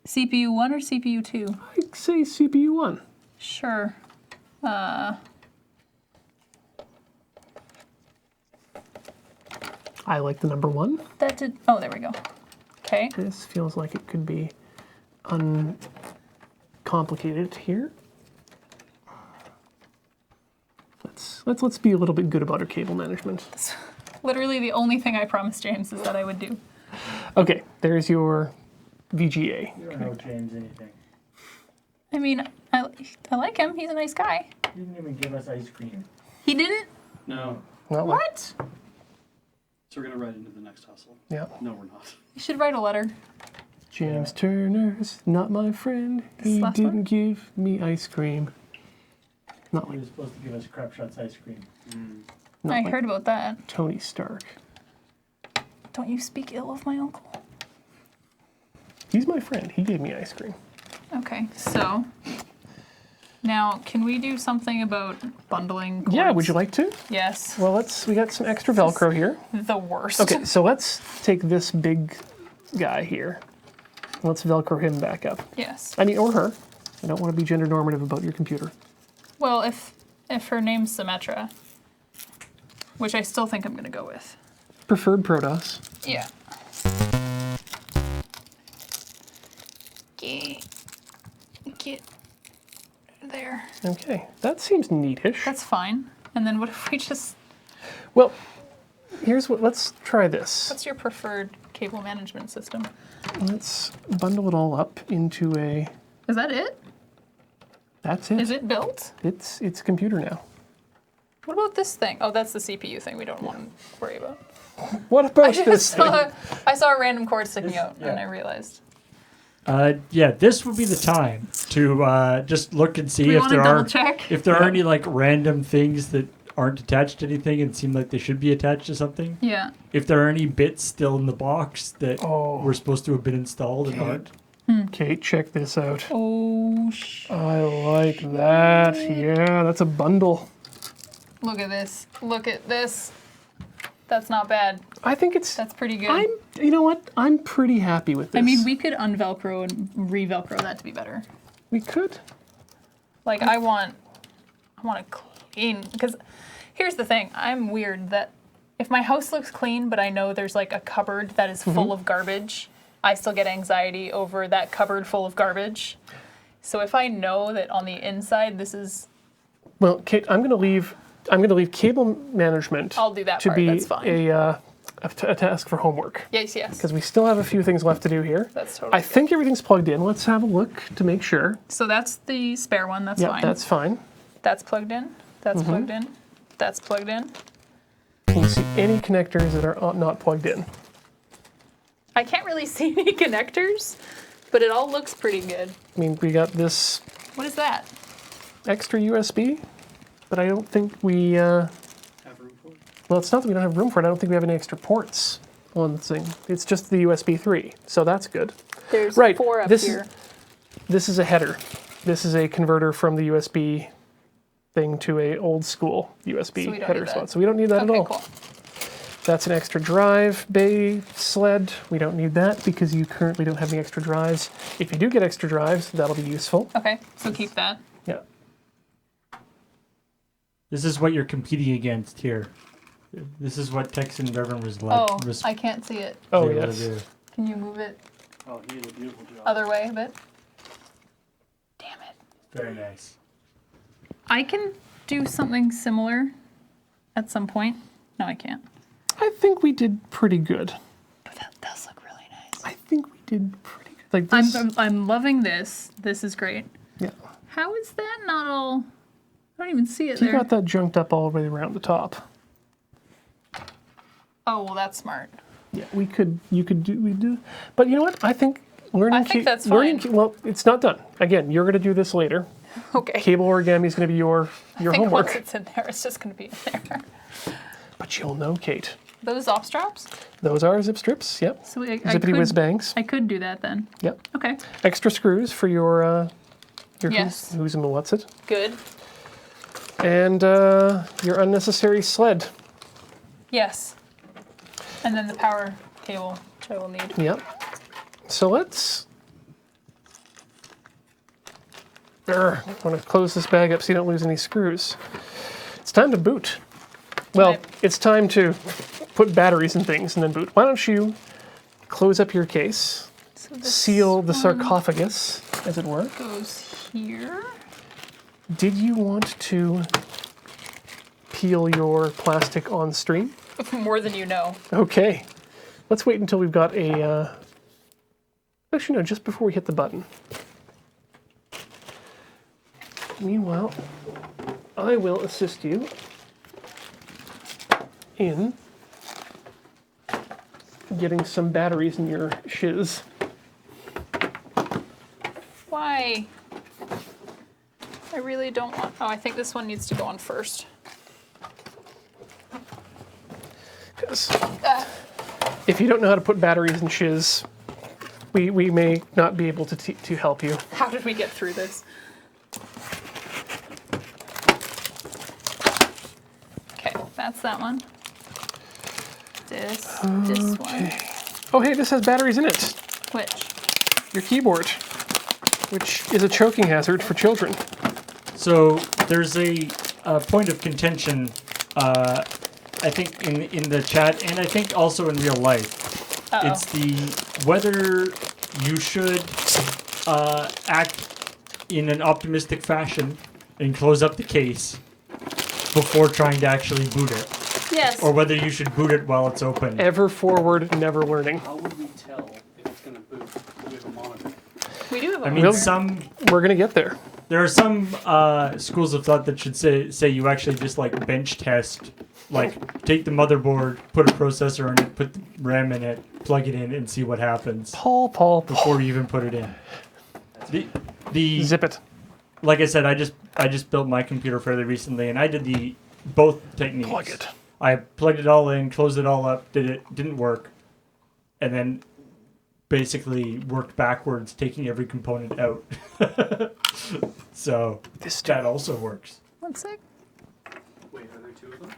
Speaker 2: 1 or CPU 2?
Speaker 1: I'd say CPU 1.
Speaker 2: Sure.
Speaker 1: I like the number 1.
Speaker 2: That did. Oh, there we go. Okay.
Speaker 1: This feels like it could be uncomplicated here. Let's be a little bit good about our cable management.
Speaker 2: Literally the only thing I promised James is that I would do.
Speaker 1: Okay, there's your VGA.
Speaker 3: You don't know James anything.
Speaker 2: I mean, I like him. He's a nice guy.
Speaker 3: He didn't even give us ice cream.
Speaker 2: He didn't?
Speaker 4: No.
Speaker 1: Not like-
Speaker 2: What?
Speaker 4: So we're gonna ride into the next hustle.
Speaker 1: Yeah.
Speaker 4: No, we're not.
Speaker 2: You should write a letter.
Speaker 1: James Turner's not my friend. He
Speaker 2: last
Speaker 1: didn't
Speaker 2: one?
Speaker 1: give me ice cream. Not
Speaker 3: He
Speaker 1: like,
Speaker 3: was supposed to give us Crap Shots ice cream.
Speaker 1: not
Speaker 2: I
Speaker 1: like
Speaker 2: heard about that.
Speaker 1: Tony Stark.
Speaker 2: Don't you speak ill of my uncle?
Speaker 1: He's my friend. He gave me ice cream.
Speaker 2: Okay, so now can we do something about bundling cords?
Speaker 1: Yeah, would you like to?
Speaker 2: Yes.
Speaker 1: Well, we got some extra Velcro here.
Speaker 2: The worst.
Speaker 1: Okay, so let's take this big guy here. Let's Velcro him back up.
Speaker 2: Yes.
Speaker 1: I mean, or her. I don't want to be gender normative about your computer.
Speaker 2: Well, if her name's Symmetra, which I still think I'm gonna go with.
Speaker 1: Preferred ProDOS.
Speaker 2: Yeah. Get there.
Speaker 1: Okay, that seems neatish.
Speaker 2: That's fine. And then what if we just?
Speaker 1: Well, let's try this.
Speaker 2: What's your preferred cable management system?
Speaker 1: Let's bundle it all up into a,
Speaker 2: Is that it?
Speaker 1: that's it.
Speaker 2: Is it built?
Speaker 1: It's a computer now.
Speaker 2: What about this thing? Oh, that's the CPU thing we don't want to worry about.
Speaker 1: What about this thing?
Speaker 2: I saw a random cord sticking
Speaker 3: This-
Speaker 2: out, and
Speaker 3: yeah.
Speaker 2: I realized.
Speaker 3: Yeah, this would be the time to just look and see
Speaker 2: We
Speaker 3: if
Speaker 2: want to
Speaker 3: there
Speaker 2: double
Speaker 3: are
Speaker 2: check.
Speaker 3: if there are any like random things that aren't attached to anything and seem like they should be attached to something.
Speaker 2: Yeah.
Speaker 3: If there are any bits still in the box that
Speaker 1: Oh.
Speaker 3: were supposed to have been installed and aren't.
Speaker 1: Kate, check this out.
Speaker 2: Oh,
Speaker 1: I like that. Yeah, that's a bundle.
Speaker 2: look at this. Look at this. That's not bad.
Speaker 1: I think it's.
Speaker 2: That's pretty good.
Speaker 1: You know what? I'm pretty happy with this.
Speaker 2: I mean, we could unvelcro and re-velcro that to be better.
Speaker 1: we could.
Speaker 2: Like, I want to clean, because here's the thing. I'm weird that if my house looks clean, but I know there's like a cupboard that is full of garbage, I still get anxiety over that cupboard full of garbage. So if I know that on the inside this is,
Speaker 1: Well, Kate, I'm going to leave cable management.
Speaker 2: I'll do that
Speaker 1: to
Speaker 2: part,
Speaker 1: be
Speaker 2: that's fine.
Speaker 1: a task for homework
Speaker 2: yes,
Speaker 1: because we still have a few things left to do here.
Speaker 2: that's totally
Speaker 1: I think everything's plugged in. Let's have a look to make sure.
Speaker 2: So that's the spare one, that's
Speaker 1: Yeah,
Speaker 2: fine.
Speaker 1: that's fine.
Speaker 2: That's plugged in, that's plugged in, that's plugged in.
Speaker 1: Can you see any connectors that are not plugged in?
Speaker 2: I can't really see any connectors, but it all looks pretty good.
Speaker 1: I mean, we got this
Speaker 2: What is that?
Speaker 1: extra USB, but I don't think we.
Speaker 4: Have room for it?
Speaker 1: Well, it's not that we don't have room for it. I don't think we have any extra ports on the thing. It's just the USB 3, so that's good.
Speaker 2: There's
Speaker 1: Right,
Speaker 2: 4 up
Speaker 1: this
Speaker 2: here.
Speaker 1: This is a header. This is a converter from the USB thing to a old school USB
Speaker 2: So we don't
Speaker 1: header
Speaker 2: need that.
Speaker 1: slot. So we don't need that at
Speaker 2: Okay,
Speaker 1: all.
Speaker 2: cool.
Speaker 1: That's an extra drive bay sled. We don't need that because you currently don't have any extra drives. If you do get extra drives, that'll be useful.
Speaker 2: Okay, so keep that.
Speaker 1: Yeah.
Speaker 3: This is what you're competing against here. This is what Texan Reverend was like.
Speaker 2: Oh, I can't see it.
Speaker 1: Oh,
Speaker 3: able to
Speaker 1: yes.
Speaker 3: do.
Speaker 2: Can you move it
Speaker 4: Oh, he did a beautiful job.
Speaker 2: other way a bit? Damn it.
Speaker 3: Very nice.
Speaker 2: I can do something similar at some point. No, I can't.
Speaker 1: I think we did pretty good.
Speaker 2: But that does look really nice.
Speaker 1: I think we did pretty good. Like this.
Speaker 2: I'm loving this. This is great.
Speaker 1: Yeah.
Speaker 2: How is that not all? I don't even see it
Speaker 1: You
Speaker 2: there.
Speaker 1: got that junked up all the way around the top.
Speaker 2: Oh, well, that's smart.
Speaker 1: Yeah, we do. But you know what? I think learning.
Speaker 2: I think that's
Speaker 1: learning,
Speaker 2: fine.
Speaker 1: well, it's not done. Again, you're going to do this later.
Speaker 2: Okay.
Speaker 1: Cable origami is going to be your
Speaker 2: I think
Speaker 1: homework.
Speaker 2: once it's in there, it's just going to be in there.
Speaker 1: But you'll know, Kate.
Speaker 2: Those op straps?
Speaker 1: Those are zip strips. Yep.
Speaker 2: So I
Speaker 1: Zippity whiz bangs.
Speaker 2: I could do that then.
Speaker 1: Yep.
Speaker 2: Okay.
Speaker 1: Extra screws for your
Speaker 2: Yes.
Speaker 1: who's and what's it,
Speaker 2: Good.
Speaker 1: and your unnecessary sled.
Speaker 2: Yes. And then the power cable, which I will need.
Speaker 1: Yep. So let's. I want to close this bag up so you don't lose any screws. It's time to boot. Well,
Speaker 2: Right.
Speaker 1: it's time to put batteries and things and then boot. Why don't you close up your case,
Speaker 2: So this
Speaker 1: seal the
Speaker 2: one
Speaker 1: sarcophagus, as it were.
Speaker 2: goes here.
Speaker 1: Did you want to peel your plastic on stream?
Speaker 2: More than you know.
Speaker 1: Okay. Let's wait until we've got a... Actually, no, just before we hit the button. Meanwhile, I will assist you in getting some batteries in your shiz.
Speaker 2: Why? I really don't want. Oh, I think this one needs to go on first.
Speaker 1: 'Cause if you don't know how to put batteries in shiz, we may not be able to help you.
Speaker 2: How did we get through this? Okay, that's that one. This one.
Speaker 1: Oh, hey, this has batteries in it.
Speaker 2: Which?
Speaker 1: Your keyboard, which is a choking hazard for children.
Speaker 3: So there's a point of contention, I think, in the chat, and I think also in real life.
Speaker 2: Uh-oh.
Speaker 3: It's the whether you should act in an optimistic fashion and close up the case before trying to actually boot it,
Speaker 2: Yes.
Speaker 3: or whether you should boot it while it's open.
Speaker 1: Ever forward, never learning.
Speaker 4: How would we tell if it's going to boot? Do we have a monitor?
Speaker 2: We do have a
Speaker 3: I mean,
Speaker 1: Really? We're gonna get there.
Speaker 3: there are some schools of thought that should say you actually just like bench test, like take the motherboard, put a processor in it, put the RAM in it, plug it in, and see what happens
Speaker 1: Paul.
Speaker 3: before you even put it in. The
Speaker 1: Zip it.
Speaker 3: like I said, I just built my computer fairly recently, and I did both techniques.
Speaker 1: Plug it.
Speaker 3: I plugged it all in, closed it all up, didn't work, and then basically worked backwards, taking every component out. So that also works.
Speaker 2: One sec.
Speaker 4: Wait, are there two of them?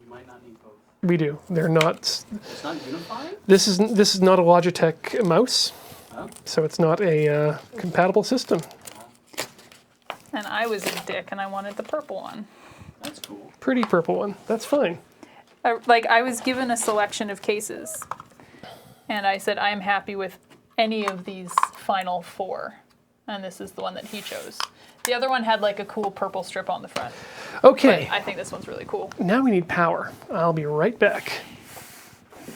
Speaker 4: You might not need both.
Speaker 1: We do. They're not.
Speaker 4: It's not unified?
Speaker 1: This is not a Logitech mouse,
Speaker 4: Oh.
Speaker 1: so it's not a compatible system.
Speaker 2: And I was a dick, and I wanted the purple one.
Speaker 4: That's cool.
Speaker 1: Pretty purple one. That's fine.
Speaker 2: I was given a selection of cases, and I said I am happy with any of these final 4, and this is the one that he chose. The other one had like a cool purple strip on the front.
Speaker 1: Okay.
Speaker 2: But I think this one's really cool.
Speaker 1: Now we need power. I'll be right back.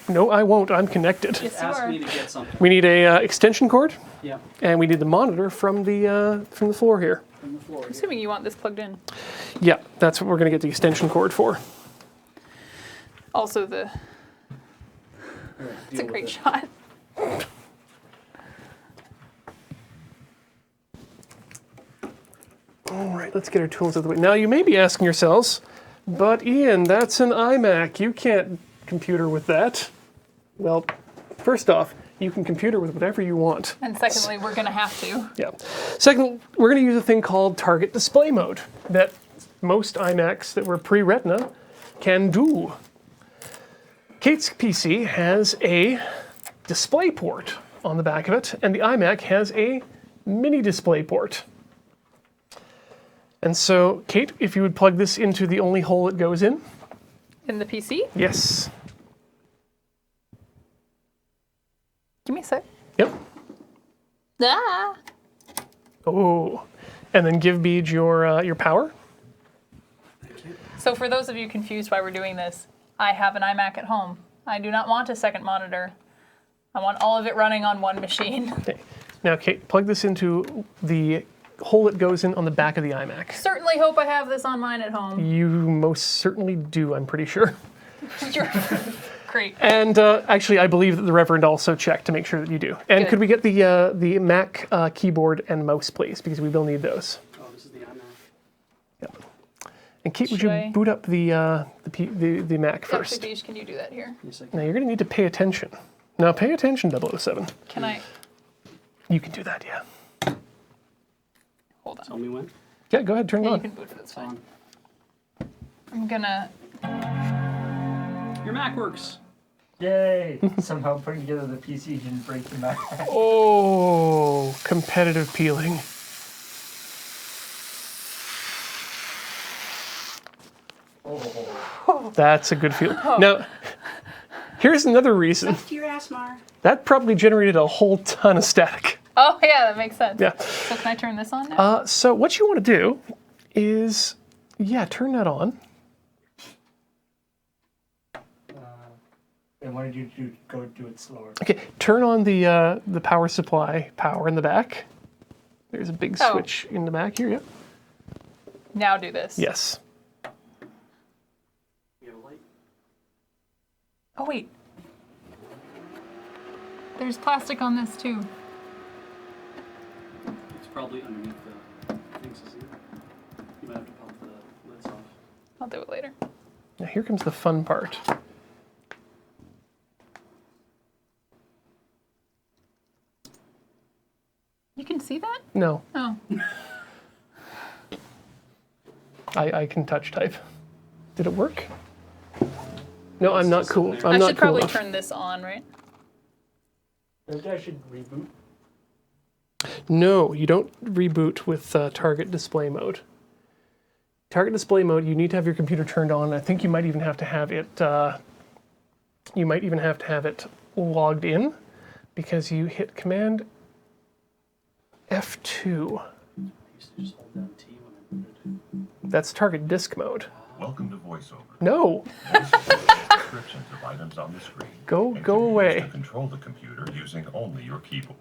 Speaker 1: No, I won't. I'm connected.
Speaker 2: Yes, you
Speaker 4: Ask
Speaker 2: are.
Speaker 4: me to get something.
Speaker 1: We need a extension cord,
Speaker 4: Yeah,
Speaker 1: and we need the monitor from the floor here.
Speaker 4: from the floor.
Speaker 2: I'm
Speaker 4: Here.
Speaker 2: assuming you want this plugged in.
Speaker 1: Yeah, that's what we're gonna get the extension cord for.
Speaker 2: Also,
Speaker 4: All right,
Speaker 2: it's a
Speaker 4: deal
Speaker 2: great
Speaker 4: with it.
Speaker 2: shot.
Speaker 1: All right, let's get our tools out of the way. Now you may be asking yourselves, but Ian, that's an iMac. You can't computer with that. Well, first off, you can computer with whatever you want.
Speaker 2: And secondly, we're going to have to.
Speaker 1: Yeah. Second, we're going to use a thing called target display mode that most iMacs that were pre-Retina can do. Kate's PC has a display port on the back of it, and the iMac has a mini display port. And so, Kate, if you would plug this into the only hole it goes in.
Speaker 2: In the PC?
Speaker 1: Yes.
Speaker 2: Give me a sec.
Speaker 1: Yep.
Speaker 2: Ah!
Speaker 1: Oh. And then give Beej your power.
Speaker 2: So for those of you confused why we're doing this, I have an iMac at home. I do not want a second monitor. I want all of it running on one machine.
Speaker 1: Okay. Now, Kate, plug this into the hole it goes in on the back of the iMac.
Speaker 2: Certainly hope I have this on mine at home.
Speaker 1: You most certainly do, I'm pretty sure.
Speaker 2: You're great.
Speaker 1: And actually, I believe that the Reverend also checked to make sure that you do. And
Speaker 2: Good.
Speaker 1: could we get the Mac keyboard and mouse, please? Because we will need those.
Speaker 4: Oh, this is the iMac.
Speaker 1: Yep. And Kate, would
Speaker 2: Should
Speaker 1: you
Speaker 2: I-
Speaker 1: boot up the Mac first?
Speaker 2: Dr. Beach, can you do that here?
Speaker 4: Yes, I
Speaker 1: Now
Speaker 4: can.
Speaker 1: you're going to need to pay attention. Now pay attention, 007.
Speaker 2: Can I?
Speaker 1: You can do that, yeah.
Speaker 2: Hold on.
Speaker 4: Tell me when.
Speaker 1: Yeah, go ahead, turn it
Speaker 2: Yeah, you
Speaker 1: on.
Speaker 2: can boot it. It's
Speaker 4: It's
Speaker 2: fine.
Speaker 4: on.
Speaker 2: I'm gonna.
Speaker 4: Your Mac works.
Speaker 3: Yay! Somehow putting together the PC didn't break the Mac.
Speaker 1: Oh, competitive peeling. That's a good feeling. Now, here's another reason.
Speaker 5: To your ass, Mar.
Speaker 1: That probably generated a whole ton of static.
Speaker 2: Oh yeah, that makes sense.
Speaker 1: Yeah.
Speaker 2: So can I turn this on now?
Speaker 1: So what you want to do is, yeah, turn that on.
Speaker 3: And why did you go do it slower?
Speaker 1: Okay, turn on the power supply power in the back. There's a big
Speaker 2: Oh.
Speaker 1: switch in the back here. Yep.
Speaker 2: Now do this.
Speaker 1: Yes.
Speaker 4: You have a light.
Speaker 2: Oh wait. There's plastic on this too.
Speaker 4: It's probably underneath the things, isn't it? You might have to pop the lids off.
Speaker 2: I'll do it later.
Speaker 1: Now here comes the fun part.
Speaker 2: You can see that?
Speaker 1: No,
Speaker 2: Oh.
Speaker 1: I can touch type. Did it work? No, I'm not
Speaker 4: It's
Speaker 1: cool.
Speaker 4: there.
Speaker 1: I'm
Speaker 2: I
Speaker 1: not
Speaker 2: should
Speaker 1: cool
Speaker 2: probably
Speaker 1: enough.
Speaker 2: turn this on, right?
Speaker 3: Maybe I should reboot.
Speaker 1: No, you don't reboot with target display mode. Target display mode, you need to have your computer turned on. I think you might even have to have it. You might even have to have it logged in, because you hit Command F2.
Speaker 4: I used to just hold down T when I booted.
Speaker 1: That's target disk mode.
Speaker 6: Welcome to VoiceOver.
Speaker 1: No,
Speaker 6: Descriptions of items on the screen.
Speaker 1: Go
Speaker 6: and can be used
Speaker 1: away.
Speaker 6: To control the computer using only your keyboard.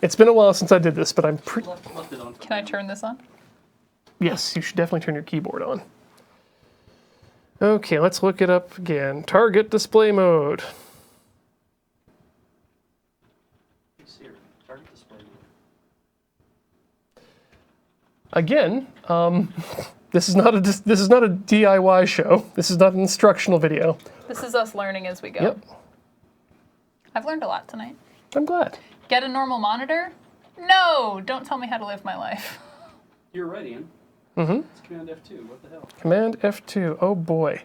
Speaker 1: It's been a while since I did this, but I'm pretty.
Speaker 4: Left it on for
Speaker 2: Can I
Speaker 4: now.
Speaker 2: turn this on?
Speaker 1: Yes, you should definitely turn your keyboard on. Okay, let's look it up again. Target display mode.
Speaker 4: It's here. Target display mode.
Speaker 1: Again, this is not a DIY show. This is not an instructional video.
Speaker 2: This is us learning as we go.
Speaker 1: Yep,
Speaker 2: I've learned a lot tonight.
Speaker 1: I'm glad.
Speaker 2: Get a normal monitor? No! Don't tell me how to live my life.
Speaker 4: You're right, Ian.
Speaker 1: Mm-hmm.
Speaker 4: It's Command F2. What the hell?
Speaker 1: Command F2. Oh boy.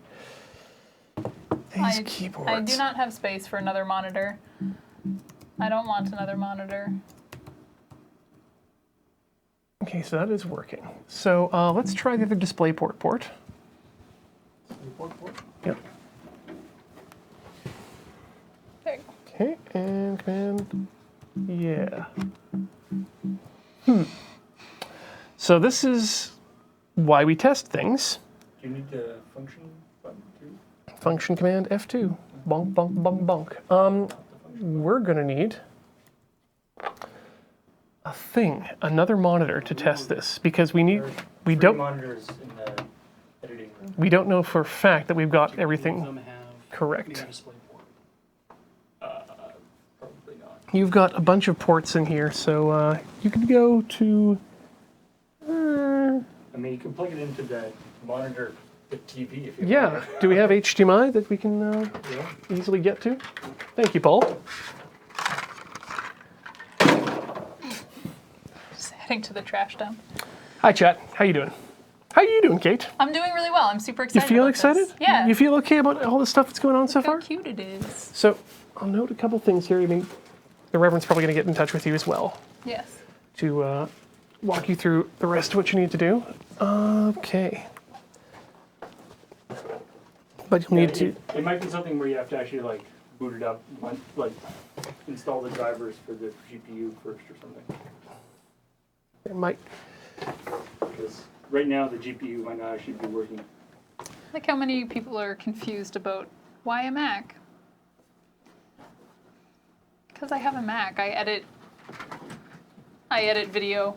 Speaker 1: These keyboards.
Speaker 2: I do not have space for another monitor. I don't want another monitor.
Speaker 1: Okay, so that is working. So let's try the other DisplayPort port. Yep.
Speaker 2: There.
Speaker 1: Okay, and command. Yeah. So this is why we test things.
Speaker 3: Do you need the function button too?
Speaker 1: Function command F2. Bonk, bonk, bonk, bonk. We're gonna need a thing, another monitor to test this, because we
Speaker 3: Three
Speaker 1: don't
Speaker 3: monitors in the editing room.
Speaker 1: we don't know for a fact that we've got
Speaker 4: All of
Speaker 1: everything
Speaker 4: them have
Speaker 1: correct.
Speaker 4: the display port.
Speaker 3: Probably not.
Speaker 1: You've got a bunch of ports in here, so you can go to.
Speaker 3: I mean, you can plug it into the monitor, the TV if you
Speaker 1: Yeah.
Speaker 3: want.
Speaker 1: Do we have HDMI that we can
Speaker 3: Yeah.
Speaker 1: easily get to? Thank you, Paul.
Speaker 2: Just heading to the trash dump.
Speaker 1: Hi, chat. How you doing? How you doing, Kate?
Speaker 2: I'm doing really well. I'm super
Speaker 1: You
Speaker 2: excited.
Speaker 1: feel
Speaker 2: about
Speaker 1: excited?
Speaker 2: This. Yeah.
Speaker 1: You feel okay about all the stuff that's going on so
Speaker 2: Look how
Speaker 1: far?
Speaker 2: cute it is.
Speaker 1: So I'll note a couple things here. I mean, the Reverend's probably going to get in touch with you as well
Speaker 2: Yes.
Speaker 1: to walk you through the rest of what you need to do. Okay. But you'll need to.
Speaker 3: It might be something where you have to actually like boot it up, like install the drivers for the GPU first or something.
Speaker 1: It might.
Speaker 3: Because right now the GPU might not actually be working.
Speaker 2: Like how many people are confused about why a Mac? Because I have a Mac. I edit video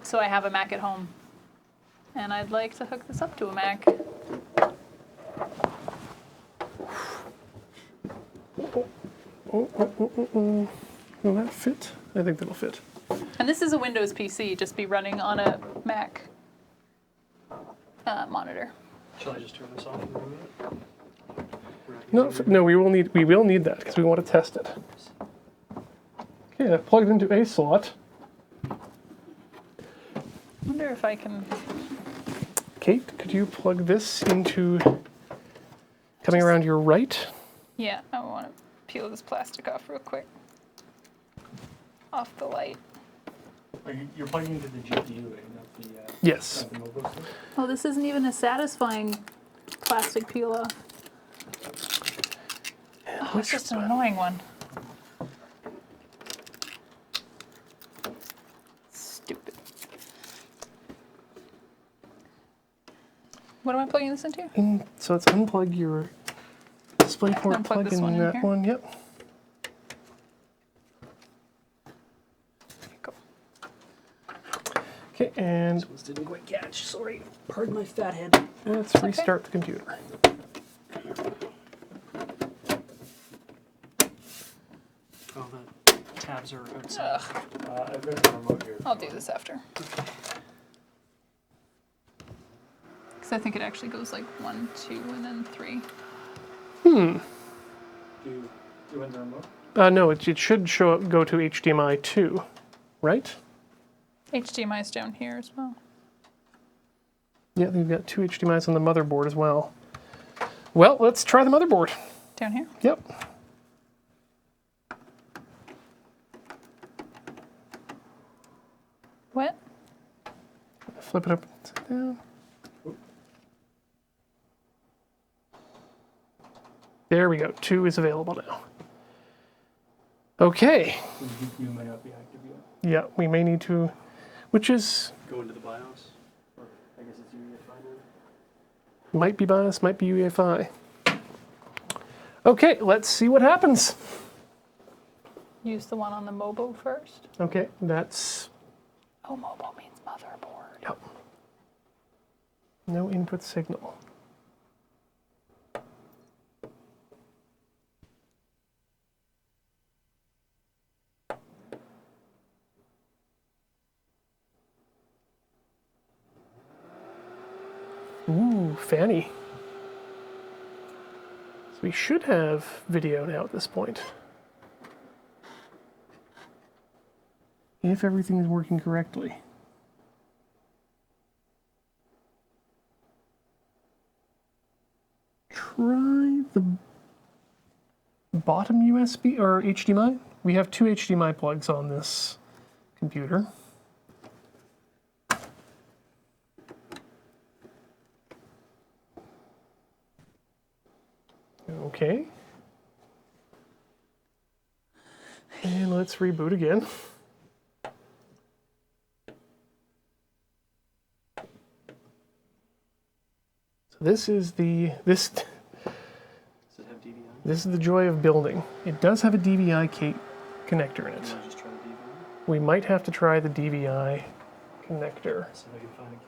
Speaker 2: So I have a Mac at home. And I'd like to hook this up to a Mac.
Speaker 1: Will that fit? I think that'll fit.
Speaker 2: And this is a Windows PC, just be running on a Mac monitor.
Speaker 4: Shall I just turn this off and remove it?
Speaker 1: No, we will need that because we want to test it. Okay, I've plugged into a slot.
Speaker 2: Wonder if I can.
Speaker 1: Kate, could you plug this into coming around your right?
Speaker 2: Yeah, I want to peel this plastic off real quick. Off the light.
Speaker 3: You're plugging into the GPU, right? Not the,
Speaker 1: Yes.
Speaker 3: not the mobile stuff?
Speaker 2: Oh, this isn't even a satisfying plastic peel off. Oh, it's just an annoying one. Stupid. What am I plugging this into?
Speaker 1: So let's unplug your display port,
Speaker 2: Unplug
Speaker 1: plug
Speaker 2: this
Speaker 1: in
Speaker 2: one in
Speaker 1: that
Speaker 2: here?
Speaker 1: one, yep.
Speaker 2: Go.
Speaker 1: Okay, and
Speaker 4: This didn't quite catch. Sorry. Pardon my fat head.
Speaker 1: let's restart the computer.
Speaker 4: Oh, the tabs are outside.
Speaker 2: Ugh,
Speaker 3: I've got a remote here.
Speaker 2: I'll do this after. Because I think it actually goes like 1, 2, and then 3.
Speaker 3: Do you want the remote?
Speaker 1: No, it should go to HDMI 2, right?
Speaker 2: HDMI is down here as well.
Speaker 1: Yeah, we've got 2 HDMIs on the motherboard as well. Well, let's try the motherboard.
Speaker 2: Down here?
Speaker 1: Yep.
Speaker 2: What?
Speaker 1: Flip it up and down. There we go. 2 is available now. Okay.
Speaker 3: The GPU might not be active yet.
Speaker 1: Yeah, we may need to, which is,
Speaker 4: Go into the BIOS.
Speaker 3: Or I guess it's UEFI now.
Speaker 1: might be BIOS, might be UEFI. Okay, let's see what happens.
Speaker 2: Use the one on the mobile first.
Speaker 1: Okay, that's,
Speaker 2: Oh, mobile means motherboard.
Speaker 1: yep. No input signal. Ooh, Fanny. So we should have video now at this point. If everything is working correctly. Try the bottom USB or HDMI. We have 2 HDMI plugs on this computer. Okay. And let's reboot again. So this is
Speaker 4: Does it have DVI?
Speaker 1: this is the joy of building. It does have a DVI connector in
Speaker 4: Can
Speaker 1: it.
Speaker 4: I just try the DVI?
Speaker 1: We might have to try the DVI connector.
Speaker 4: See if I can find a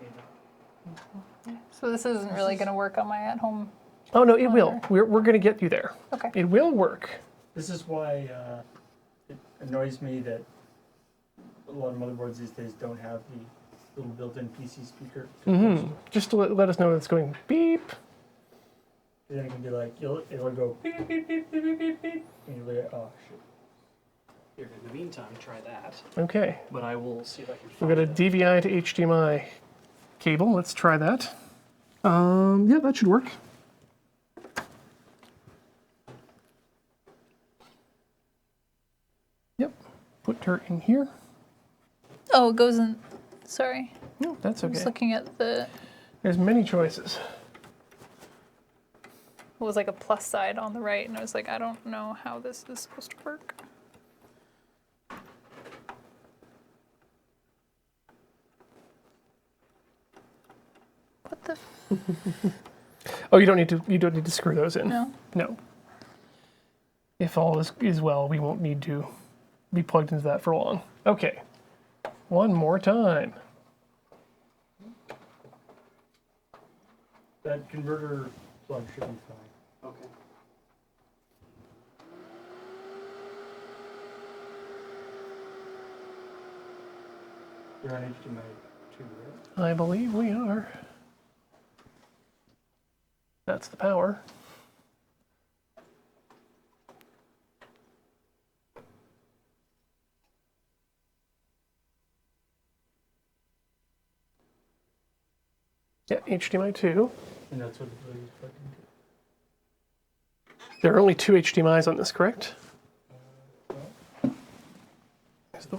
Speaker 4: cable.
Speaker 2: So this isn't really going to work on my at-home.
Speaker 1: Oh no, it will. We're going to get you there.
Speaker 2: Okay.
Speaker 1: It will work.
Speaker 3: This is why it annoys me that a lot of motherboards these days don't have the little built-in PC speaker.
Speaker 1: Just to let us know that it's going beep.
Speaker 3: And then it can be like, it'll go beep, beep, beep, beep, beep, beep, beep. And you'll be like, oh, shit.
Speaker 4: Here, in the meantime, try that.
Speaker 1: Okay.
Speaker 4: But I will see if I can
Speaker 1: We've
Speaker 4: find
Speaker 1: got a
Speaker 4: it.
Speaker 1: DVI to HDMI cable. Let's try that. Yeah, that should work. Yep. Put her in here.
Speaker 2: Oh, it goes in. Sorry.
Speaker 1: No, that's
Speaker 2: I was
Speaker 1: okay.
Speaker 2: looking at the.
Speaker 1: There's many choices.
Speaker 2: It was like a plus side on the right, and I was like, I don't know how this is supposed to work. What the?
Speaker 1: Oh, you don't need to screw those in.
Speaker 2: No.
Speaker 1: No. If all is well, we won't need to be plugged into that for long. Okay. One more time.
Speaker 3: that converter plug should be fine.
Speaker 4: Okay.
Speaker 3: You're on HDMI 2, right?
Speaker 1: I believe we are. That's the power. Yeah, HDMI 2.
Speaker 3: And that's what the plug is plugged into.
Speaker 1: There are only 2 HDMIs on this, correct? There's the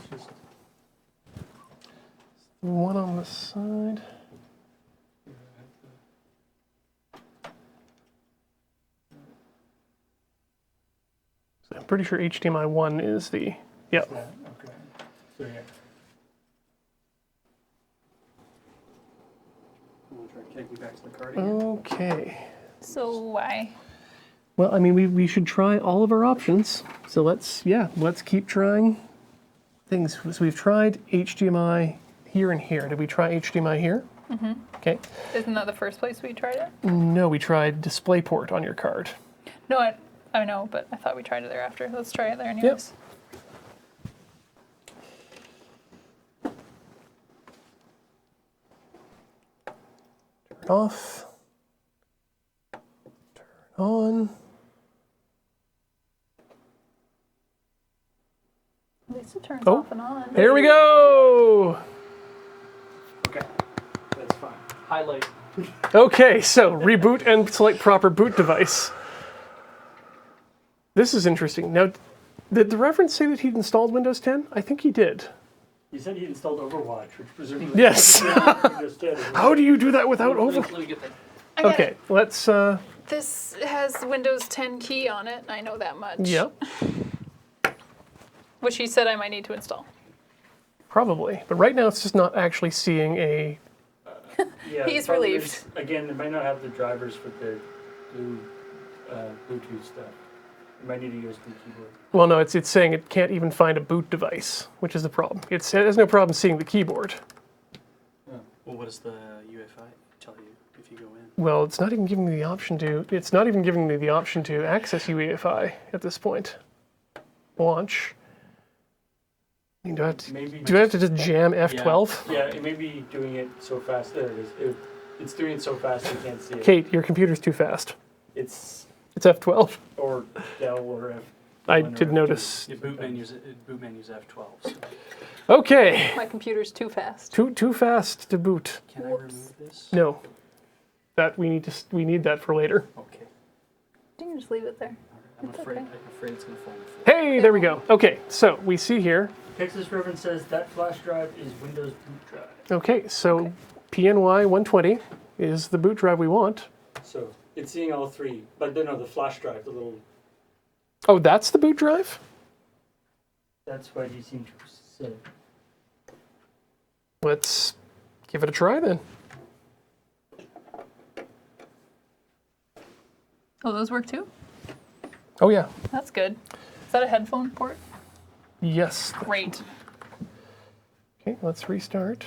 Speaker 1: one on the side. So I'm pretty sure HDMI 1 is the, yep.
Speaker 3: Yeah, okay. So yeah.
Speaker 4: I'm gonna try kicking back to the card again.
Speaker 1: Okay.
Speaker 2: So why?
Speaker 1: Well, I mean, we should try all of our options. So let's keep trying things. So we've tried HDMI here and here. Did we try HDMI here? Mm-hmm. Okay.
Speaker 2: Isn't that the first place we tried it?
Speaker 1: No, we tried DisplayPort on your card.
Speaker 2: No, I know, but I thought we tried it there after. Let's try it there anyways.
Speaker 1: Turn off. Turn on.
Speaker 2: At least it turns
Speaker 1: Oh,
Speaker 2: off and on.
Speaker 1: There we go.
Speaker 4: Okay. That's fine. Highlight.
Speaker 1: Okay, so reboot and select proper boot device. This is interesting. Now, did the reference say that he'd installed Windows 10? I think he did.
Speaker 3: You said he installed Overwatch, which presumably
Speaker 1: Yes.
Speaker 3: Windows 10 as well.
Speaker 1: How do you do that without over?
Speaker 4: Let me get that.
Speaker 2: I got
Speaker 1: Okay,
Speaker 2: it.
Speaker 1: let's.
Speaker 2: This has Windows 10 key on it. I know that much.
Speaker 1: Yep,
Speaker 2: Which he said I might need to install.
Speaker 1: probably. But right now, it's just not actually seeing a.
Speaker 3: Yeah,
Speaker 2: He's
Speaker 3: the problem
Speaker 2: relieved.
Speaker 3: is, again, it might not have the drivers for the blue, Bluetooth stuff. It might need a USB keyboard.
Speaker 1: Well, no, it's saying it can't even find a boot device, which is the problem. It has no problem seeing the keyboard.
Speaker 4: Well, what does the UEFI tell you if you go in?
Speaker 1: Well, it's not even giving me the option to. It's not even giving me the option to access UEFI at this point. Launch. I mean, do I have to?
Speaker 3: Maybe
Speaker 1: Do I have to just jam F12?
Speaker 3: Yeah, it may be doing it so fast. There it is. It's doing it so fast you can't see it.
Speaker 1: Kate, your computer's too fast.
Speaker 3: It's
Speaker 1: It's F12.
Speaker 3: or Dell or F.
Speaker 1: I
Speaker 3: One or
Speaker 1: did
Speaker 3: F2.
Speaker 1: notice.
Speaker 4: Your boot menu's F12. So
Speaker 1: Okay,
Speaker 2: My computer's too fast.
Speaker 1: too fast to boot.
Speaker 4: can I remove this?
Speaker 1: No, that we need that for later.
Speaker 4: Okay.
Speaker 2: You can just leave it there.
Speaker 4: I'm
Speaker 2: It's
Speaker 4: afraid.
Speaker 2: okay.
Speaker 4: I'm afraid it's gonna fall. on the floor.
Speaker 1: Hey, there we go. Okay, so we see here.
Speaker 3: Texas Reverend says that flash drive is Windows boot drive.
Speaker 1: Okay, so PNY 120 is the boot drive we want.
Speaker 3: So it's seeing all three, but no, the flash drive, the little.
Speaker 1: Oh, that's the boot drive?
Speaker 3: That's what he seemed to say.
Speaker 1: Let's give it a try then.
Speaker 2: Oh, those work too?
Speaker 1: Oh yeah,
Speaker 2: That's good. Is that a headphone port?
Speaker 1: yes.
Speaker 2: Great.
Speaker 1: Okay, let's restart.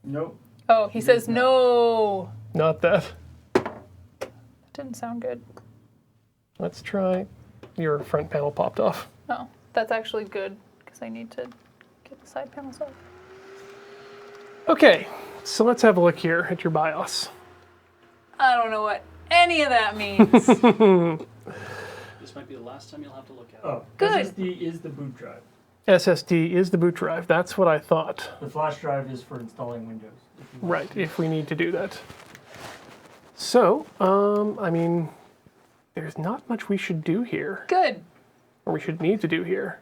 Speaker 3: Nope.
Speaker 2: Oh, he says no.
Speaker 1: Not that.
Speaker 2: That didn't sound good.
Speaker 1: Let's try. Your front panel popped off.
Speaker 2: Oh, that's actually good because I need to get the side panels off.
Speaker 1: Okay, so let's have a look here at your BIOS.
Speaker 2: I don't know what any of that means.
Speaker 4: This might be the last time you'll have to look at it.
Speaker 3: Oh,
Speaker 2: Good.
Speaker 3: SSD is the boot drive.
Speaker 1: SSD is the boot drive. That's what I thought.
Speaker 3: The flash drive is for installing Windows. if you want.
Speaker 1: Right, if we need to do that. So, I mean, there's not much we should do here,
Speaker 2: Good.
Speaker 1: or we should need to do here.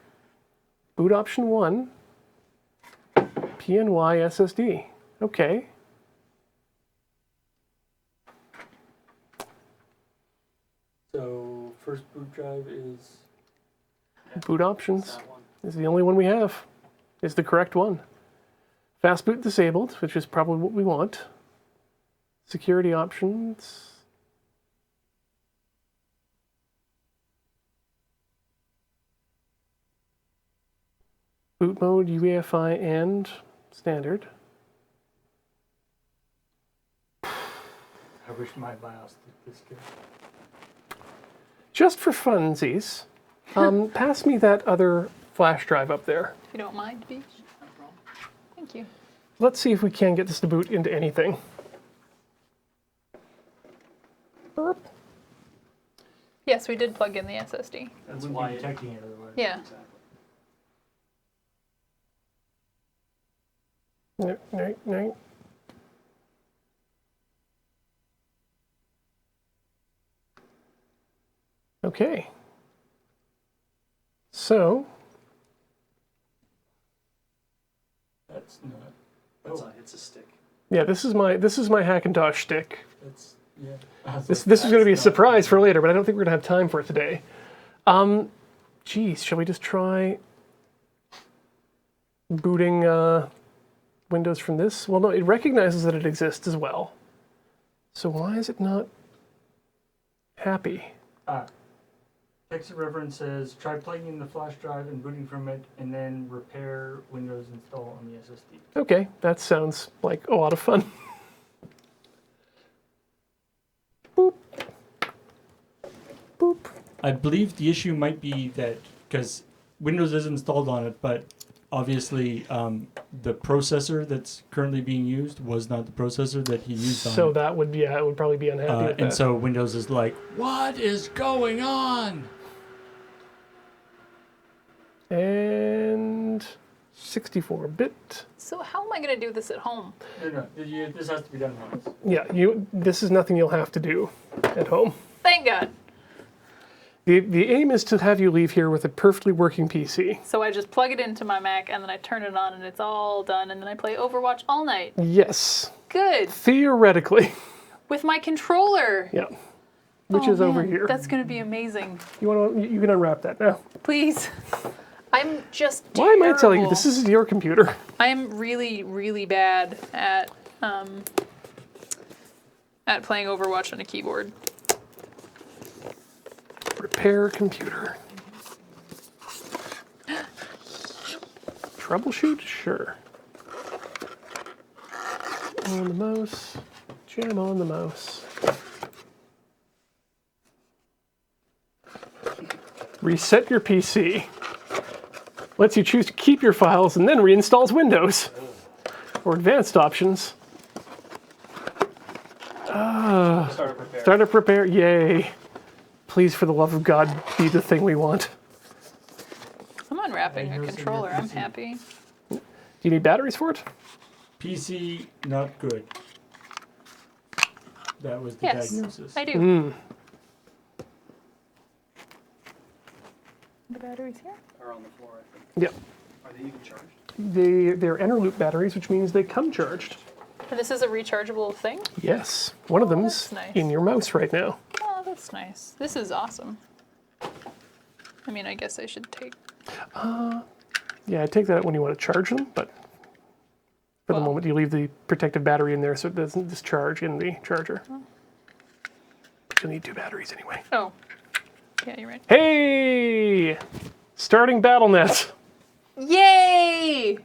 Speaker 1: Boot option 1, PNY SSD. Okay.
Speaker 3: So first boot drive is
Speaker 1: Boot options
Speaker 4: That one.
Speaker 1: is the only one we have. Is the correct one. Fast boot disabled, which is probably what we want. Security options. Boot mode, UEFI, and standard.
Speaker 3: I wish my BIOS did this good.
Speaker 1: Just for funsies, pass me that other flash drive up there.
Speaker 2: If you don't mind, Beach. Thank you.
Speaker 1: Let's see if we can get this to boot into anything. Burp.
Speaker 2: Yes, we did plug in the SSD.
Speaker 3: That's
Speaker 4: wouldn't
Speaker 3: why
Speaker 4: be
Speaker 3: detecting it otherwise.
Speaker 2: Yeah.
Speaker 4: Exactly.
Speaker 1: No. Okay. So,
Speaker 3: That's not.
Speaker 4: It's a stick.
Speaker 1: yeah, this is my Hackintosh stick.
Speaker 3: That's yeah.
Speaker 1: This is going to be a surprise for later, but I don't think we're going to have time for it today. Geez, shall we just try booting Windows from this? Well, no, it recognizes that it exists as well. So why is it not happy?
Speaker 3: Text of reference says try plugging in the flash drive and booting from it, and then repair Windows install on the SSD.
Speaker 1: Okay, that sounds like a lot of fun. Boop. Boop.
Speaker 3: I believe the issue might be that because Windows is installed on it, but obviously the processor that's currently being used was not the processor that he used on
Speaker 1: So
Speaker 3: it.
Speaker 1: that would, yeah, it would probably be unhappy with that.
Speaker 3: And so Windows is like, what is going on?
Speaker 1: And 64-bit.
Speaker 2: So how am I going to do this at home?
Speaker 3: No, this has to be done once.
Speaker 1: Yeah, this is nothing you'll have to do at home.
Speaker 2: Thank God.
Speaker 1: The aim is to have you leave here with a perfectly working PC.
Speaker 2: So I just plug it into my Mac and then I turn it on and it's all done and then I play Overwatch all night.
Speaker 1: Yes,
Speaker 2: Good.
Speaker 1: theoretically.
Speaker 2: With my controller.
Speaker 1: Yeah, which
Speaker 2: Oh,
Speaker 1: is over
Speaker 2: man,
Speaker 1: here.
Speaker 2: That's going to be amazing.
Speaker 1: You can unwrap that now.
Speaker 2: Please. I'm just
Speaker 1: Why am I telling you
Speaker 2: terrible.
Speaker 1: this is your computer?
Speaker 2: I am really, really bad at playing Overwatch on a keyboard.
Speaker 1: Repair computer. Troubleshoot? Sure. On the mouse. Jam on the mouse. Reset your PC. Lets you choose to keep your files and then reinstalls Windows. Or advanced options. Startup repair. Yay. Please, for the love of God, be the thing we want.
Speaker 2: I'm unwrapping
Speaker 3: I
Speaker 2: a
Speaker 3: know some
Speaker 2: controller.
Speaker 3: good
Speaker 2: I'm
Speaker 3: PC.
Speaker 2: happy.
Speaker 1: Do you need batteries for it?
Speaker 3: PC, not good. That was the
Speaker 2: Yes,
Speaker 3: diagnosis.
Speaker 2: I do. The batteries here?
Speaker 4: Are on the floor, I think.
Speaker 1: Yep.
Speaker 4: Are they even charged?
Speaker 1: They're Enerloop batteries, which means they come charged.
Speaker 2: And this is a rechargeable thing?
Speaker 1: Yes. One of them's
Speaker 2: that's nice.
Speaker 1: in your mouse right now.
Speaker 2: Oh, that's nice. This is awesome. I mean, I guess I should take...
Speaker 1: Yeah, take that out when you want to charge them, but for the
Speaker 2: Well.
Speaker 1: moment you leave the protective battery in there so it doesn't discharge in the charger. You'll need two batteries anyway.
Speaker 2: Oh. Yeah, you're right.
Speaker 1: Hey! Starting BattleNet.
Speaker 2: Yay!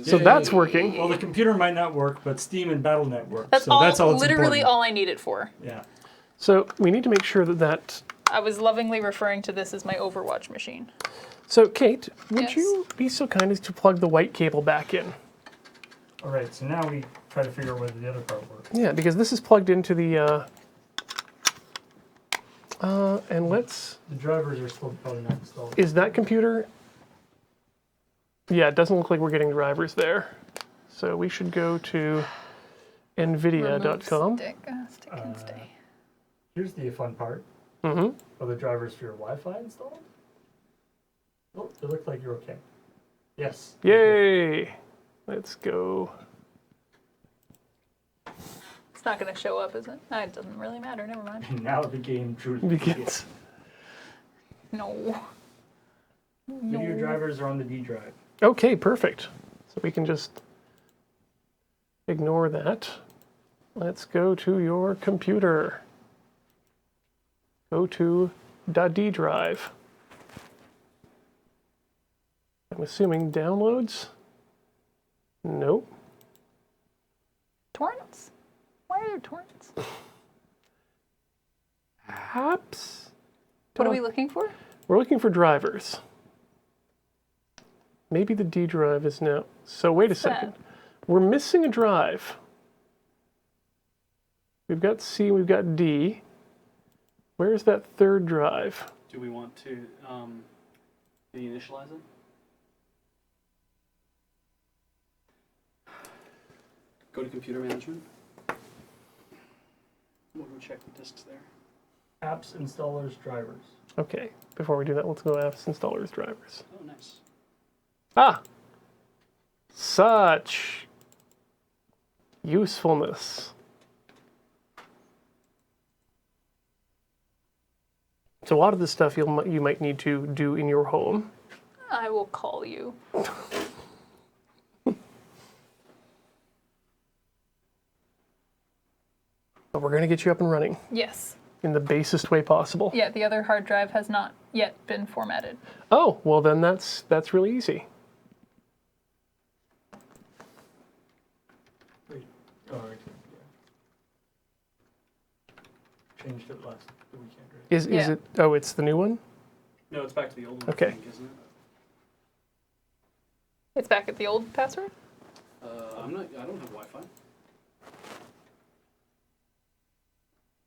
Speaker 1: So that's working.
Speaker 3: Well, the computer might not work, but Steam and BattleNet work.
Speaker 2: That's
Speaker 3: so
Speaker 2: all,
Speaker 3: that's all it's
Speaker 2: literally
Speaker 3: important.
Speaker 2: all I need it for.
Speaker 3: Yeah.
Speaker 1: So we need to make sure that
Speaker 2: I was lovingly referring to this as my Overwatch machine.
Speaker 1: So Kate, would
Speaker 2: Yes.
Speaker 1: you be so kind as to plug the white cable back in?
Speaker 3: All right, so now we try to figure out whether the other part works.
Speaker 1: Yeah, because this is plugged into the and let's...
Speaker 3: The drivers are still probably not installed.
Speaker 1: Is that computer... Yeah, it doesn't look like we're getting drivers there. So we should go to nvidia.com.
Speaker 2: Stick and stay.
Speaker 3: Here's the fun part.
Speaker 1: Mm-hmm.
Speaker 3: Are the drivers for your Wi-Fi installed? Oh, it looks like you're okay. Yes.
Speaker 1: Yay! Let's go.
Speaker 2: It's not going to show up, is it? It doesn't really matter. Never mind.
Speaker 3: And now the game truly
Speaker 1: Begins.
Speaker 2: No.
Speaker 3: Video drivers are on the D drive.
Speaker 1: Okay, perfect. So we can just ignore that. Let's go to your computer. Go to .d drive. I'm assuming downloads? Nope.
Speaker 2: Torrents? Why are there torrents?
Speaker 1: Perhaps.
Speaker 2: What are we looking for?
Speaker 1: We're looking for drivers. Maybe the D drive is now. So wait a second. We're missing a drive. We've got C, we've got D. Where's that third drive?
Speaker 4: Do we want to initialize it? Go to computer management. We'll go check the disks there.
Speaker 3: Apps, installers, drivers.
Speaker 1: Okay, before we do that, let's go apps, installers, drivers.
Speaker 4: Oh, nice.
Speaker 1: Ah! Such usefulness. So a lot of this stuff you might need to do in your home.
Speaker 2: I will call you.
Speaker 1: But we're going to get you up and running
Speaker 2: Yes.
Speaker 1: in the basest way possible.
Speaker 2: Yeah, the other hard drive has not yet been formatted.
Speaker 1: Oh, well then that's really easy.
Speaker 3: Wait. Oh, right. Yeah. Changed it last the weekend, right?
Speaker 1: Is
Speaker 2: Yeah.
Speaker 1: it? Oh, it's the new one?
Speaker 4: No, it's back to the old one,
Speaker 1: Okay.
Speaker 4: I think, isn't it?
Speaker 2: It's back at the old password?
Speaker 4: I don't have Wi-Fi.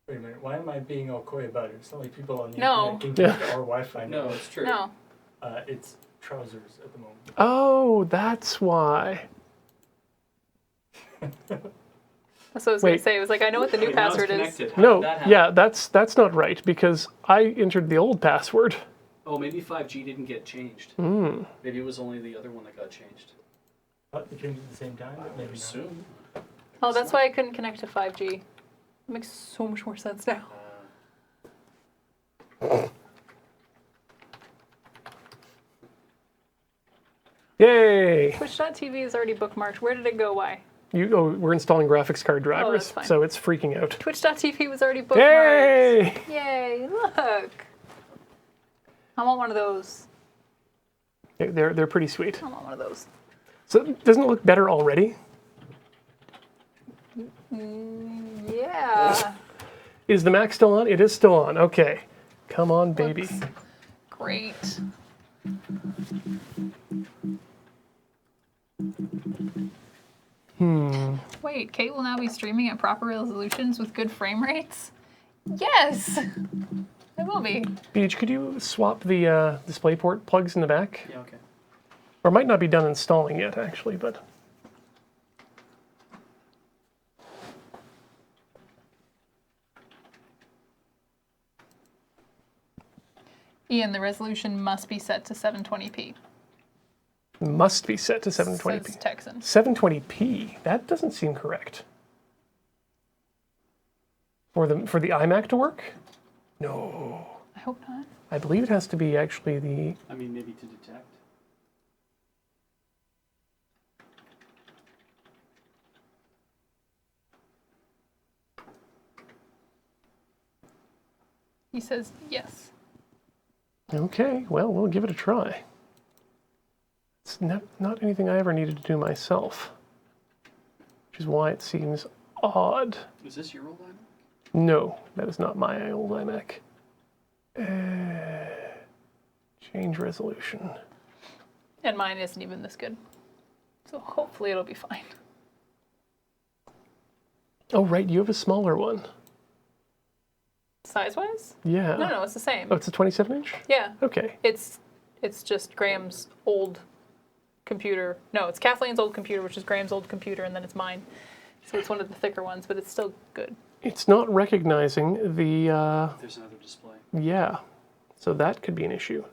Speaker 3: Wait a minute, why am I being all coy about it? It's not like people on the
Speaker 2: No.
Speaker 3: internet can connect to our Wi-Fi.
Speaker 4: No, it's true.
Speaker 2: No.
Speaker 3: It's trousers at the moment.
Speaker 1: Oh, that's why.
Speaker 2: That's what I was going
Speaker 1: Wait.
Speaker 2: to say. It was like, I know what the new
Speaker 4: Wait, now it's
Speaker 2: password is.
Speaker 4: connected. How
Speaker 1: No,
Speaker 4: did that happen?
Speaker 1: yeah, that's not right because I entered the old password.
Speaker 4: Oh, maybe 5G didn't get changed.
Speaker 1: Hmm.
Speaker 4: Maybe it was only the other one that got changed.
Speaker 3: Thought they changed at the same time, but
Speaker 4: I would
Speaker 3: maybe not.
Speaker 4: assume.
Speaker 2: Oh, that's why I couldn't connect to 5G. It makes so much more sense now.
Speaker 1: Yay!
Speaker 2: Twitch.tv is already bookmarked. Where did it go? Why?
Speaker 1: We're installing graphics card drivers,
Speaker 2: that's fine.
Speaker 1: so it's freaking out.
Speaker 2: Twitch.tv was already bookmarked.
Speaker 1: Yay!
Speaker 2: Yay, look. I want one of those.
Speaker 1: They're pretty sweet.
Speaker 2: I want one of those.
Speaker 1: So doesn't it look better already?
Speaker 2: Yeah.
Speaker 1: Is the Mac still on? It is still on. Okay. Come on, baby.
Speaker 2: Looks great. Wait, Kate will now be streaming at proper resolutions with good frame rates? Yes! It will be.
Speaker 1: Beach, could you swap the DisplayPort plugs in the back?
Speaker 4: Yeah, okay.
Speaker 1: Or it might not be done installing yet, actually, but...
Speaker 2: Ian, the resolution must be set to 720p.
Speaker 1: Must be set to 720p.
Speaker 2: Says Texan.
Speaker 1: 720p? That doesn't seem correct. For the iMac to work? No.
Speaker 2: I hope not.
Speaker 1: I believe it has to be actually the...
Speaker 4: I mean, maybe to detect.
Speaker 2: He says yes.
Speaker 1: Okay, well, we'll give it a try. It's not anything I ever needed to do myself. Which is why it seems odd.
Speaker 4: Is this your old iMac?
Speaker 1: No, that is not my old iMac. Change resolution.
Speaker 2: And mine isn't even this good. So hopefully it'll be fine.
Speaker 1: Oh, right, you have a smaller one.
Speaker 2: Size-wise?
Speaker 1: Yeah.
Speaker 2: No, it's the same.
Speaker 1: Oh, it's a 27-inch?
Speaker 2: Yeah.
Speaker 1: Okay.
Speaker 2: It's just Graham's old computer. No, it's Kathleen's old computer, which is Graham's old computer, and then it's mine. So it's one of the thicker ones, but it's still good.
Speaker 1: It's not recognizing the,
Speaker 4: There's another display.
Speaker 1: yeah. So that could be an issue.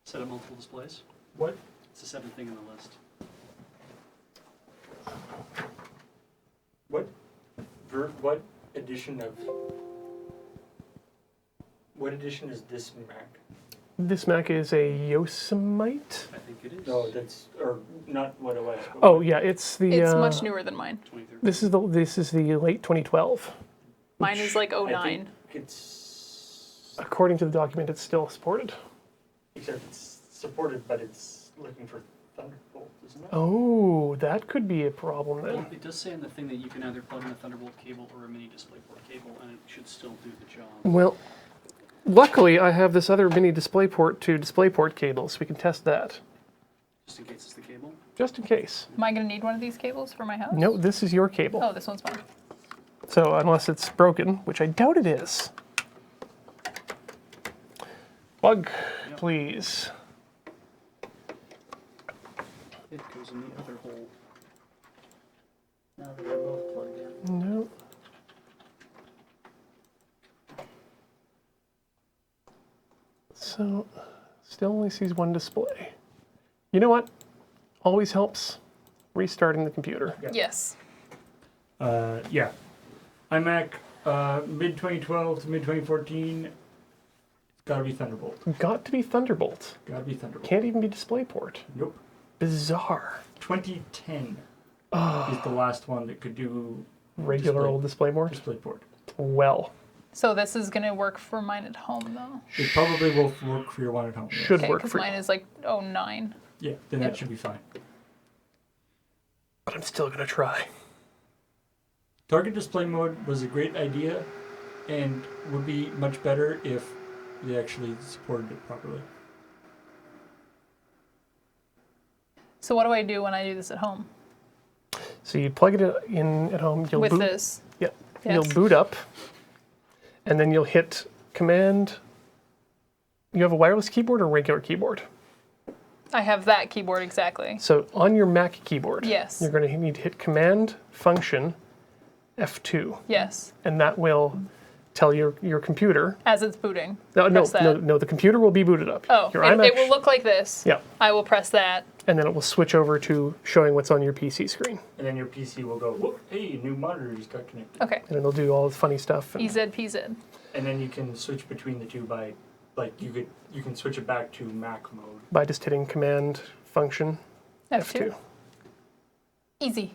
Speaker 4: Set up multiple displays.
Speaker 3: What?
Speaker 4: It's the seventh thing on the list.
Speaker 3: What edition of... What edition is this Mac?
Speaker 1: This Mac is a Yosemite?
Speaker 4: I think it is.
Speaker 3: No, that's... Or not what OS. but
Speaker 1: Oh, yeah, it's the...
Speaker 2: It's much newer than mine.
Speaker 4: 2013.
Speaker 1: This is the late 2012.
Speaker 2: Mine is like
Speaker 3: I
Speaker 2: 09.
Speaker 3: think it's...
Speaker 1: According to the document, it's still supported.
Speaker 3: Except it's supported, but it's looking for Thunderbolt, isn't it?
Speaker 1: Oh, that could be a problem
Speaker 4: Well,
Speaker 1: then.
Speaker 4: it does say in the thing that you can either plug in a Thunderbolt cable or a mini DisplayPort cable, and it should still do the job.
Speaker 1: Well, luckily I have this other mini DisplayPort to DisplayPort cable, so we can test that.
Speaker 4: Just in case it's the cable.
Speaker 1: Just in case.
Speaker 2: Am I going to need one of these cables for my house?
Speaker 1: No, this is your cable.
Speaker 2: Oh, this one's mine.
Speaker 1: So unless it's broken, which I doubt it is. Plug, please.
Speaker 4: It goes in the other hole.
Speaker 7: Now they're both plugged in.
Speaker 1: No. So, still only sees one display. You know what? Always helps restarting the computer.
Speaker 3: Yeah.
Speaker 2: Yes.
Speaker 3: Yeah. iMac, mid 2012 to mid 2014. It's gotta be Thunderbolt.
Speaker 1: Got to be Thunderbolt.
Speaker 3: Gotta be Thunderbolt.
Speaker 1: Can't even be DisplayPort.
Speaker 3: Nope.
Speaker 1: Bizarre.
Speaker 3: 2010 is the last one that could do
Speaker 1: Regular old DisplayPort.
Speaker 3: DisplayPort.
Speaker 1: Well,
Speaker 2: So this is going to work for mine at home, though.
Speaker 3: It probably will work for your one at home. yes.
Speaker 1: should
Speaker 2: Okay,
Speaker 1: work
Speaker 2: because
Speaker 1: for
Speaker 2: mine
Speaker 1: you.
Speaker 2: is like 09.
Speaker 3: Yeah, then that should be fine.
Speaker 1: But I'm still going to try.
Speaker 3: Target display mode was a great idea and would be much better if they actually supported it properly.
Speaker 2: So what do I do when I do this at home?
Speaker 1: So you plug it in at home. You'll
Speaker 2: With
Speaker 1: boot.
Speaker 2: this?
Speaker 1: Yep.
Speaker 2: Yes.
Speaker 1: You'll boot up, and then you'll hit Command. You have a wireless keyboard or regular keyboard?
Speaker 2: I have that keyboard exactly.
Speaker 1: So on your Mac keyboard,
Speaker 2: Yes.
Speaker 1: you're going to need to hit Command Function F2,
Speaker 2: Yes.
Speaker 1: and that will tell your computer.
Speaker 2: As it's booting.
Speaker 1: No,
Speaker 2: Press that.
Speaker 1: no. The computer will be booted up.
Speaker 2: Oh,
Speaker 1: your
Speaker 2: it will look like this.
Speaker 1: Yeah,
Speaker 2: I will press that.
Speaker 1: and then it will switch over to showing what's on your PC screen,
Speaker 3: And then your PC will go, whoop, hey, new monitor just got connected.
Speaker 2: Okay.
Speaker 1: and it'll do all the funny stuff. And
Speaker 2: EZPZ.
Speaker 3: And then you can switch between the two by, like, you can switch it back to Mac mode.
Speaker 1: by just hitting Command Function
Speaker 2: F2.
Speaker 1: F2.
Speaker 2: Easy.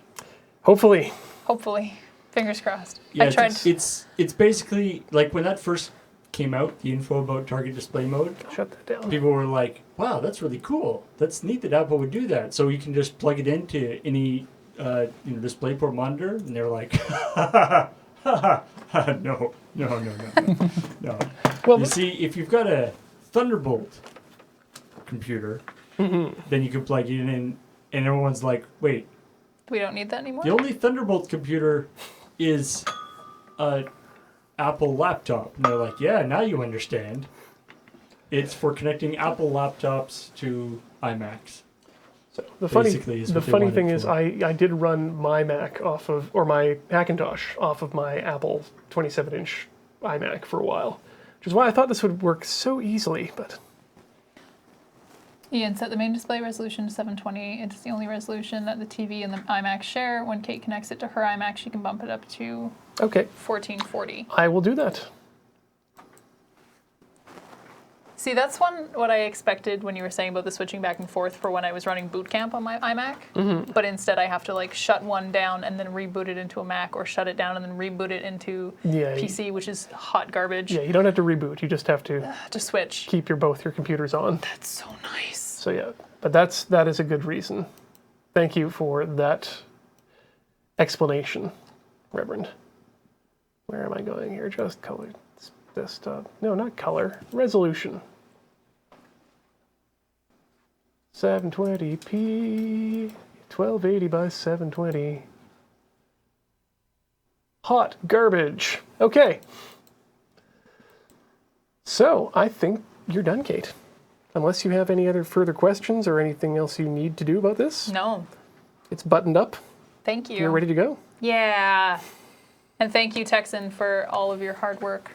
Speaker 1: Hopefully.
Speaker 2: Hopefully. Fingers crossed.
Speaker 3: Yeah,
Speaker 2: I tried.
Speaker 3: it's basically like when that first came out, the info about target display mode.
Speaker 1: Shut that down.
Speaker 3: People were like, "Wow, that's really cool. That's neat that Apple would do that." So you can just plug it into any DisplayPort monitor, and they're like, "No, no."
Speaker 1: Well,
Speaker 3: You see, if you've got a Thunderbolt computer, then you can plug it in, and everyone's like, "Wait,
Speaker 2: We don't need that anymore?
Speaker 3: the only Thunderbolt computer is a Apple laptop." And they're like, "Yeah, now you understand. It's for connecting Apple laptops to iMacs."
Speaker 1: so the funny
Speaker 3: Basically is what they want it
Speaker 1: thing is
Speaker 3: for.
Speaker 1: I did run my Mac off of, or my Hackintosh off of my Apple 27-inch iMac for a while, which is why I thought this would work so easily, but
Speaker 2: Ian set the main display resolution to 720. It's the only resolution that the TV and the iMac share. When Kate connects it to her iMac, she can bump it up to
Speaker 1: okay,
Speaker 2: 1440.
Speaker 1: I will do that.
Speaker 2: See, that's what I expected when you were saying about the switching back and forth for when I was running boot camp on my iMac. But instead I have to like shut one down and then reboot it into a Mac, or shut it down and then reboot it into
Speaker 1: Yeah,
Speaker 2: PC, which is hot garbage.
Speaker 1: Yeah, you don't have to reboot. You just have to
Speaker 2: To switch.
Speaker 1: keep both your computers on.
Speaker 2: That's so nice.
Speaker 1: So yeah, but that is a good reason. Thank you for that explanation, Reverend. Where am I going here? Just color desktop. No, not color. Resolution. 720p, 1280 by 720. Hot garbage. Okay. So I think you're done, Kate. Unless you have any other further questions or anything else you need to do about this.
Speaker 2: No,
Speaker 1: It's buttoned up.
Speaker 2: thank you.
Speaker 1: You're ready to go.
Speaker 2: Yeah. And thank you, Texan, for all of your hard work.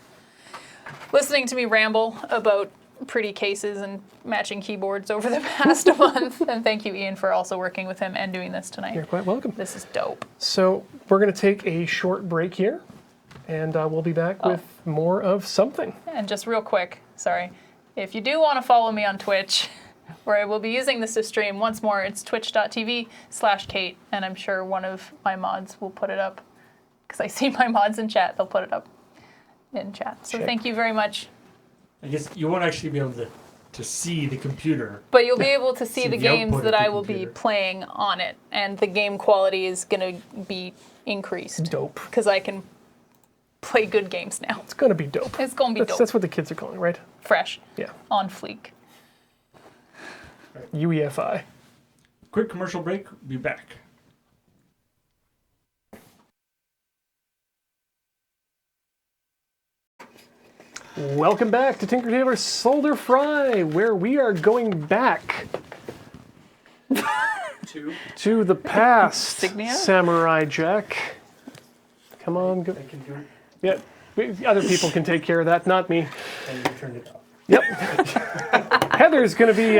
Speaker 2: Listening to me ramble about pretty cases and matching keyboards over the past month. And thank you, Ian, for also working with him and doing this tonight.
Speaker 1: You're quite welcome.
Speaker 2: This is dope.
Speaker 1: So we're going to take a short break here, and we'll be back with more of something.
Speaker 2: And just real quick, sorry, if you do want to follow me on Twitch, where I will be using this to stream once more, it's twitch.tv/Kate, and I'm sure one of my mods will put it up, because I see my mods in chat, they'll put it up in chat. So
Speaker 1: Check.
Speaker 2: thank you very much.
Speaker 3: I guess you won't actually be able to to see the computer.
Speaker 2: But you'll be able to see
Speaker 3: See
Speaker 2: the
Speaker 3: the
Speaker 2: games
Speaker 3: output
Speaker 2: that
Speaker 3: of the
Speaker 2: I will be
Speaker 3: computer.
Speaker 2: playing on it, and the game quality is going to be increased
Speaker 1: Dope.
Speaker 2: because I can play good games now.
Speaker 1: It's gonna be dope.
Speaker 2: It's going to be dope.
Speaker 1: That's what the kids are calling it, right?
Speaker 2: Fresh.
Speaker 1: Yeah.
Speaker 2: On fleek.
Speaker 1: UEFI.
Speaker 3: Quick commercial break. Be back.
Speaker 1: Welcome back to Tinker Tailor Solder Fry, where we are going back to the past.
Speaker 2: Signia?
Speaker 1: Samurai Jack. Come on, go.
Speaker 3: I can do it.
Speaker 1: Yeah, other people can take care of that, not me.
Speaker 3: And you turned it off.
Speaker 1: Yep. Heather's going to be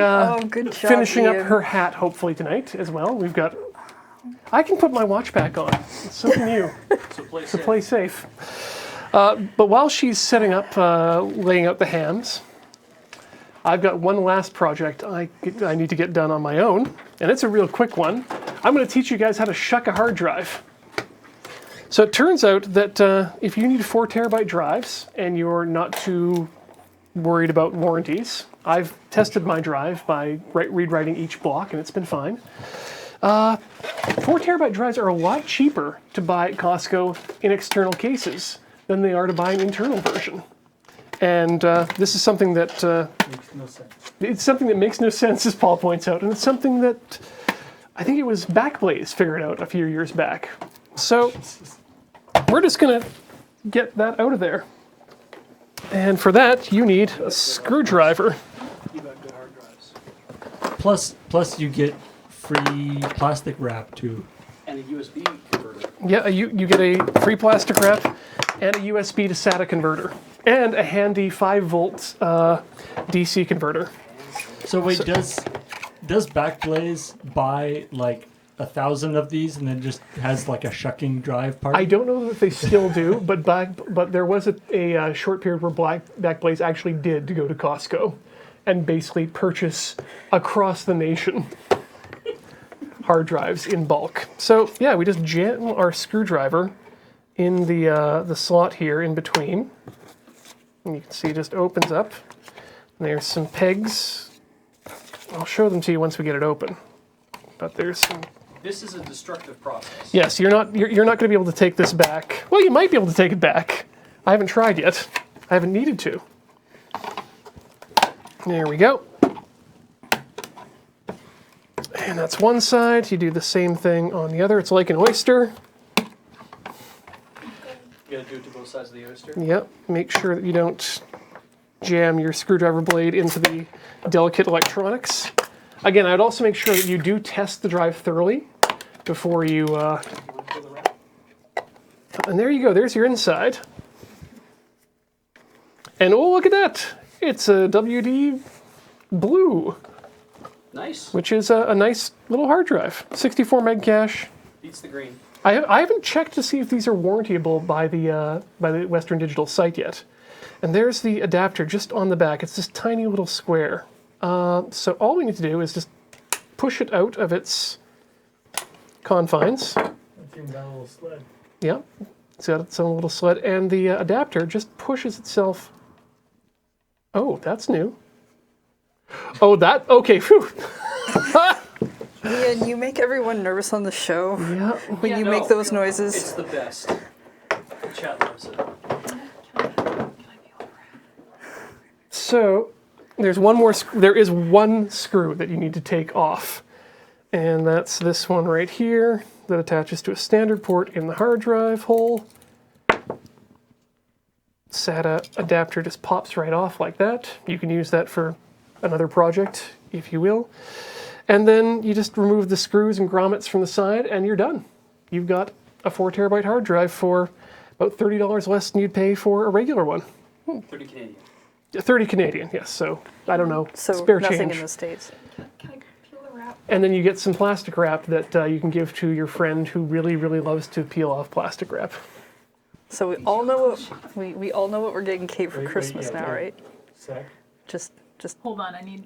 Speaker 7: Good job,
Speaker 1: finishing up
Speaker 7: Ian.
Speaker 1: her hat hopefully tonight as well. We've got. I can put my watch back on. So can you. So play safe. But while she's setting up, laying out the hams, I've got one last project I need to get done on my own, and it's a real quick one. I'm going to teach you guys how to shuck a hard drive. So it turns out that if you need 4 terabyte drives and you're not too worried about warranties, I've tested my drive by rewriting each block, and it's been fine. 4 terabyte drives are a lot cheaper to buy at Costco in external cases than they are to buy an internal version. And this is something that
Speaker 3: Makes no sense.
Speaker 1: it's something that makes no sense, as Paul points out, and it's something that I think it was Backblaze figured out a few years back. So we're just gonna get that out of there. And for that, you need a screwdriver.
Speaker 4: You got good hard drives.
Speaker 3: Plus you get free plastic wrap too.
Speaker 4: And a USB converter.
Speaker 1: Yeah, you get a free plastic wrap and a USB to SATA converter. And a handy 5-volt DC converter.
Speaker 3: So wait, does Backblaze buy like 1,000 of these and then just has like a shucking drive part?
Speaker 1: I don't know that they still do, but there was a short period where Backblaze actually did go to Costco and basically purchase across the nation hard drives in bulk. So yeah, we just jam our screwdriver in the slot here in between. And you can see it just opens up. And there's some pegs. I'll show them to you once we get it open. But there's some.
Speaker 4: This is a destructive process.
Speaker 1: Yes, you're not going to be able to take this back. Well, you might be able to take it back. I haven't tried yet. I haven't needed to. There we go. And that's one side. You do the same thing on the other. It's like an oyster.
Speaker 4: You gotta do it to both sides of the oyster.
Speaker 1: Yep. Make sure that you don't jam your screwdriver blade into the delicate electronics. Again, I'd also make sure that you do test the drive thoroughly before you... And there you go. There's your inside. And oh, look at that. It's a WD Blue,
Speaker 4: Nice.
Speaker 1: which is a nice little hard drive. 64 meg cache.
Speaker 4: Beats the green.
Speaker 1: I haven't checked to see if these are warrantyable by the Western Digital site yet. And there's the adapter just on the back. It's this tiny little square. So all we need to do is just push it out of its confines.
Speaker 3: It's even got a little sled.
Speaker 1: Yep, it's got its own little sled, and the adapter just pushes itself. Oh, that's new. Oh, okay. Phew.
Speaker 7: Ian, you make everyone nervous on the show
Speaker 1: Yeah.
Speaker 7: when you make those noises.
Speaker 4: It's the best. The chat loves it.
Speaker 1: So there's one more. There is one screw that you need to take off, and that's this one right here that attaches to a standard port in the hard drive hole. SATA adapter just pops right off like that. You can use that for another project if you will. And then you just remove the screws and grommets from the side and you're done. You've got a 4 terabyte hard drive for about $30 less than you'd pay for a regular one.
Speaker 4: 30 Canadian.
Speaker 1: 30 Canadian, yes. So I don't know,
Speaker 7: So
Speaker 1: spare
Speaker 7: nothing
Speaker 1: change.
Speaker 7: in the States.
Speaker 2: Can I peel the wrap?
Speaker 1: And then you get some plastic wrap that you can give to your friend who really, really loves to peel off plastic wrap.
Speaker 7: So we all know what we all know what we're getting Kate for
Speaker 3: Wait,
Speaker 7: Christmas
Speaker 3: yeah,
Speaker 7: now,
Speaker 3: wait.
Speaker 7: right?
Speaker 3: Sec.
Speaker 7: Just
Speaker 2: Hold on, I need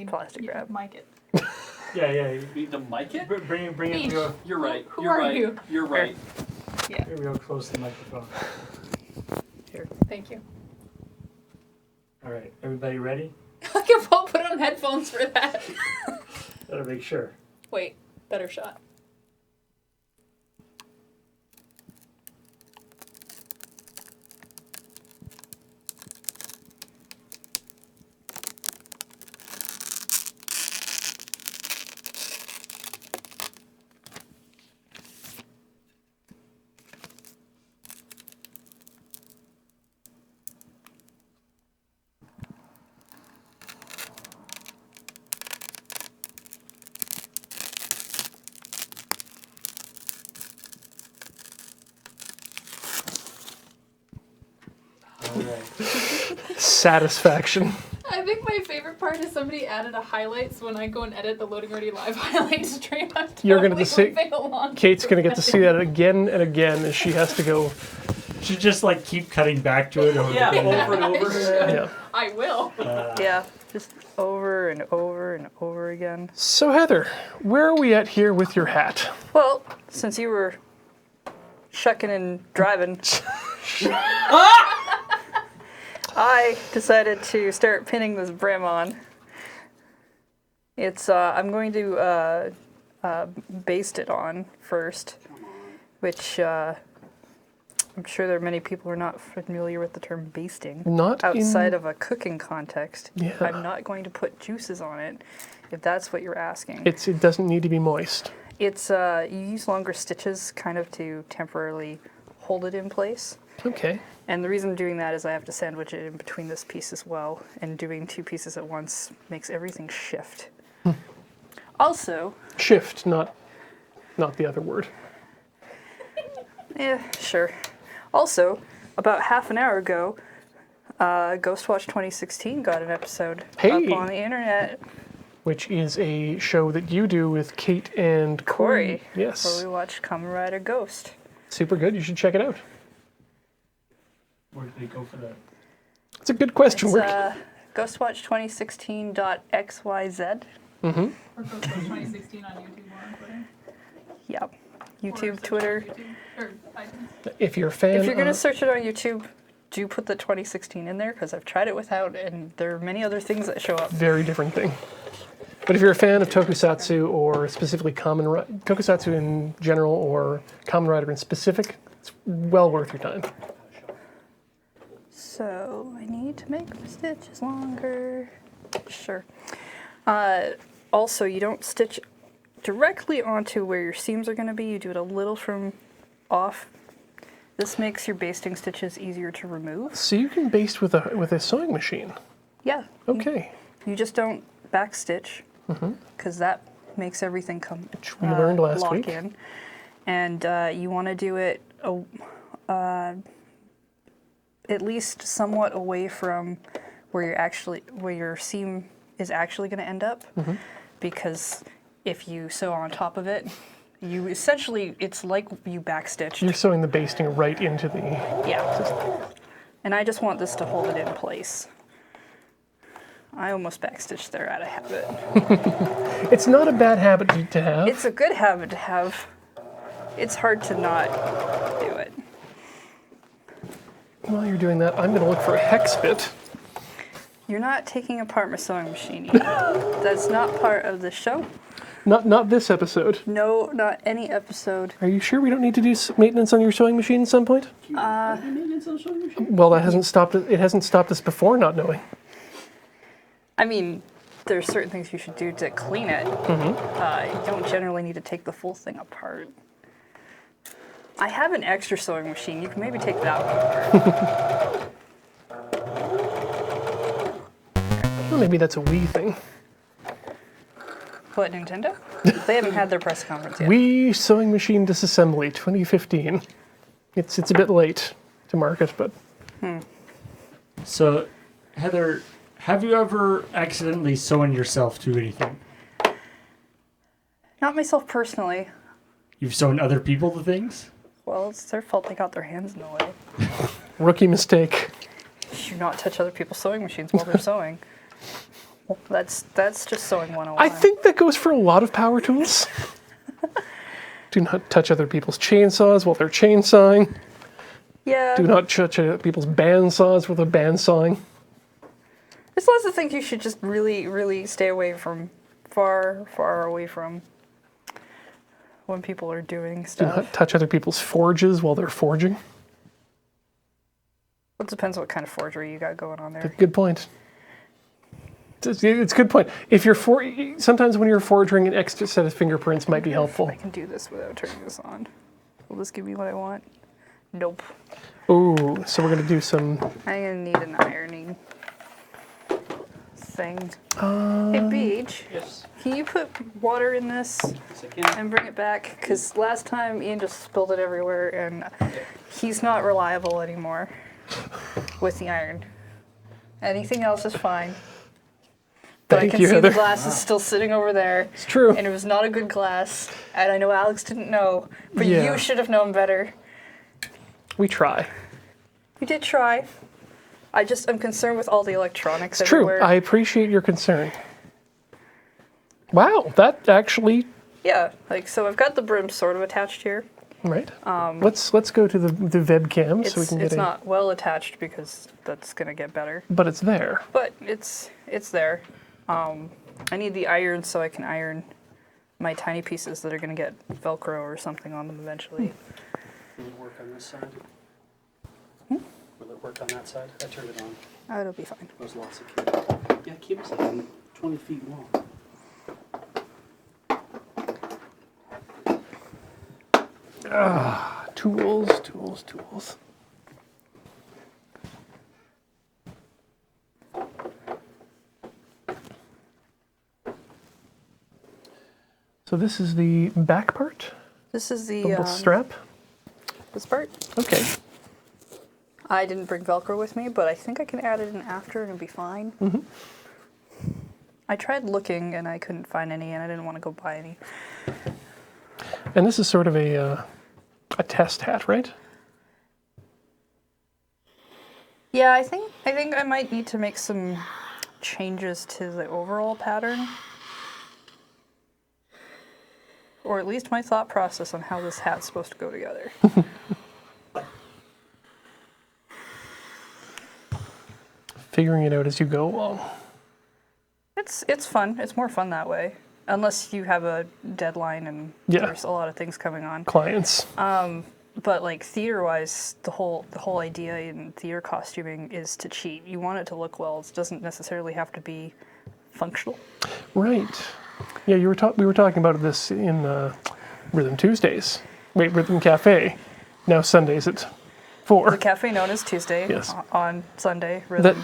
Speaker 7: plastic
Speaker 2: you
Speaker 7: wrap.
Speaker 2: Mic it.
Speaker 3: Yeah.
Speaker 4: You need to mic it?
Speaker 3: Bring it
Speaker 2: Each.
Speaker 3: to
Speaker 4: You're right.
Speaker 2: Who
Speaker 4: You're
Speaker 2: are
Speaker 4: right.
Speaker 2: you?
Speaker 4: You're right.
Speaker 2: Yeah,
Speaker 3: real close to the microphone.
Speaker 2: thank you.
Speaker 3: All right, everybody ready?
Speaker 2: I can pull on headphones for that.
Speaker 3: Gotta make sure.
Speaker 2: Wait, better shot.
Speaker 1: Satisfaction.
Speaker 2: I think my favorite part is somebody added a highlights when I go and edit the Loading Ready Live highlight stream. I'm
Speaker 1: You're gonna
Speaker 2: totally
Speaker 1: see-
Speaker 2: moving along
Speaker 1: Kate's
Speaker 2: for
Speaker 1: going to get to see
Speaker 2: that.
Speaker 1: that again and again as she has to go.
Speaker 3: Should just like keep cutting back to it over
Speaker 4: Yeah,
Speaker 3: again.
Speaker 4: over and over.
Speaker 1: Yeah.
Speaker 2: I will.
Speaker 7: Yeah, just over and over and over again.
Speaker 1: So, Heather, where are we at here with your hat?
Speaker 7: Well, since you were shucking and driving, I decided to start pinning this brim on. It's I'm going to baste it on first, which I'm sure there are many people who are not familiar with the term basting.
Speaker 1: Not
Speaker 7: Outside
Speaker 1: in...
Speaker 7: of a cooking context,
Speaker 1: Yeah.
Speaker 7: I'm not going to put juices on it, if that's what you're asking.
Speaker 1: It doesn't need to be moist.
Speaker 7: It's you use longer stitches kind of to temporarily hold it in place.
Speaker 1: Okay.
Speaker 7: And the reason I'm doing that is I have to sandwich it in between this piece as well, and doing two pieces at once makes everything shift. Also,
Speaker 1: Shift, not the other word.
Speaker 7: yeah, sure. Also, about half an hour ago, Ghostwatch 2016 got an episode
Speaker 1: Hey.
Speaker 7: up on the internet.
Speaker 1: Which is a show that you do with Kate and
Speaker 7: Corey,
Speaker 1: Yes.
Speaker 7: where we watched Kamen Rider Ghost.
Speaker 1: Super good. You should check it out.
Speaker 3: Where did they go for that?
Speaker 1: It's a good question.
Speaker 7: It's
Speaker 1: Where-
Speaker 7: ghostwatch2016.xyz.
Speaker 2: Or go to 2016 on YouTube or on Twitter.
Speaker 7: Yep.
Speaker 2: Or
Speaker 7: YouTube,
Speaker 2: search
Speaker 7: Twitter.
Speaker 2: YouTube, or iTunes.
Speaker 1: if you're a fan
Speaker 7: If you're going to
Speaker 1: of-
Speaker 7: search it on YouTube, do put the 2016 in there, because I've tried it without, and there are many other things that show up.
Speaker 1: very different thing. But if you're a fan of tokusatsu or specifically tokusatsu in general or Kamen Rider in specific, it's well worth your time.
Speaker 7: So I need to make my stitches longer. Sure. Also, you don't stitch directly onto where your seams are going to be. You do it a little from off. This makes your basting stitches easier to remove.
Speaker 1: So you can baste with a sewing machine.
Speaker 7: Yeah.
Speaker 1: Okay.
Speaker 7: You just don't back stitch, because that makes everything come
Speaker 1: Which we learned last
Speaker 7: lock
Speaker 1: week.
Speaker 7: in. And you want to do it at least somewhat away from where your seam is actually going to end up, because if you sew on top of it, you essentially, it's like you backstitched.
Speaker 1: You're sewing the basting right into the...
Speaker 7: Yeah. And I just want this to hold it in place. I almost backstitched there out of habit.
Speaker 1: It's not a bad habit to have.
Speaker 7: It's a good habit to have. It's hard to not do it.
Speaker 1: While you're doing that, I'm going to look for a hex bit.
Speaker 7: You're not taking apart my sewing machine yet. That's not part of the show.
Speaker 1: Not this episode.
Speaker 7: No, not any episode.
Speaker 1: Are you sure we don't need to do maintenance on your sewing machine at some point?
Speaker 4: Maintenance on a sewing machine?
Speaker 1: Well, that hasn't stopped it. It hasn't stopped us before not knowing.
Speaker 7: I mean, there's certain things you should do to clean it. You don't generally need to take the full thing apart. I have an extra sewing machine. You can maybe take that one apart.
Speaker 1: Well, maybe that's a Wii thing.
Speaker 7: What, Nintendo? They haven't had their press conference yet.
Speaker 1: Wii sewing machine disassembly 2015. It's a bit late to market, but
Speaker 3: So, Heather, have you ever accidentally sewn yourself to anything?
Speaker 7: Not myself personally.
Speaker 3: You've sewn other people to things?
Speaker 7: Well, it's their fault they got their hands in the way.
Speaker 1: rookie mistake.
Speaker 7: You should not touch other people's sewing machines while they're sewing. Well, that's just sewing 101.
Speaker 1: I think that goes for a lot of power tools. Do not touch other people's chainsaws while they're chainsawing.
Speaker 7: Yeah.
Speaker 1: Do not touch other people's bandsaws while they're bandsawing.
Speaker 7: There's lots of things you should just really, really stay away from, far, far away from when people are doing
Speaker 1: Do not
Speaker 7: stuff.
Speaker 1: touch other people's forges while they're forging.
Speaker 7: It depends what kind of forgery you got going on there.
Speaker 1: Good point. It's a good point. If you're sometimes when you're forging, an extra set of fingerprints might be helpful.
Speaker 7: I can do this without turning this on. Will this give me what I want? Nope.
Speaker 1: Ooh, so we're gonna do some.
Speaker 7: I'm gonna need an ironing thing. Hey, Beach,
Speaker 4: Yes.
Speaker 7: can you put water in this
Speaker 4: Yes, I can.
Speaker 7: and bring it back? Because last time Ian just spilled it everywhere, and he's not reliable anymore with the iron. Anything else is fine. But
Speaker 1: Thank
Speaker 7: I can
Speaker 1: you,
Speaker 7: see
Speaker 1: Heather.
Speaker 7: the glass is still sitting over there.
Speaker 1: It's true.
Speaker 7: And it was not a good glass. And I know Alex didn't know, but
Speaker 1: Yeah.
Speaker 7: you should have known better.
Speaker 1: We try.
Speaker 7: You did try. I'm concerned with all the electronics
Speaker 1: It's true.
Speaker 7: everywhere.
Speaker 1: I appreciate your concern. Wow, that actually
Speaker 7: Yeah, like, so I've got the brim sort of attached here.
Speaker 1: right. Let's go to the webcam so we can get
Speaker 7: It's
Speaker 1: a.
Speaker 7: not well attached because that's gonna get better.
Speaker 1: But it's there.
Speaker 7: But it's there. I need the iron so I can iron my tiny pieces that are gonna get Velcro or something on them eventually.
Speaker 4: Will it work on this side? Will it work on that side? I turned it on.
Speaker 7: Oh, it'll be fine.
Speaker 4: There's lots of cables. Yeah, cables like 20 feet long.
Speaker 1: Tools. So this is the back part,
Speaker 7: This is
Speaker 1: the
Speaker 7: the
Speaker 1: little strap.
Speaker 7: this part.
Speaker 1: Okay.
Speaker 7: I didn't bring Velcro with me, but I think I can add it in after and it'll be fine.
Speaker 1: Mm-hmm.
Speaker 7: I tried looking and I couldn't find any, and I didn't want to go buy any.
Speaker 1: And this is sort of a test hat, right?
Speaker 7: Yeah, I think I might need to make some changes to the overall pattern. Or at least my thought process on how this hat's supposed to go together.
Speaker 1: Figuring it out as you go along.
Speaker 7: It's fun. It's more fun that way. Unless you have a deadline and
Speaker 1: Yeah.
Speaker 7: there's a lot of things coming on.
Speaker 1: Clients.
Speaker 7: But like theater-wise, the whole idea in theater costuming is to cheat. You want it to look well. It doesn't necessarily have to be functional.
Speaker 1: Right. Yeah, we were talking about this in Rhythm Tuesdays. Wait, Rhythm Cafe. Now Sundays at 4.
Speaker 7: The cafe known as Tuesday
Speaker 1: Yes.
Speaker 7: on Sunday. Rhythm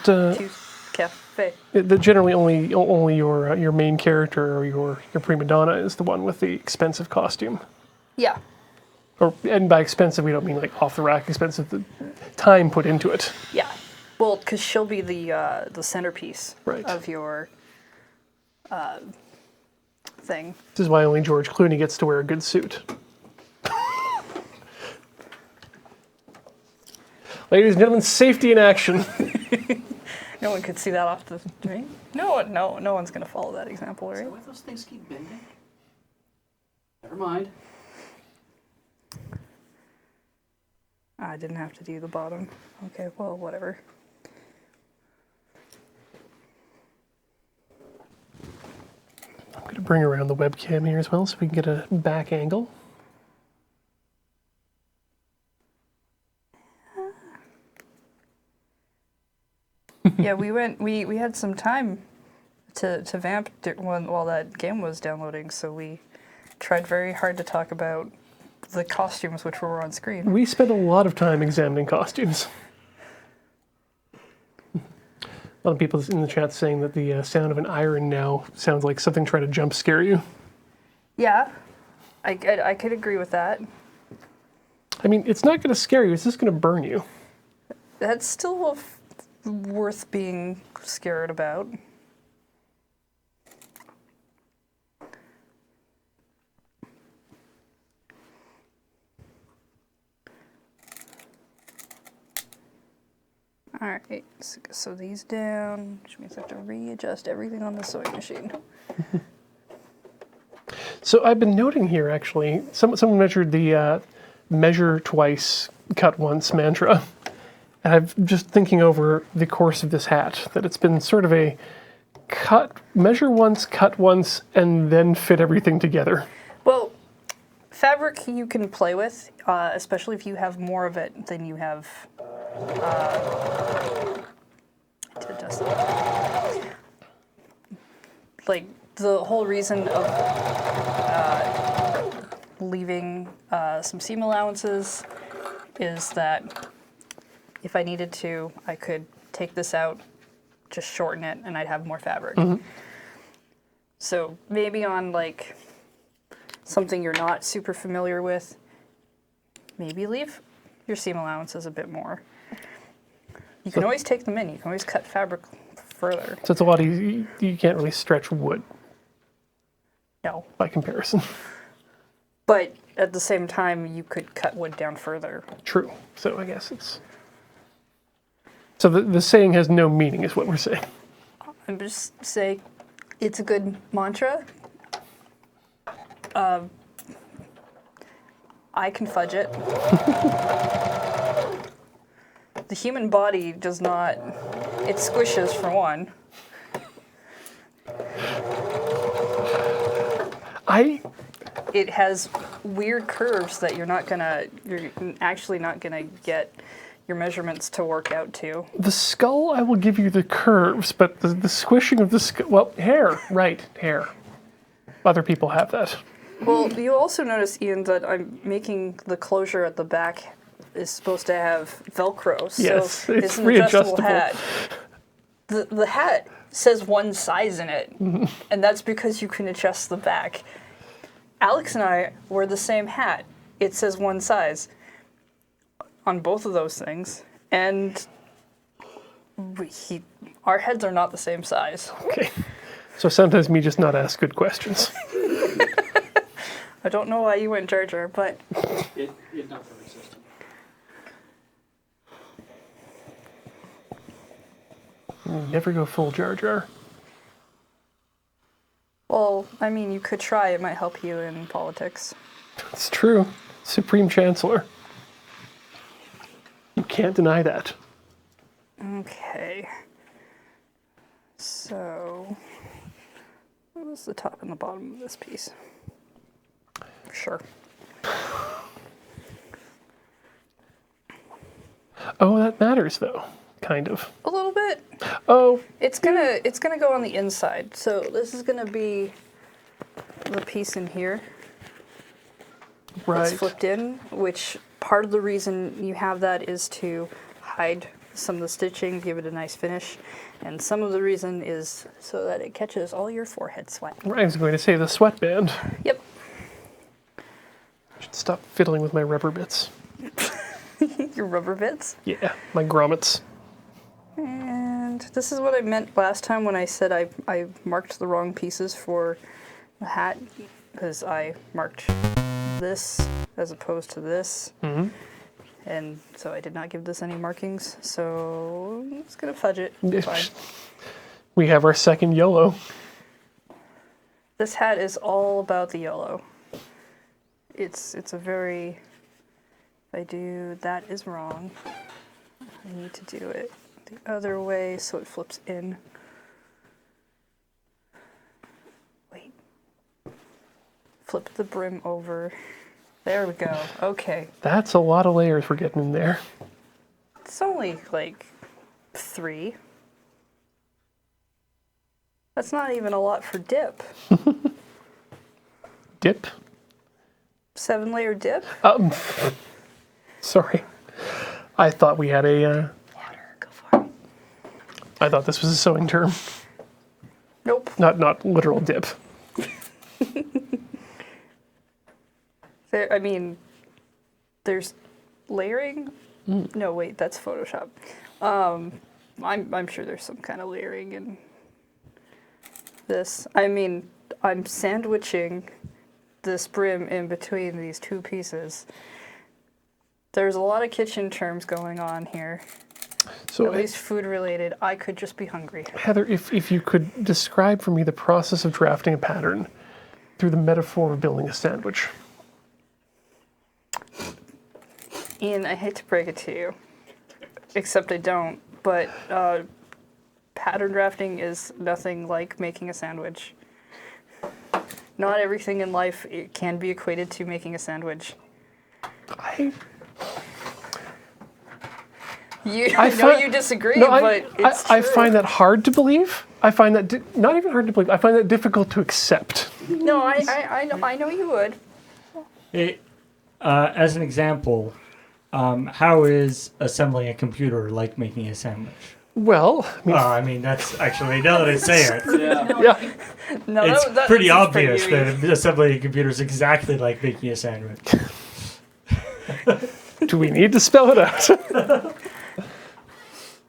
Speaker 7: Cafe.
Speaker 1: That generally only your main character or your prima donna is the one with the expensive costume.
Speaker 7: Yeah.
Speaker 1: And by expensive, we don't mean like off the rack expensive. The time put into it.
Speaker 7: Yeah. Well, because she'll be the centerpiece
Speaker 1: Right.
Speaker 7: of your thing.
Speaker 1: This is why only George Clooney gets to wear a good suit. Ladies and gentlemen, safety in action.
Speaker 7: No one could see that off the screen. No one's gonna follow that example,
Speaker 4: Is
Speaker 7: right?
Speaker 4: that why those things keep bending? Never mind.
Speaker 7: I didn't have to do the bottom. Okay, well, whatever.
Speaker 1: I'm going to bring around the webcam here as well so we can get a back angle.
Speaker 7: Yeah, we had some time to vamp while that game was downloading, so we tried very hard to talk about the costumes which were on screen.
Speaker 1: We spent a lot of time examining costumes. A lot of people in the chat saying that the sound of an iron now sounds like something trying to jump scare you.
Speaker 7: Yeah, I could agree with that.
Speaker 1: I mean, it's not going to scare you, it's just going to burn you.
Speaker 7: That's still worth being scared about. Alright, so these down, which means I have to readjust everything on the sewing machine.
Speaker 1: So I've been noting here, actually, someone measured the measure twice, cut once mantra And I'm just thinking over the course of this hat, that it's been sort of a measure once, cut once, and then fit everything together.
Speaker 7: Well, fabric you can play with, especially if you have more of it than you have. To just like the whole reason of leaving some seam allowances is that if I needed to, I could take this out, just shorten it, and I'd have more fabric. So maybe on like something you're not super familiar with, maybe leave your seam allowances a bit more. You can always take them in. You can always cut fabric further.
Speaker 1: So it's a lot easier. You can't really stretch wood
Speaker 7: No.
Speaker 1: by comparison.
Speaker 7: But at the same time, you could cut wood down further.
Speaker 1: True. So I guess it's... So the saying has no meaning is what we're saying.
Speaker 7: I'm just saying it's a good mantra. I can fudge it. The human body does not. It squishes for one. It has weird curves that you're actually not gonna get your measurements to work out to.
Speaker 1: The skull, I will give you the curves, but the squishing of the skull... Well, hair. Right, hair. Other people have that.
Speaker 7: Well, you also notice, Ian, that I'm making the closure at the back is supposed to have Velcro.
Speaker 1: Yes,
Speaker 7: so
Speaker 1: it's
Speaker 7: an adjustable
Speaker 1: readjustable.
Speaker 7: hat. The hat says one size in it, and that's because you can adjust the back. Alex and I wear the same hat. It says one size on both of those things, and our heads are not the same size.
Speaker 1: Okay. So sometimes me just not ask good questions.
Speaker 7: I don't know why you went Jar Jar, but
Speaker 4: It not very system.
Speaker 1: Never go full Jar Jar.
Speaker 7: well, I mean, you could try. It might help you in politics.
Speaker 1: It's true. Supreme Chancellor. You can't deny that.
Speaker 7: Okay. So, what was the top and the bottom of this piece? Sure.
Speaker 1: Oh, that matters, though. Kind of.
Speaker 7: A little bit.
Speaker 1: Oh,
Speaker 7: It's gonna go on the inside. So this is gonna be the piece in here.
Speaker 1: right.
Speaker 7: It's flipped in, which part of the reason you have that is to hide some of the stitching, give it a nice finish, and some of the reason is so that it catches all your forehead sweat.
Speaker 1: I was going to say the sweatband.
Speaker 7: Yep.
Speaker 1: I should stop fiddling with my rubber bits.
Speaker 7: Your rubber bits.
Speaker 1: Yeah, my grommets.
Speaker 7: And this is what I meant last time when I said I marked the wrong pieces for the hat, because I marked this as opposed to this.
Speaker 1: Mm-hmm.
Speaker 7: And so I did not give this any markings, so I'm just gonna fudge it. It's fine.
Speaker 1: We have our second YOLO.
Speaker 7: This hat is all about the yellow. It's a very... If I do... That is wrong. I need to do it the other way so it flips in. Wait. Flip the brim over. There we go. Okay.
Speaker 1: That's a lot of layers we're getting in there.
Speaker 7: It's only like 3. That's not even a lot for dip.
Speaker 1: Dip?
Speaker 7: 7-layer dip?
Speaker 1: Sorry. I thought we had a...
Speaker 7: Water, go for it.
Speaker 1: I thought this was a sewing term.
Speaker 7: Nope.
Speaker 1: Not literal dip.
Speaker 7: I mean, there's layering. No, wait, that's Photoshop. I'm sure there's some kind of layering in this. I mean, I'm sandwiching this brim in between these two pieces. There's a lot of kitchen terms going on here.
Speaker 1: So,
Speaker 7: At least food related. I could just be hungry.
Speaker 1: Heather, if you could describe for me the process of drafting a pattern through the metaphor of building a sandwich.
Speaker 7: Ian, I hate to break it to you. except I don't. But pattern drafting is nothing like making a sandwich. Not everything in life can be equated to making a sandwich. I know you disagree, but it's
Speaker 1: I
Speaker 7: true.
Speaker 1: find that hard to believe. I find that not even hard to believe. I find that difficult to accept.
Speaker 7: No, I know you would.
Speaker 3: As an example, how is assembling a computer like making a sandwich?
Speaker 1: Well,
Speaker 3: I mean, that's actually, now that I say it,
Speaker 4: Yeah.
Speaker 1: yeah.
Speaker 7: No,
Speaker 3: it's
Speaker 7: that
Speaker 3: pretty
Speaker 7: seems
Speaker 3: obvious
Speaker 7: pretty
Speaker 3: that assembling a computer is exactly like making a sandwich.
Speaker 1: Do we need to spell it out?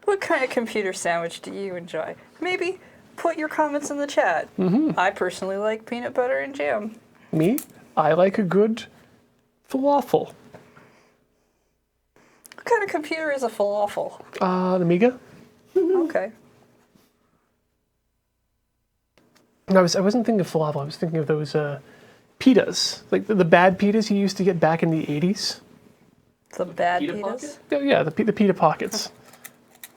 Speaker 7: What kind of computer sandwich do you enjoy? Maybe put your comments in the chat. I personally like peanut butter and jam.
Speaker 1: Me? I like a good falafel.
Speaker 7: What kind of computer is a falafel?
Speaker 1: An Amiga?
Speaker 7: Okay.
Speaker 1: No, I wasn't thinking of falafel. I was thinking of those pitas, like the bad pitas you used to get back in the 80s.
Speaker 7: The bad
Speaker 4: Pita
Speaker 7: pitas?
Speaker 4: pocket?
Speaker 1: Oh, yeah, the pita pockets.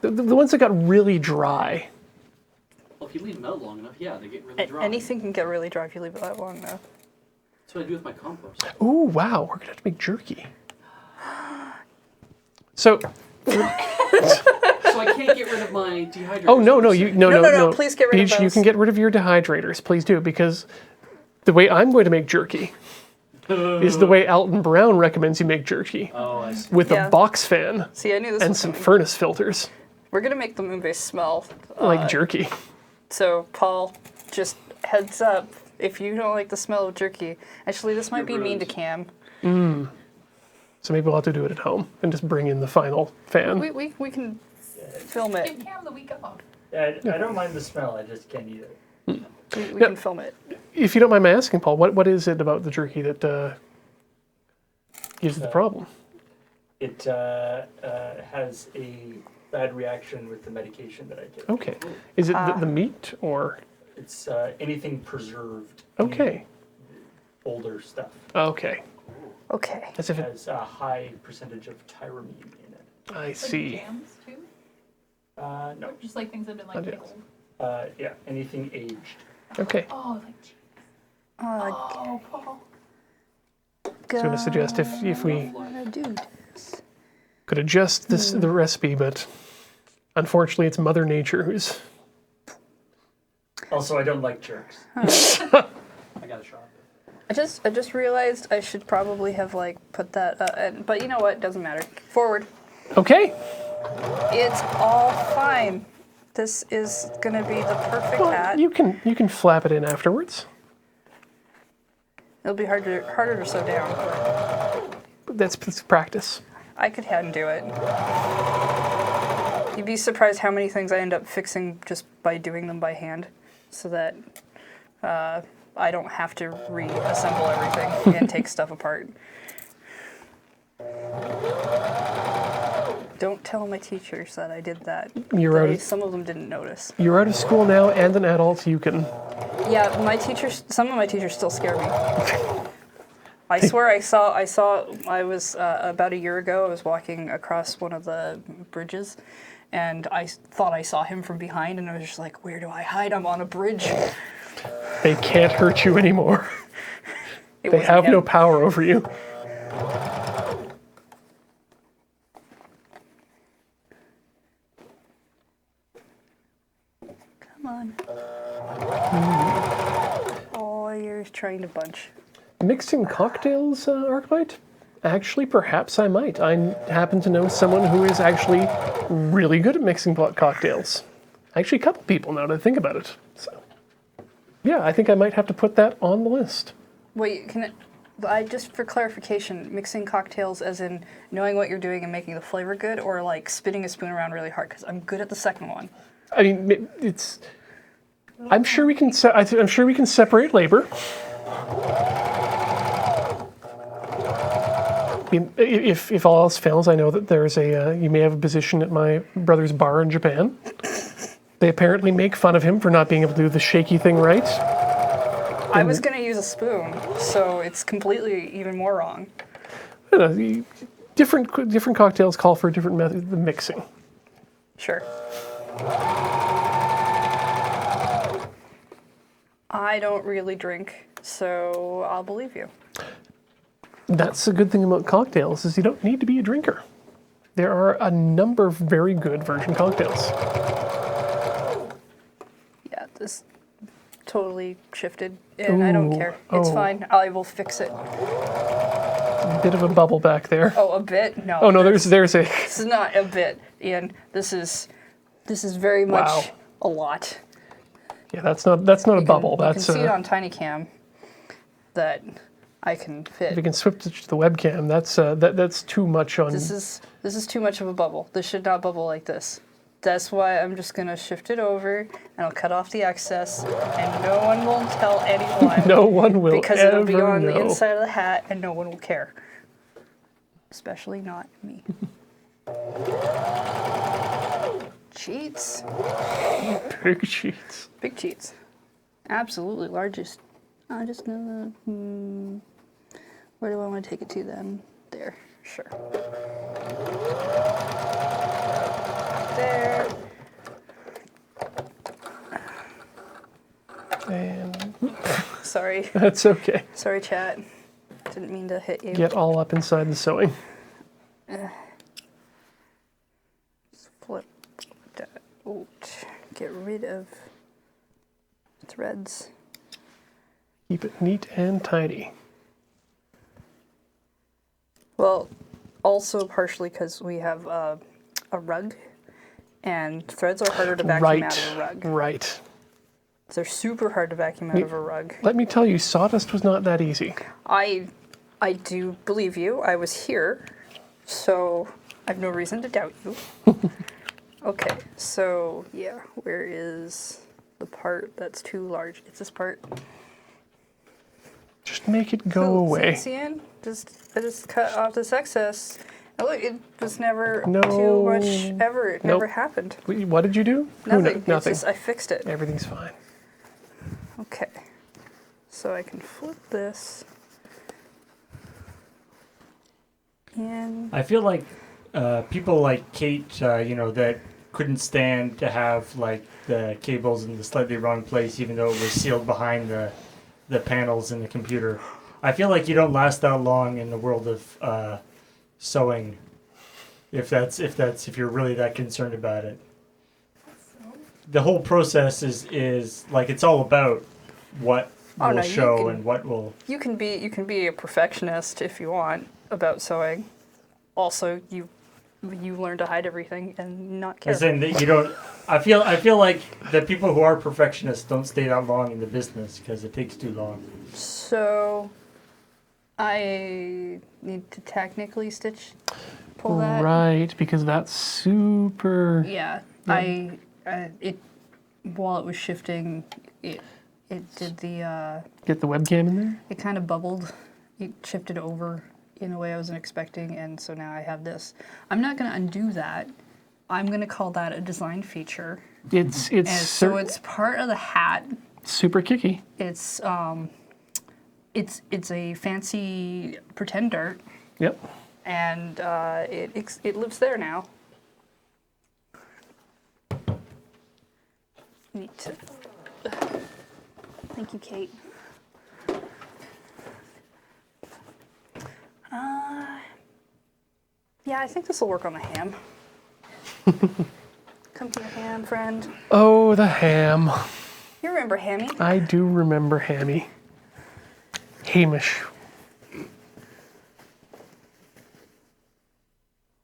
Speaker 1: The ones that got really dry.
Speaker 4: Well, if you leave them out long enough, yeah, they get really dry.
Speaker 7: Anything can get really dry if you leave it that long, though.
Speaker 4: That's what I do with my compost.
Speaker 1: Ooh, wow, we're gonna have to make jerky. So,
Speaker 4: So I can't get rid of my dehydrator.
Speaker 1: oh no, no,
Speaker 7: please get rid of
Speaker 1: Beach, you
Speaker 7: those.
Speaker 1: can get rid of your dehydrators, please do, because the way I'm going to make jerky is the way Alton Brown recommends you make jerky,
Speaker 4: Oh, I see.
Speaker 1: with
Speaker 7: Yeah.
Speaker 1: a box fan
Speaker 7: See, I knew this
Speaker 1: and
Speaker 7: was
Speaker 1: some
Speaker 7: coming.
Speaker 1: furnace filters,
Speaker 7: We're gonna make the moonbase smell.
Speaker 1: like jerky.
Speaker 7: So, Paul, just heads up, if you don't like the smell of jerky, actually, this might be
Speaker 4: You're
Speaker 7: mean to
Speaker 4: ruined.
Speaker 7: Cam.
Speaker 1: So maybe we'll have to do it at home and just bring in the final fan.
Speaker 7: We can film it.
Speaker 2: Give Cam the week off.
Speaker 3: I don't mind the smell, I just can't eat it.
Speaker 7: We can film it.
Speaker 1: If you don't mind my asking, Paul, what is it about the jerky that gives it the problem?
Speaker 3: It has a bad reaction with the medication that I take.
Speaker 1: Okay. Is it the meat or?
Speaker 3: It's anything preserved.
Speaker 1: Okay.
Speaker 3: any Older stuff.
Speaker 1: Okay.
Speaker 7: Okay.
Speaker 1: As if
Speaker 3: It
Speaker 1: it,
Speaker 3: has a high percentage of tyramine in it.
Speaker 1: I
Speaker 2: Like
Speaker 1: see.
Speaker 2: jams too?
Speaker 3: No.
Speaker 2: Just like things that have been
Speaker 1: Oh,
Speaker 2: like
Speaker 1: yeah.
Speaker 2: pickled.
Speaker 3: Yeah, anything aged.
Speaker 1: Okay.
Speaker 2: Oh, like cheese.
Speaker 7: Uh,
Speaker 2: Oh, Paul.
Speaker 1: So I'm going to suggest if we
Speaker 7: do
Speaker 1: could adjust the recipe, but unfortunately it's Mother Nature who's...
Speaker 3: Also, I don't like jerks.
Speaker 4: I got a shot.
Speaker 7: I just realized I should probably have like put that. But you know what? Doesn't matter. Forward.
Speaker 1: Okay.
Speaker 7: It's all fine. This is gonna be the perfect
Speaker 1: Well,
Speaker 7: hat.
Speaker 1: you can flap it in afterwards.
Speaker 7: It'll be harder to sew down, but
Speaker 1: That's practice.
Speaker 7: I could hand do it. You'd be surprised how many things I end up fixing just by doing them by hand, so that I don't have to reassemble everything and take stuff apart. Don't tell my teachers that I did that.
Speaker 1: You're out of,
Speaker 7: Some of them didn't notice.
Speaker 1: you're out of school now and an adult. You can...
Speaker 7: Yeah, some of my teachers still scare me. I swear I was about a year ago, I was walking across one of the bridges and I thought I saw him from behind and I was just like, where do I hide? I'm on a bridge.
Speaker 1: They can't hurt you anymore.
Speaker 7: It
Speaker 1: They
Speaker 7: wasn't
Speaker 1: have no
Speaker 7: him.
Speaker 1: power over you.
Speaker 7: Come on. Oh, you're trying to bunch.
Speaker 1: Mixing cocktails, Arclight? Actually, perhaps I might. I happen to know someone who is actually really good at mixing cocktails. Actually, a couple people now that I think about it. So, yeah, I think I might have to put that on the list.
Speaker 7: Wait, just for clarification, mixing cocktails as in knowing what you're doing and making the flavor good, or like spinning a spoon around really hard? Because I'm good at the second one.
Speaker 1: I mean, it's. I'm sure we can. I'm sure we can separate labor. I mean, if all else fails, I know that there's you may have a position at my brother's bar in Japan. They apparently make fun of him for not being able to do the shaky thing right.
Speaker 7: I was going to use a spoon, so it's completely even more wrong.
Speaker 1: I don't know, different cocktails call for a different method of mixing.
Speaker 7: Sure. I don't really drink, so I'll believe you.
Speaker 1: That's the good thing about cocktails is you don't need to be a drinker. There are a number of very good version cocktails.
Speaker 7: Yeah, this totally shifted, and I don't
Speaker 1: Ooh,
Speaker 7: care. It's
Speaker 1: oh.
Speaker 7: fine. I will fix it.
Speaker 1: A bit of a bubble back there.
Speaker 7: Oh, a bit? No.
Speaker 1: Oh no, there's a.
Speaker 7: This is not a bit, Ian. This is very much
Speaker 1: Wow.
Speaker 7: a lot.
Speaker 1: Yeah, that's not a bubble.
Speaker 7: You
Speaker 1: That's
Speaker 7: can see it on TinyCam that I can fit.
Speaker 1: if you can switch to the webcam. That's too much on.
Speaker 7: This is too much of a bubble. This should not bubble like this. That's why I'm just gonna shift it over and I'll cut off the excess, and no one will tell anyone.
Speaker 1: No one will
Speaker 7: because
Speaker 1: ever
Speaker 7: it'll be on
Speaker 1: know.
Speaker 7: the inside of the hat, and no one will care. Especially not me. Cheats.
Speaker 1: Big cheats.
Speaker 7: Big cheats. Absolutely largest. I just know the. Where do I want to take it to then? There. Sure. There.
Speaker 1: And
Speaker 7: Sorry.
Speaker 1: that's okay.
Speaker 7: Sorry, chat. Didn't mean to hit you.
Speaker 1: Get all up inside the sewing.
Speaker 7: Flip that out. Get rid of threads.
Speaker 1: Keep it neat and tidy.
Speaker 7: Well, also partially because we have a rug, and threads are harder to vacuum out of a rug.
Speaker 1: Right.
Speaker 7: They're super hard to vacuum out of a rug.
Speaker 1: Let me tell you, sawdust was not that easy.
Speaker 7: I do believe you. I was here, so I have no reason to doubt you. Okay, so yeah, where is the part that's too large? It's this part.
Speaker 1: Just make it go
Speaker 7: Oh,
Speaker 1: away.
Speaker 7: See, Ian? I just cut off this excess. And look, it was never
Speaker 1: No.
Speaker 7: too much ever. It never
Speaker 1: Nope.
Speaker 7: happened.
Speaker 1: What did you do? Who
Speaker 7: Nothing.
Speaker 1: kn-
Speaker 7: It's
Speaker 1: Nothing.
Speaker 7: just, I fixed it.
Speaker 1: Everything's fine.
Speaker 7: Okay. So I can flip this. And
Speaker 3: I feel like people like Kate, that couldn't stand to have like the cables in the slightly wrong place, even though it was sealed behind the panels in the computer. I feel like you don't last that long in the world of sewing, if you're really that concerned about it. The whole process is like it's all about what will
Speaker 7: no, you
Speaker 3: show
Speaker 7: can-
Speaker 3: and what will.
Speaker 7: you can be a perfectionist if you want about sewing. Also, you learn to hide everything and not care.
Speaker 3: As in that you don't. I feel like the people who are perfectionists don't stay that long in the business because it takes too long.
Speaker 7: So I need to technically pull that.
Speaker 1: Right, because that's super.
Speaker 7: Yeah, it while it was shifting, it did the
Speaker 1: Get the webcam in there.
Speaker 7: it kind of bubbled. It shifted over in a way I wasn't expecting, and so now I have this. I'm not going to undo that. I'm going to call that a design feature.
Speaker 1: It's
Speaker 7: And so it's part of the hat.
Speaker 1: super kicky.
Speaker 7: It's a fancy pretend dart,
Speaker 1: Yep.
Speaker 7: and it lives there now. Need to. Thank you, Kate. Yeah, I think this will work on the ham. Come here, ham friend.
Speaker 1: Oh, the ham.
Speaker 7: You remember Hammy?
Speaker 1: I do remember Hammy. Hamish.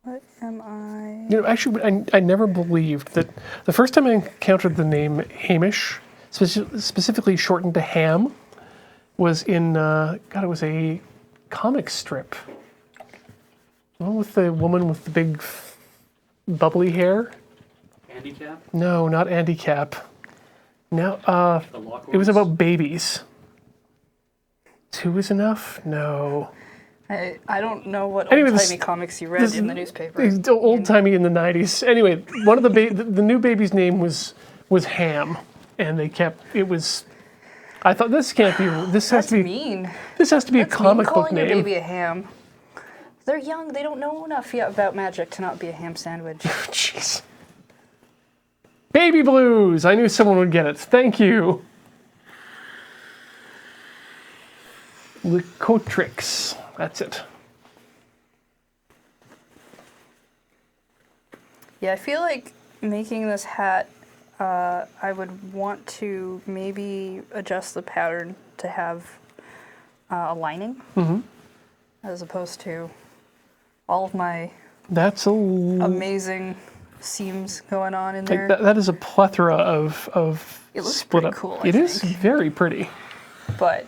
Speaker 7: What am I?
Speaker 1: You know, actually, I never believed that the first time I encountered the name Hamish, specifically shortened to Ham, was in, it was a comic strip. The one with the woman with the big bubbly hair?
Speaker 4: Handicap?
Speaker 1: No, not Andy Cap. No,
Speaker 4: The Lockhorns?
Speaker 1: it was about babies. 2 is enough? No.
Speaker 7: I don't know what
Speaker 1: Anyway,
Speaker 7: old-timey comics you read in the newspaper.
Speaker 1: It's old timey in the 90s. Anyway, one of the new baby's name was Ham, and they kept it was. I thought this can't be. This has
Speaker 7: That's
Speaker 1: to be.
Speaker 7: mean.
Speaker 1: This has to be a
Speaker 7: That's
Speaker 1: comic
Speaker 7: mean
Speaker 1: book
Speaker 7: calling your
Speaker 1: name.
Speaker 7: baby a ham. They're young. They don't know enough yet about magic to not be a ham sandwich.
Speaker 1: Jeez. Baby blues! I knew someone would get it. Thank you. Licotrix. That's it.
Speaker 7: Yeah, I feel like making this hat, I would want to maybe adjust the pattern to have a lining, as opposed to all of my
Speaker 1: That's a
Speaker 7: amazing seams going on in there.
Speaker 1: that is a plethora of
Speaker 7: It looks
Speaker 1: split
Speaker 7: pretty
Speaker 1: up.
Speaker 7: cool, I
Speaker 1: It is
Speaker 7: think.
Speaker 1: very pretty.
Speaker 7: But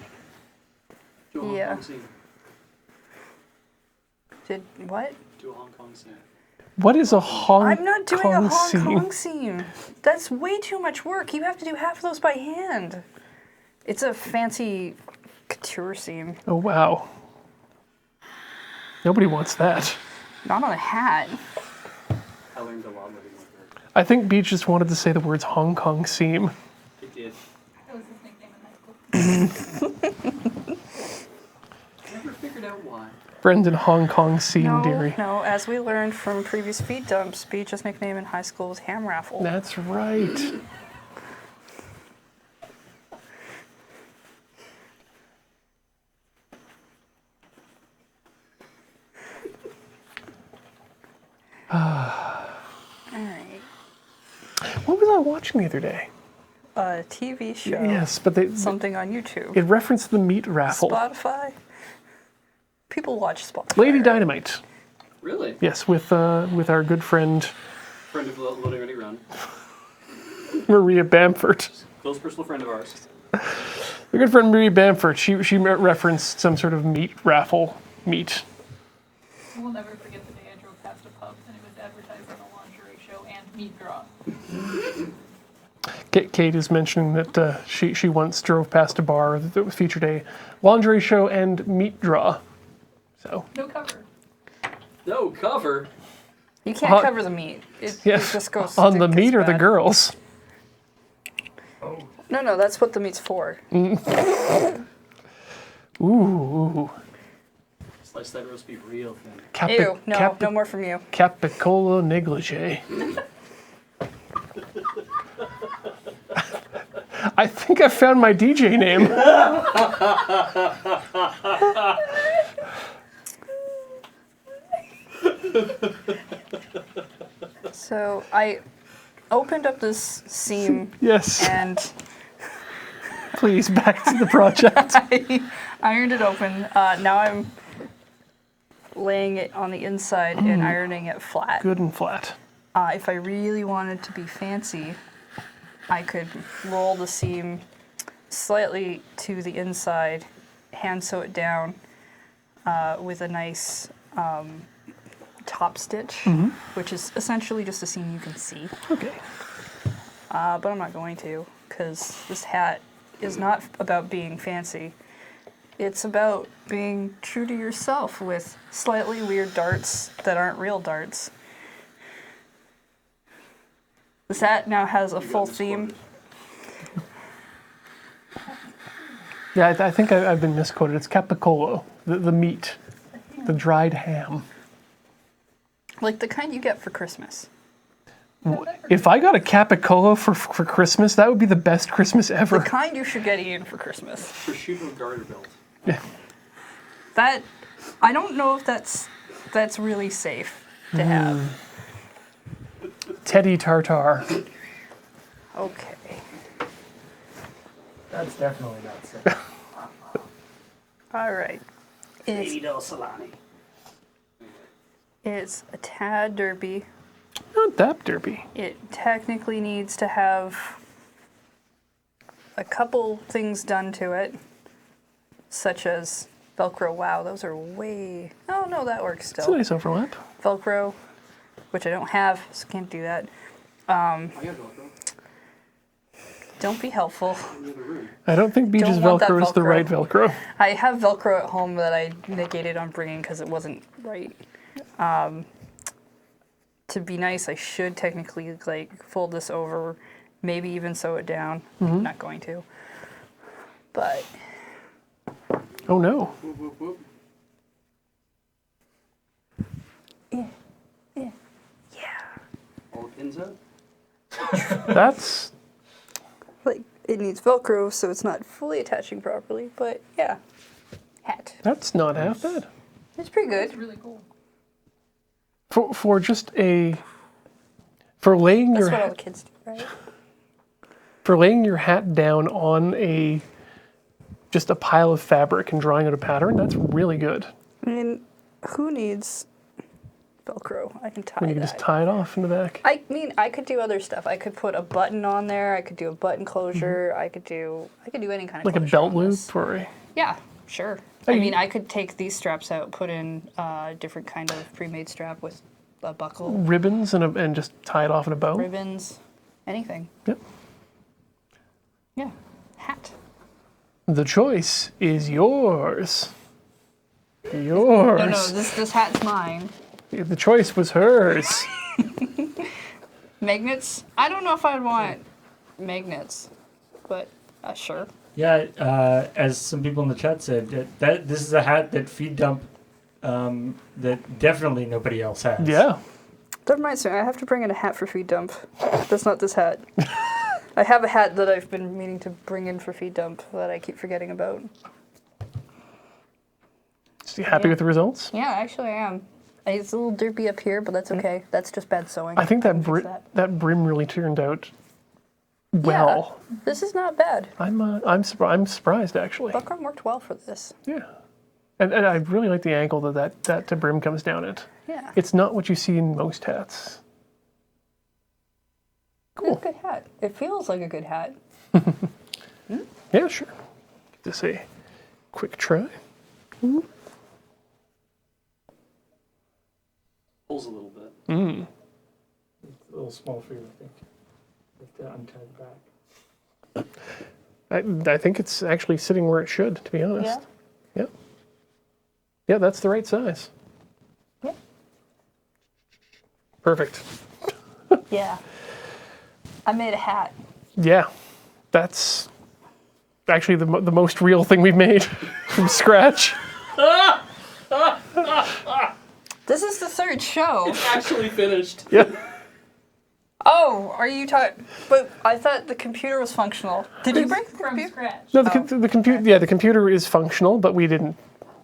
Speaker 4: Do a Hong
Speaker 7: Yeah.
Speaker 4: Kong scene.
Speaker 7: did what?
Speaker 4: Do a Hong Kong scene.
Speaker 1: What is a Hong
Speaker 7: I'm not doing a Hong
Speaker 1: seam?
Speaker 7: Kong seam. That's way too much work. You have to do half of those by hand. It's a fancy couture seam,
Speaker 1: Oh wow. Nobody wants that.
Speaker 7: not on a hat.
Speaker 4: I learned a lot living with her.
Speaker 1: I think Beach just wanted to say the words Hong Kong seam.
Speaker 4: It did.
Speaker 2: That was his nickname in high school.
Speaker 4: Never figured out why.
Speaker 1: Brendan Hong Kong seam,
Speaker 7: No,
Speaker 1: dearie.
Speaker 7: no. As we learned from previous feed dumps, Beach's nickname in high school was Ham Raffle.
Speaker 1: That's right.
Speaker 7: All right.
Speaker 1: What was I watching the other day?
Speaker 7: A TV show.
Speaker 1: Yes, but
Speaker 7: Something on YouTube.
Speaker 1: it referenced the meat raffle.
Speaker 7: Spotify. People watch Spotify.
Speaker 1: Lady
Speaker 7: right?
Speaker 1: Dynamite.
Speaker 4: Really?
Speaker 1: Yes, with our good friend
Speaker 4: Friend of Loading Ready Run.
Speaker 1: Maria Bamford.
Speaker 4: Close personal friend of ours.
Speaker 1: Our good friend Maria Bamford. She referenced some sort of meat raffle meat.
Speaker 2: We'll never forget the day I drove past a pub and it was advertised on a lingerie show and meat draw.
Speaker 1: Kate is mentioning that she once drove past a bar that featured a lingerie show and meat draw. So
Speaker 2: No cover.
Speaker 4: No cover.
Speaker 7: You can't
Speaker 1: Hot-
Speaker 7: cover the meat. It
Speaker 1: yes,
Speaker 7: just goes
Speaker 1: on the
Speaker 7: it gets
Speaker 1: meat or the
Speaker 7: bad.
Speaker 1: girls.
Speaker 7: No, that's what the meat's for.
Speaker 1: Ooh,
Speaker 4: Slice that roast beef real thin.
Speaker 7: Ew, no more from you.
Speaker 1: Capicola negligee. I think I found my DJ name.
Speaker 7: So I opened up this seam
Speaker 1: Yes,
Speaker 7: and
Speaker 1: please, back to the project.
Speaker 7: I ironed it open. Now I'm laying it on the inside and ironing it flat.
Speaker 1: Good and flat.
Speaker 7: If I really wanted to be fancy, I could roll the seam slightly to the inside, hand sew it down with a nice top stitch, which is essentially just a seam you can see.
Speaker 1: Okay.
Speaker 7: But I'm not going to, because this hat is not about being fancy. It's about being true to yourself with slightly weird darts that aren't real darts. This hat now has a full theme.
Speaker 1: Yeah, I think I've been misquoted. It's capicolo, the meat, the dried ham.
Speaker 7: Like the kind you get for Christmas.
Speaker 1: If I got a capicolo for Christmas, that would be the best Christmas ever.
Speaker 7: The kind you should get Ian for Christmas.
Speaker 4: Prosciutto garter belt.
Speaker 7: That, I don't know if that's really safe to have.
Speaker 1: Teddy Tartar.
Speaker 7: Okay.
Speaker 3: That's definitely not safe.
Speaker 7: All right. It's,
Speaker 4: Del Salami.
Speaker 7: it's a tad derpy.
Speaker 1: Not that derpy.
Speaker 7: It technically needs to have a couple things done to it, such as Velcro. Wow, those are way... Oh, no, that works
Speaker 1: It's a
Speaker 7: still.
Speaker 1: nice overlap.
Speaker 7: Velcro, which I don't have, so can't do that.
Speaker 4: I got Velcro
Speaker 7: Don't be helpful.
Speaker 4: in the other room.
Speaker 1: I don't think Beach's
Speaker 7: Don't want that
Speaker 1: Velcro is the
Speaker 7: Velcro.
Speaker 1: right Velcro.
Speaker 7: I have Velcro at home that I negated on bringing because it wasn't right. To be nice, I should technically like fold this over, maybe even sew it down. I'm not going to. But
Speaker 1: Oh no.
Speaker 4: Whoop, whoop, whoop.
Speaker 7: yeah.
Speaker 4: All the pins out?
Speaker 1: That's
Speaker 7: Like, it needs Velcro, so it's not fully attaching properly, but yeah. Hat.
Speaker 1: that's not half bad.
Speaker 7: It's pretty
Speaker 2: It's
Speaker 7: good.
Speaker 2: really cool.
Speaker 1: For just for laying
Speaker 7: That's
Speaker 1: your
Speaker 7: what all the kids do, right?
Speaker 1: for laying your hat down on just a pile of fabric and drawing out a pattern, that's really good.
Speaker 7: I mean, who needs Velcro? I can tie
Speaker 1: When you can
Speaker 7: that.
Speaker 1: just tie it off in the back.
Speaker 7: I mean, I could do other stuff. I could put a button on there. I could do a button closure. I could do any kind of
Speaker 1: Like a
Speaker 7: closure
Speaker 1: belt
Speaker 7: on this.
Speaker 1: loop or a...
Speaker 7: Yeah, sure.
Speaker 1: Hey,
Speaker 7: I mean, I could take these straps out, put in a different kind of pre-made strap with a buckle,
Speaker 1: ribbons and just tie it off in a bow.
Speaker 7: ribbons, anything.
Speaker 1: Yep.
Speaker 7: Yeah, hat.
Speaker 1: The choice is yours. Yours.
Speaker 7: No, this hat's mine.
Speaker 1: The choice was hers.
Speaker 7: Magnets? I don't know if I'd want magnets, but sure.
Speaker 3: Yeah, as some people in the chat said, that this is a hat that feed dump that definitely nobody else has.
Speaker 1: Yeah.
Speaker 7: That reminds me, I have to bring in a hat for feed dump. That's not this hat. I have a hat that I've been meaning to bring in for feed dump that I keep forgetting about.
Speaker 1: So you happy with the results?
Speaker 7: Yeah, actually I am. It's a little derpy up here, but that's okay. That's just bad sewing.
Speaker 1: I think
Speaker 7: can fix
Speaker 1: that brim really turned out well.
Speaker 7: Yeah, this is not bad.
Speaker 1: I'm surprised actually.
Speaker 7: Buckram worked well for this.
Speaker 1: Yeah. And I really like the angle that brim comes down at.
Speaker 7: Yeah.
Speaker 1: It's not what you see in most hats.
Speaker 7: Cool. It's a good hat. It feels like a good hat.
Speaker 1: Yeah, sure. Just a quick try.
Speaker 4: Pulls a little bit.
Speaker 3: It's a little small for you, I think. With the untied back.
Speaker 1: I think it's actually sitting where it should, to be honest.
Speaker 7: Yeah.
Speaker 1: Yeah. Yeah, that's the right size.
Speaker 7: Yeah.
Speaker 1: Perfect.
Speaker 7: Yeah. I made a hat.
Speaker 1: Yeah. That's actually the most real thing we've made from scratch.
Speaker 7: This is the third show.
Speaker 4: Actually finished.
Speaker 1: Yeah.
Speaker 7: Oh, are you talking? But I thought the computer was functional. Did you break the
Speaker 2: From
Speaker 7: computer?
Speaker 2: scratch.
Speaker 1: No, the computer. Yeah, the computer is functional, but we didn't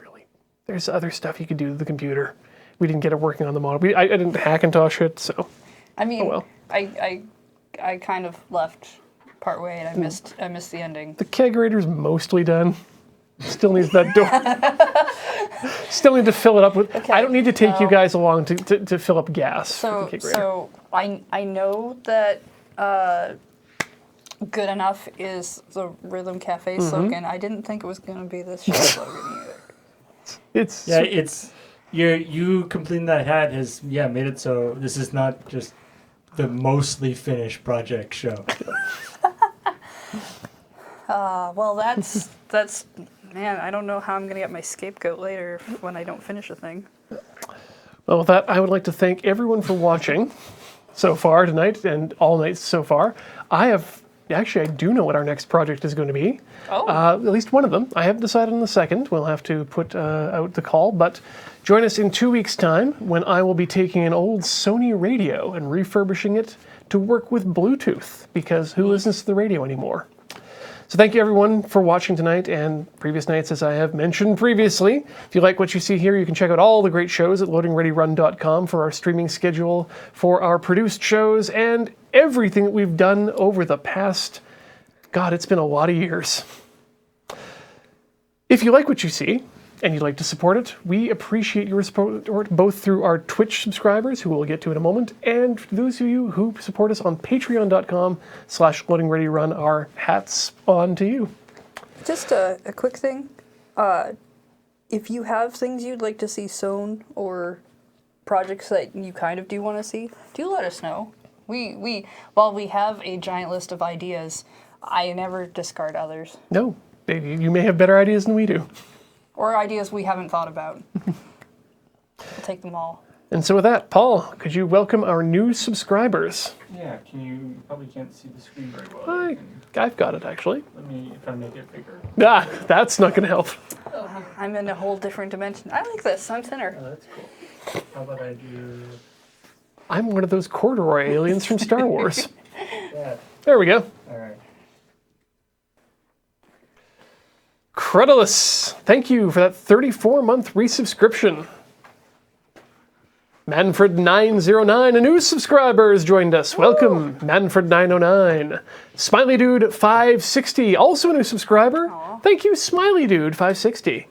Speaker 1: really. There's other stuff you could do to the computer. We didn't get it working on the model. I didn't Hackintosh it, so
Speaker 7: I mean,
Speaker 1: Oh, well.
Speaker 7: I kind of left partway and I missed the ending.
Speaker 1: the kegerator's mostly done. Still needs that door. Still need to fill it up with.
Speaker 7: Okay,
Speaker 1: I don't need to take you guys along to fill up gas.
Speaker 7: So,
Speaker 1: with the kegerator.
Speaker 7: so I know that Good Enough is the Rhythm Cafe slogan. I didn't think it was going to be this show slogan either.
Speaker 1: It's
Speaker 3: Yeah, it's you completing that hat has made it so this is not just the mostly finished project show.
Speaker 7: Well, that's man. I don't know how I'm going to get my scapegoat later when I don't finish a thing.
Speaker 1: Well, with that, I would like to thank everyone for watching so far tonight and all nights so far. I do know what our next project is going to be.
Speaker 7: Oh.
Speaker 1: At least one of them. I haven't decided on the second. We'll have to put out the call. But join us in 2 weeks' time when I will be taking an old Sony radio and refurbishing it to work with Bluetooth, because who listens to the radio anymore? So thank you everyone for watching tonight and previous nights, as I have mentioned previously. If you like what you see here, you can check out all the great shows at loadingreadyrun.com for our streaming schedule, for our produced shows, and everything that we've done over the past, God, it's been a lot of years. If you like what you see, and you'd like to support it, we appreciate your support both through our Twitch subscribers, who we'll get to in a moment, and those of you who support us on patreon.com/loadingreadyrun. Our hats on to you.
Speaker 7: Just a quick thing. If you have things you'd like to see sewn or projects that you kind of do want to see, do let us know. While we have a giant list of ideas, I never discard others.
Speaker 1: No, you may have better ideas than we do.
Speaker 7: Or ideas we haven't thought about. We'll take them all.
Speaker 1: And so with that, Paul, could you welcome our new subscribers?
Speaker 3: Yeah, you probably can't see the screen very well.
Speaker 1: I've got it, actually.
Speaker 3: Let me, if I make it bigger.
Speaker 1: That's not going to help.
Speaker 7: I'm in a whole different dimension. I like this. I'm thinner.
Speaker 3: Oh, that's cool. How about I do...
Speaker 1: I'm one of those corduroy aliens from Star Wars.
Speaker 3: Yeah.
Speaker 1: There we go.
Speaker 3: All right.
Speaker 1: Credulous, thank you for that 34-month resubscription. Manfred909, a new subscriber, has joined us. Welcome, Manfred909. Smiley Dude 560, also a new subscriber. Thank you, Smiley Dude 560.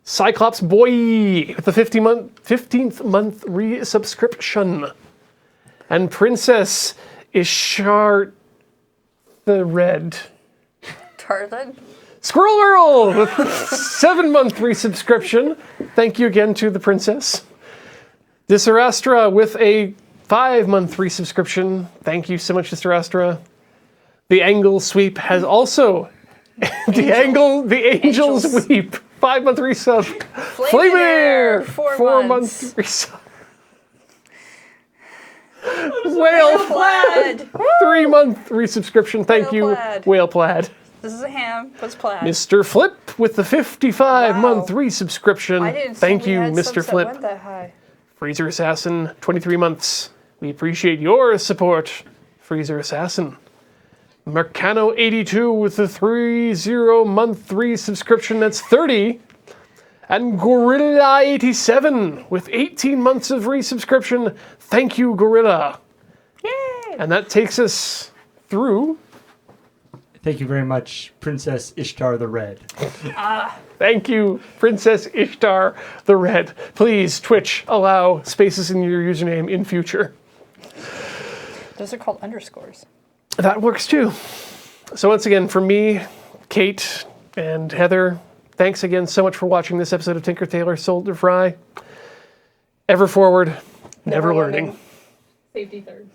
Speaker 1: Cyclops Boy with the 15th month resubscription. And Princess Ishar the Red.
Speaker 7: Tarzan.
Speaker 1: Squirrel Girl with 7-month resubscription. Thank you again to the princess. Disarastra with a 5-month resubscription. Thank you so much, Disarastra. The Angle Sweep has also the Angels Weep 5-month resub. Flamir 4-month resub. Whale Plaid 3-month resubscription. Thank
Speaker 7: Whale
Speaker 1: you,
Speaker 7: Plaid.
Speaker 1: Whale Plaid.
Speaker 7: This is a ham. What's plaid?
Speaker 1: Mr. Flip with the 55-month
Speaker 7: Wow.
Speaker 1: resubscription.
Speaker 7: I didn't
Speaker 1: Thank
Speaker 7: see we
Speaker 1: you,
Speaker 7: had
Speaker 1: Mr.
Speaker 7: subs that
Speaker 1: Flip.
Speaker 7: went that high.
Speaker 1: Freezer Assassin, 23 months. We appreciate your support, Freezer Assassin. Mercano82 with the 30-month resubscription. That's 30. And Gorilla87 with 18 months of resubscription. Thank you, Gorilla.
Speaker 7: Yay!
Speaker 1: And that takes us through.
Speaker 3: Thank you very much, Princess Ishtar the Red.
Speaker 1: Thank you, Princess Ishtar the Red. Please, Twitch, allow spaces in your username in future.
Speaker 7: Those are called underscores.
Speaker 1: That works too. So once again, from me, Kate, and Heather, thanks again so much for watching this episode of Tinker, Tailor, Soldier Fry. Ever forward, never learning.
Speaker 2: Safety third.